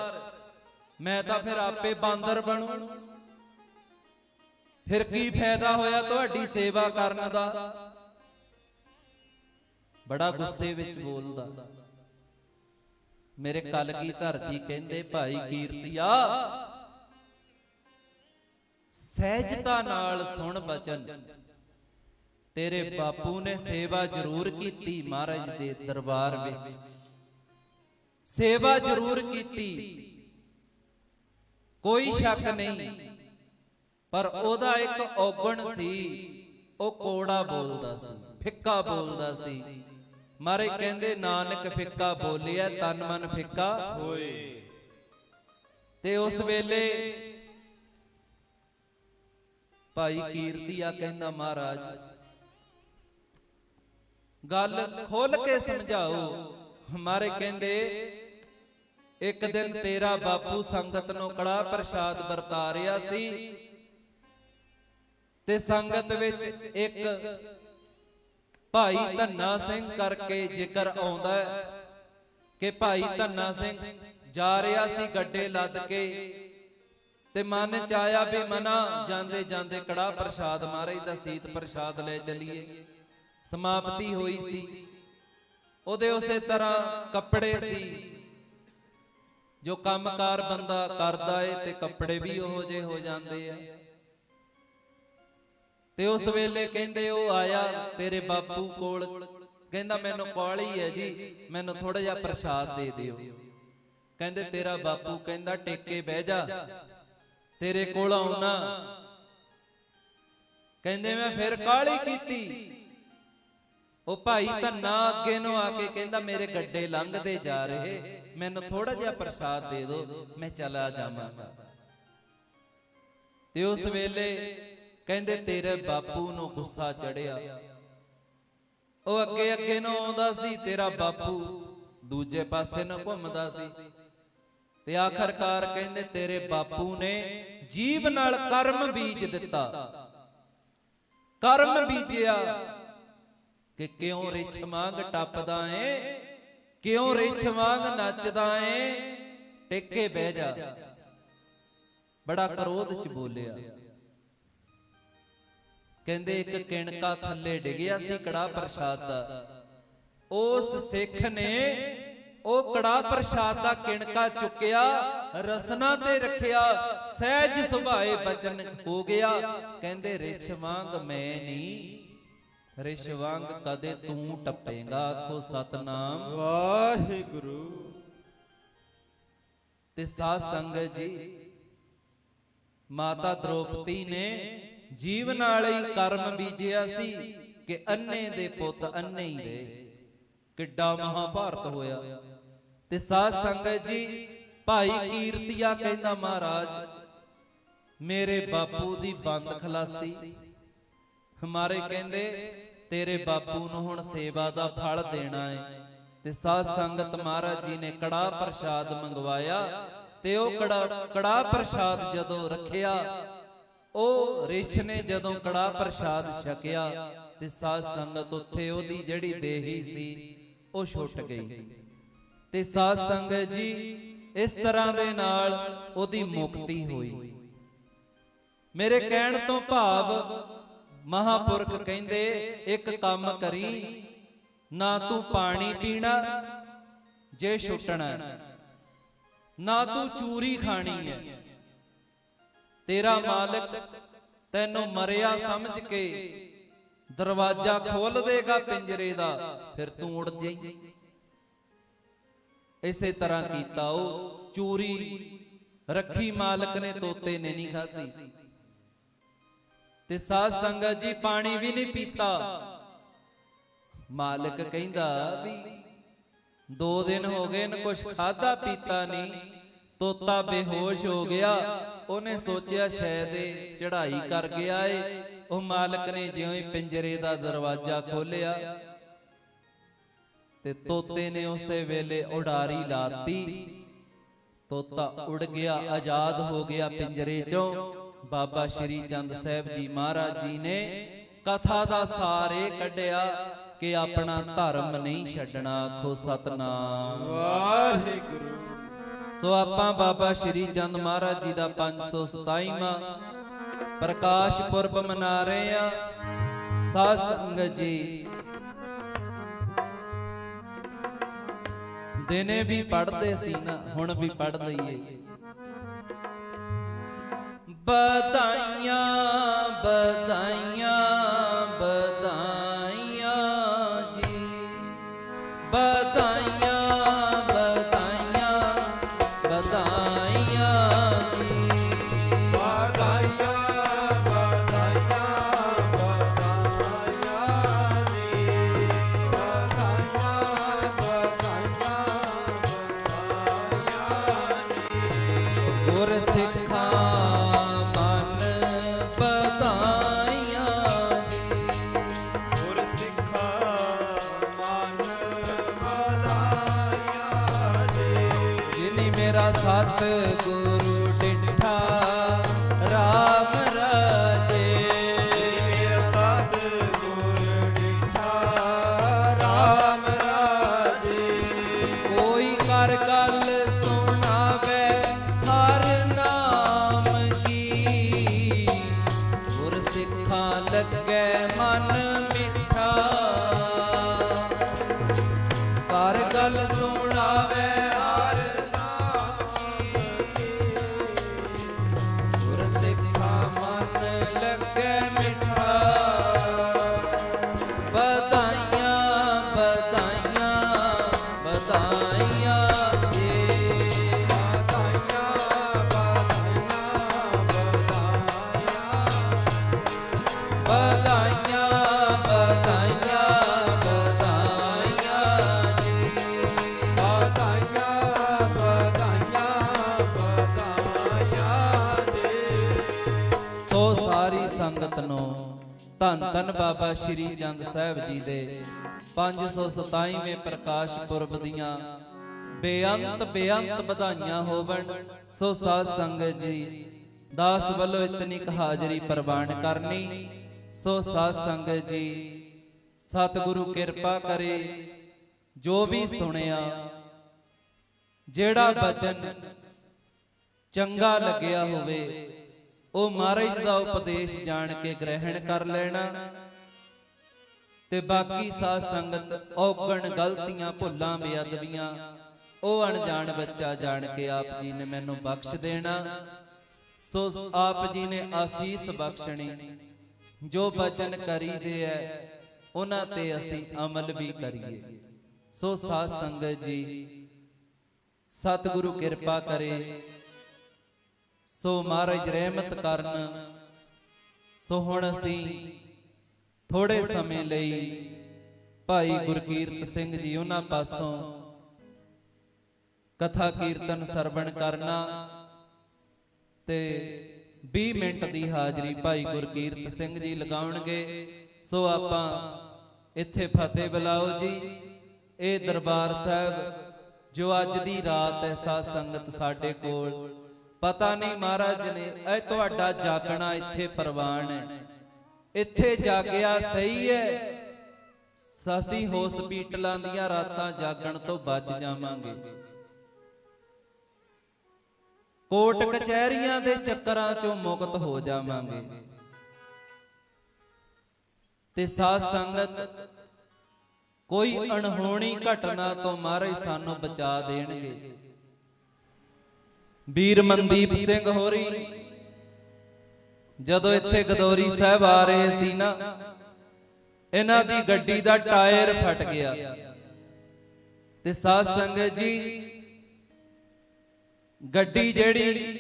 ਮੈਂ ਤਾਂ ਫਿਰ ਆਪੇ ਬਾਂਦਰ ਬਣੂ, ਫਿਰ ਕੀ ਫਾਇਦਾ ਹੋਇਆ ਤੁਹਾਡੀ ਸੇਵਾ ਕਰਨ ਦਾ? ਬੜਾ ਗੁੱਸੇ ਵਿੱਚ ਬੋਲਦਾ। ਮੇਰੇ ਕਲਗੀਧਰ ਜੀ ਕਹਿੰਦੇ ਭਾਈ ਕੀਰਤੀਆ ਸਹਿਜਤਾ ਨਾਲ ਸੁਣ ਬਚਨ, ਤੇਰੇ ਬਾਪੂ ਨੇ ਸੇਵਾ ਜ਼ਰੂਰ ਕੀਤੀ, ਮਹਾਰਾਜ ਦੇ ਦਰਬਾਰ ਵਿੱਚ ਸੇਵਾ ਜ਼ਰੂਰ ਕੀਤੀ, ਕੋਈ ਸ਼ੱਕ ਨਹੀਂ, ਪਰ ਉਹਦਾ ਇੱਕ ਔਗਣ ਸੀ, ਉਹ ਕੋੜਾ ਬੋਲਦਾ ਸੀ, ਫਿੱਕਾ ਬੋਲਦਾ ਸੀ। ਮਹਾਰਾਜ ਕਹਿੰਦੇ ਨਾਨਕ ਫਿੱਕਾ ਬੋਲਿਆ ਤਨ ਮਨ ਫਿੱਕਾ ਹੋਏ। ਤੇ ਉਸ ਵੇਲੇ ਭਾਈ ਕੀਰਤੀਆ ਕਹਿੰਦਾ ਮਹਾਰਾਜ ਗੱਲ ਖੋਲ ਕੇ ਸਮਝਾਓ। ਹਮਾਰੇ ਕਹਿੰਦੇ ਇੱਕ ਦਿਨ ਤੇਰਾ ਬਾਪੂ ਸੰਗਤ ਨੂੰ ਕੜਾਹ ਪ੍ਰਸ਼ਾਦ ਵਰਤਾ ਰਿਹਾ ਸੀ, ਤੇ ਸੰਗਤ ਵਿੱਚ ਇੱਕ ਭਾਈ ਧੰਨਾ ਸਿੰਘ ਕਰਕੇ ਜ਼ਿਕਰ ਆਉਂਦਾ ਹੈ ਕਿ ਭਾਈ ਧੰਨਾ ਸਿੰਘ ਜਾ ਰਿਹਾ ਸੀ ਗੱਡੇ ਲੱਦ ਕੇ, ਤੇ ਮਨ ਚ ਆਇਆ ਵੀ ਮਨਾ ਜਾਂਦੇ ਜਾਂਦੇ ਕੜਾਹ ਪ੍ਰਸ਼ਾਦ ਮਹਾਰਾਜ ਦਾ ਸੀਤ ਪ੍ਰਸ਼ਾਦ ਲੈ ਚਲੀਏ। ਸਮਾਪਤੀ ਹੋਈ ਸੀ, ਉਹਦੇ ਉਸੇ ਤਰ੍ਹਾਂ ਕੱਪੜੇ ਸੀ, ਜੋ ਕੰਮਕਾਰ ਬੰਦਾ ਕਰਦਾ ਏ ਤੇ ਕੱਪੜੇ ਵੀ ਉਹੋ ਜਿਹੇ ਹੋ ਜਾਂਦੇ ਆ। ਤੇ ਉਸ ਵੇਲੇ ਕਹਿੰਦੇ ਉਹ ਆਇਆ ਤੇਰੇ ਬਾਪੂ ਕੋਲ, ਕਹਿੰਦਾ ਮੈਨੂੰ ਕਾਹਲੀ ਹੈ ਜੀ, ਮੈਨੂੰ ਥੋੜਾ ਜਿਹਾ ਪ੍ਰਸ਼ਾਦ ਦੇ ਦਿਓ। ਕਹਿੰਦੇ ਤੇਰਾ ਬਾਪੂ ਕਹਿੰਦਾ ਟੇਕੇ ਬਹਿ ਜਾ, ਤੇਰੇ ਕੋਲ ਆਉਣਾ। ਕਹਿੰਦੇ ਮੈਂ ਫਿਰ ਕਾਹਲੀ ਕੀਤੀ। ਉਹ ਭਾਈ ਧੰਨਾ ਅੱਗੇ ਨੂੰ ਆ ਕੇ ਕਹਿੰਦਾ ਮੇਰੇ ਗੱਡੇ ਲੰਘਦੇ ਜਾ ਰਹੇ, ਮੈਨੂੰ ਥੋੜਾ ਜਿਹਾ ਪ੍ਰਸ਼ਾਦ ਦੇ ਦਿਓ, ਮੈਂ ਚਲਾ ਜਾਵਾਂਗਾ। ਤੇ ਉਸ ਵੇਲੇ ਕਹਿੰਦੇ ਤੇਰੇ ਬਾਪੂ ਨੂੰ ਗੁੱਸਾ ਚੜਿਆ। ਉਹ ਅੱਗੇ ਅੱਗੇ ਨੂੰ ਆਉਂਦਾ ਸੀ, ਤੇਰਾ ਬਾਪੂ ਦੂਜੇ ਪਾਸੇ ਨੂੰ ਘੁੰਮਦਾ ਸੀ। ਤੇ ਆਖਰਕਾਰ ਕਹਿੰਦੇ ਤੇਰੇ ਬਾਪੂ ਨੇ ਜੀਭ ਨਾਲ ਕਰਮ ਬੀਜ ਦਿੱਤਾ। ਕਰਮ ਬੀਜਿਆ ਕਿ ਕਿਉਂ ਰਿਛ ਵਾਂਗ ਟੱਪਦਾ ਏ, ਕਿਉਂ ਰਿਛ ਵਾਂਗ ਨੱਚਦਾ ਏ, ਟੇਕੇ ਬਹਿ ਜਾ। ਬੜਾ ਕ੍ਰੋਧ ਚ ਬੋਲਿਆ। ਕਹਿੰਦੇ ਇੱਕ ਕਿਣਕਾ ਥੱਲੇ ਡਿੱਗਿਆ ਸੀ ਕੜਾਹ ਪ੍ਰਸ਼ਾਦ ਦਾ। ਉਸ ਸਿੱਖ ਨੇ ਉਹ ਕੜਾਹ ਪ੍ਰਸ਼ਾਦ ਦਾ ਕਿਣਕਾ ਚੁੱਕਿਆ, ਰਸਨਾ ਤੇ ਰੱਖਿਆ, ਸਹਿਜ ਸੁਭਾਏ ਬਚਨ ਹੋ ਗਿਆ। ਕਹਿੰਦੇ ਰਿਛ ਵਾਂਗ ਮੈਂ ਨਹੀਂ, ਰਿਛ ਵਾਂਗ ਕਦੇ ਤੂੰ ਟੱਪੇਗਾ। ਆਖੋ ਸਤਨਾਮ ਵਾਹਿਗੁਰੂ। ਤੇ ਸਾਧ ਸੰਗਤ ਜੀ, ਮਾਤਾ ਦ੍ਰੋਪਦੀ ਨੇ ਜੀਵ ਨਾਲ ਹੀ ਕਰਮ ਬੀਜਿਆ ਸੀ ਕਿ ਅੰਨੇ ਦੇ ਪੁੱਤ ਅੰਨੇ ਹੀ ਰਹੇ। ਕਿੱਡਾ ਮਹਾਭਾਰਤ ਹੋਇਆ। ਤੇ ਸਾਧ ਸੰਗਤ ਜੀ, ਭਾਈ ਕੀਰਤੀਆ ਕਹਿੰਦਾ ਮਹਾਰਾਜ ਮੇਰੇ ਬਾਪੂ ਦੀ ਬੰਦ ਖਲਾਸੀ। ਹਮਾਰੇ ਕਹਿੰਦੇ ਤੇਰੇ ਬਾਪੂ ਨੂੰ ਹੁਣ ਸੇਵਾ ਦਾ ਫਲ ਦੇਣਾ ਹੈ। ਤੇ ਸਾਧ ਸੰਗਤ ਮਹਾਰਾਜ ਜੀ ਨੇ ਕੜਾਹ ਪ੍ਰਸ਼ਾਦ ਮੰਗਵਾਇਆ। ਤੇ ਉਹ ਕੜਾਹ ਪ੍ਰਸ਼ਾਦ ਜਦੋਂ ਰੱਖਿਆ, ਉਹ ਰਿਛ ਨੇ ਜਦੋਂ ਕੜਾਹ ਪ੍ਰਸ਼ਾਦ ਛਕਿਆ ਤੇ ਸਾਧ ਸੰਗਤ ਉੱਥੇ ਉਹਦੀ ਜਿਹੜੀ ਦੇਹੀ ਸੀ ਉਹ ਛੁੱਟ ਗਈ। ਤੇ ਸਾਧ ਸੰਗਤ ਜੀ, ਇਸ ਤਰ੍ਹਾਂ ਦੇ ਨਾਲ ਉਹਦੀ ਮੁਕਤੀ ਹੋਈ। ਮੇਰੇ ਕਹਿਣ ਤੋਂ ਭਾਵ ਮਹਾਪੁਰਖ ਕਹਿੰਦੇ ਇੱਕ ਕੰਮ ਕਰੀ, ਨਾ ਤੂੰ ਪਾਣੀ ਪੀਣਾ ਜੇ ਛੁੱਟਣਾ, ਨਾ ਤੂੰ ਚੂਰੀ ਖਾਣੀ ਹੈ। ਤੇਰਾ ਮਾਲਕ ਤੈਨੂੰ ਮਰਿਆ ਸਮਝ ਕੇ ਦਰਵਾਜ਼ਾ ਖੋਲ ਦੇਗਾ ਪਿੰਜਰੇ ਦਾ, ਫਿਰ ਤੂੰ ਉੜ ਜਾਈਂ। ਇਸੇ ਤਰ੍ਹਾਂ ਕੀਤਾ। ਉਹ ਚੂਰੀ ਰੱਖੀ ਮਾਲਕ ਨੇ, ਤੋਤੇ ਨੇ ਨਹੀਂ ਖਾਧੀ। ਤੇ ਸਾਧ ਸੰਗਤ ਜੀ, ਪਾਣੀ ਵੀ ਨਹੀਂ ਪੀਤਾ। ਮਾਲਕ ਕਹਿੰਦਾ ਵੀ 2 ਦਿਨ ਹੋ ਗਏ ਨੇ ਕੁਛ ਖਾਧਾ ਪੀਤਾ ਨਹੀਂ। ਤੋਤਾ ਬੇਹੋਸ਼ ਹੋ ਗਿਆ। ਉਹਨੇ ਸੋਚਿਆ ਸ਼ਾਇਦ ਇਹ ਚੜ੍ਹਾਈ ਕਰ ਗਿਆ ਏ। ਉਹ ਮਾਲਕ ਨੇ ਜਿਉਂ ਹੀ ਪਿੰਜਰੇ ਦਾ ਦਰਵਾਜ਼ਾ ਖੋਲਿਆ ਤੇ ਤੋਤੇ ਨੇ ਉਸੇ ਵੇਲੇ ਉਡਾਰੀ ਲਾਤੀ। ਤੋਤਾ ਉੜ ਗਿਆ, ਆਜ਼ਾਦ ਹੋ ਗਿਆ ਪਿੰਜਰੇ ਚੋਂ। ਬਾਬਾ ਸ਼੍ਰੀ ਚੰਦ ਸਾਹਿਬ ਜੀ ਮਹਾਰਾਜ ਜੀ ਨੇ ਕਥਾ ਦਾ ਸਾਰ ਇਹ ਕੱਢਿਆ ਕਿ ਆਪਣਾ ਧਰਮ ਨਹੀਂ ਛੱਡਣਾ। ਆਖੋ ਸਤਨਾਮ ਵਾਹਿਗੁਰੂ। ਸੋ ਆਪਾਂ ਬਾਬਾ ਸ਼੍ਰੀ ਚੰਦ ਮਹਾਰਾਜ ਜੀ ਦਾ 527ਵਾਂ ਪ੍ਰਕਾਸ਼ ਪੁਰਬ ਮਨਾ ਰਹੇ ਆ। ਸਾਧ ਸੰਗਤ ਜੀ, ਦਿਨੇ ਵੀ ਪੜ੍ਹਦੇ ਸੀ ਨਾ, ਹੁਣ ਵੀ ਪੜ੍ਹ ਲਈਏ। ਬਧਾਈਆਂ ਬਧਾਈਆਂ ਬਧਾਈਆਂ ਜੀ, ਬਧਾਈਆਂ ਬਧਾਈਆਂ ਬਧਾਈਆਂ ਜੀ, ਬਧਾਈਆਂ ਬਧਾਈਆਂ ਬਧਾਈਆਂ ਜੀ, ਬਧਾਈਆਂ ਬਧਾਈਆਂ ਬਧਾਈਆਂ ਜੀ। ਗੁਰ ਸਿੱਖਾਂ ਮਨ ਸੰਗਤ ਨੂੰ ਧੰਨ ਧੰਨ ਬਾਬਾ ਸ਼੍ਰੀ ਚੰਦ ਸਾਹਿਬ ਜੀ ਦੇ 527ਵੇਂ ਪ੍ਰਕਾਸ਼ ਪੁਰਬ ਦੀਆਂ ਬੇਅੰਤ ਵਧਾਈਆਂ ਹੋਵਣ। ਸੋ ਸਾਧ ਸੰਗਤ ਜੀ ਦਾਸ ਵੱਲੋਂ ਇਤਨੀ ਕੁ ਹਾਜ਼ਰੀ ਪ੍ਰਵਾਨ ਕਰਨੀ। ਸੋ ਸਾਧ ਸੰਗਤ ਜੀ ਸਤਿਗੁਰੂ ਕਿਰਪਾ ਕਰੇ, ਜੋ ਵੀ ਸੁਣਿਆ ਜਿਹੜਾ ਬਚਨ ਚੰਗਾ ਲੱਗਿਆ ਹੋਵੇ ਉਹ ਮਹਾਰਾਜ ਦਾ ਉਪਦੇਸ਼ ਜਾਣ ਕੇ ਗ੍ਰਹਿਣ ਕਰ ਲੈਣਾ, ਤੇ ਬਾਕੀ ਸਾਧ ਸੰਗਤ ਔਗਣ ਗਲਤੀਆਂ ਭੁੱਲਾਂ ਬੇਅਦਬੀਆਂ ਉਹ ਅਣਜਾਣ ਬੱਚਾ ਜਾਣ ਕੇ ਆਪ ਜੀ ਨੇ ਮੈਨੂੰ ਬਖਸ਼ ਦੇਣਾ। ਸੋ ਆਪ ਜੀ ਨੇ ਆਸੀਸ ਬਖਸ਼ਣੀ। ਜੋ ਬਚਨ ਕਰੀਦੇ ਐ ਉਹਨਾਂ ਤੇ ਅਸੀਂ ਅਮਲ ਵੀ ਕਰੀਏ। ਸੋ ਸਾਧ ਸੰਗਤ ਜੀ ਸਤਿਗੁਰੂ ਕਿਰਪਾ ਕਰੇ, ਸੋ ਮਹਾਰਾਜ ਰਹਿਮਤ ਕਰਨ। ਸੋ ਹੁਣ ਅਸੀਂ ਥੋੜੇ ਸਮੇਂ ਲਈ ਭਾਈ ਗੁਰਕੀਰਤ ਸਿੰਘ ਜੀ ਉਹਨਾਂ ਪਾਸੋਂ ਕਥਾ ਕੀਰਤਨ ਸਰਵਣ ਕਰਨਾ, ਤੇ 20 ਮਿੰਟ ਦੀ ਹਾਜ਼ਰੀ ਭਾਈ ਗੁਰਕੀਰਤ ਸਿੰਘ ਜੀ ਲਗਾਉਣਗੇ। ਸੋ ਆਪਾਂ ਇੱਥੇ ਫਤਿਹ ਬੁਲਾਓ ਜੀ। ਇਹ ਦਰਬਾਰ ਸਾਹਿਬ ਜੋ ਅੱਜ ਦੀ ਰਾਤ ਹੈ ਸਾਧ ਸੰਗਤ ਸਾਡੇ ਕੋਲ, ਪਤਾ ਨਹੀਂ ਮਹਾਰਾਜ ਨੇ ਇਹ ਤੁਹਾਡਾ ਜਾਗਣਾ ਇੱਥੇ ਪ੍ਰਵਾਨ ਹੈ। ਇੱਥੇ ਜਾਗਿਆ ਸਹੀ ਹੈ, ਅਸੀਂ ਹੌਸਪੀਟਲਾਂ ਦੀਆਂ ਰਾਤਾਂ ਜਾਗਣ ਤੋਂ ਬਚ ਜਾਵਾਂਗੇ, ਕੋਰਟ ਕਚਹਿਰੀਆਂ ਦੇ ਚੱਕਰਾਂ ਚੋਂ ਮੁਕਤ ਹੋ ਜਾਵਾਂਗੇ। ਤੇ ਸਾਧ ਸੰਗਤ ਕੋਈ ਅਣਹੋਣੀ ਘਟਨਾ ਤੋਂ ਮਹਾਰਾਜ ਸਾਨੂੰ ਬਚਾ ਦੇਣਗੇ। ਵੀਰ ਮਨਦੀਪ ਸਿੰਘ ਹੋਰੀ ਜਦੋਂ ਇੱਥੇ ਗਦੌਰੀ ਸਾਹਿਬ ਆ ਰਹੇ ਸੀ ਨਾ, ਇਹਨਾਂ ਦੀ ਗੱਡੀ ਦਾ ਟਾਇਰ ਫਟ ਗਿਆ। ਤੇ ਸਾਧ ਸੰਗਤ ਜੀ ਗੱਡੀ ਜਿਹੜੀ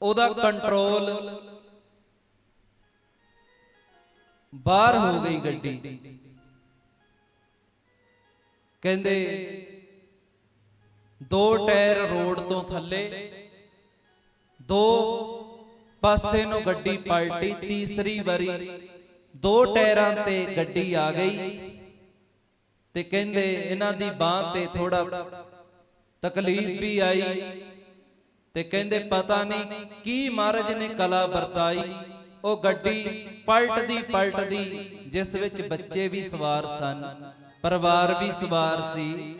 ਉਹਦਾ ਕੰਟਰੋਲ ਬਾਹਰ ਹੋ ਗਈ ਗੱਡੀ। ਕਹਿੰਦੇ 2 ਟਾਇਰ ਰੋਡ ਤੋਂ ਥੱਲੇ, 2 ਪਾਸੇ ਨੂੰ ਗੱਡੀ ਪਲਟੀ, ਤੀਸਰੀ ਵਾਰੀ 2 ਟਾਇਰਾਂ ਤੇ ਗੱਡੀ ਆ ਗਈ। ਤੇ ਕਹਿੰਦੇ ਇਹਨਾਂ ਦੀ ਬਾਹ ਤੇ ਥੋੜਾ ਤਕਲੀਫ ਵੀ ਆਈ। ਤੇ ਕਹਿੰਦੇ ਪਤਾ ਨਹੀਂ ਕੀ ਮਹਾਰਾਜ ਨੇ ਕਲਾ ਵਰਤਾਈ, ਉਹ ਗੱਡੀ ਪਲਟਦੀ ਜਿਸ ਵਿੱਚ ਬੱਚੇ ਵੀ ਸਵਾਰ ਸਨ, ਪਰਿਵਾਰ ਵੀ ਸਵਾਰ ਸੀ।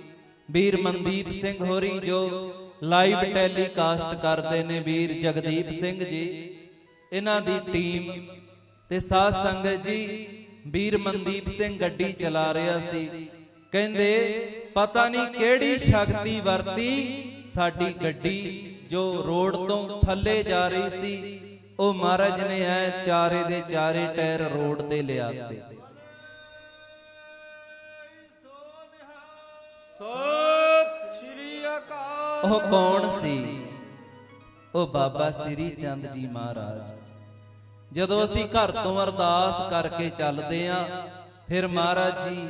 ਵੀਰ ਮਨਦੀਪ ਸਿੰਘ ਹੋਰੀ ਜੋ ਲਾਈਵ ਟੈਲੀਕਾਸਟ ਕਰਦੇ ਨੇ, ਵੀਰ ਜਗਦੀਪ ਸਿੰਘ ਜੀ, ਇਹਨਾਂ ਦੀ ਟੀਮ ਤੇ ਸਾਧ ਸੰਗਤ ਜੀ, ਵੀਰ ਮਨਦੀਪ ਸਿੰਘ ਗੱਡੀ ਚਲਾ ਰਿਹਾ ਸੀ। ਕਹਿੰਦੇ ਪਤਾ ਨਹੀਂ ਕਿਹੜੀ ਸ਼ਕਤੀ ਵਰਤੀ, ਸਾਡੀ ਗੱਡੀ ਜੋ ਰੋਡ ਤੋਂ ਥੱਲੇ ਜਾ ਰਹੀ ਸੀ, ਉਹ ਮਹਾਰਾਜ ਨੇ ਐ ਚਾਰੇ ਦੇ ਚਾਰੇ ਟਾਇਰ ਰੋਡ ਤੇ ਲਿਆਤੇ। ਸਤਿ ਸ਼੍ਰੀ ਅਕਾਲ। ਉਹ ਕੌਣ ਸੀ? ਉਹ ਬਾਬਾ ਸ੍ਰੀ ਚੰਦ ਜੀ ਮਹਾਰਾਜ। ਜਦੋਂ ਅਸੀਂ ਘਰ ਤੋਂ ਅਰਦਾਸ ਕਰਕੇ ਚੱਲਦੇ ਆਂ, ਫਿਰ ਮਹਾਰਾਜ ਜੀ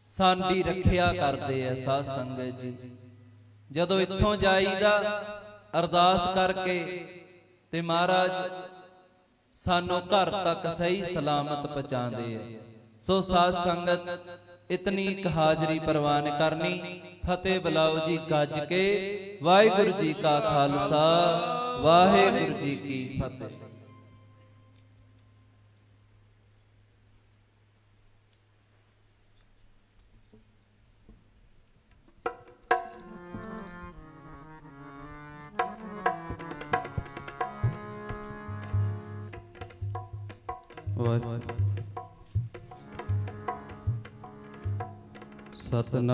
ਸਾਡੀ ਰੱਖਿਆ ਕਰਦੇ ਆ। ਸਾਧ ਸੰਗਤ ਜੀ ਜਦੋਂ ਇੱਥੋਂ ਜਾਈਦਾ ਅਰਦਾਸ ਕਰਕੇ, ਤੇ ਮਹਾਰਾਜ ਸਾਨੂੰ ਘਰ ਤੱਕ ਸਹੀ ਸਲਾਮਤ ਪਹੁੰਚਾਉਂਦੇ ਆ। ਸੋ ਸਾਧ ਸੰਗਤ ਇਤਨੀ ਇੱਕ ਹਾਜ਼ਰੀ ਪ੍ਰਵਾਨ ਕਰਨੀ। ਫਤਿਹ ਬੁਲਾਓ ਜੀ ਗੱਜ ਕੇ। ਵਾਹਿਗੁਰੂ ਜੀ ਕਾ ਖਾਲਸਾ, ਵਾਹਿਗੁਰੂ ਜੀ ਕੀ ਫਤਿਹ। ਸਤਨਾਮ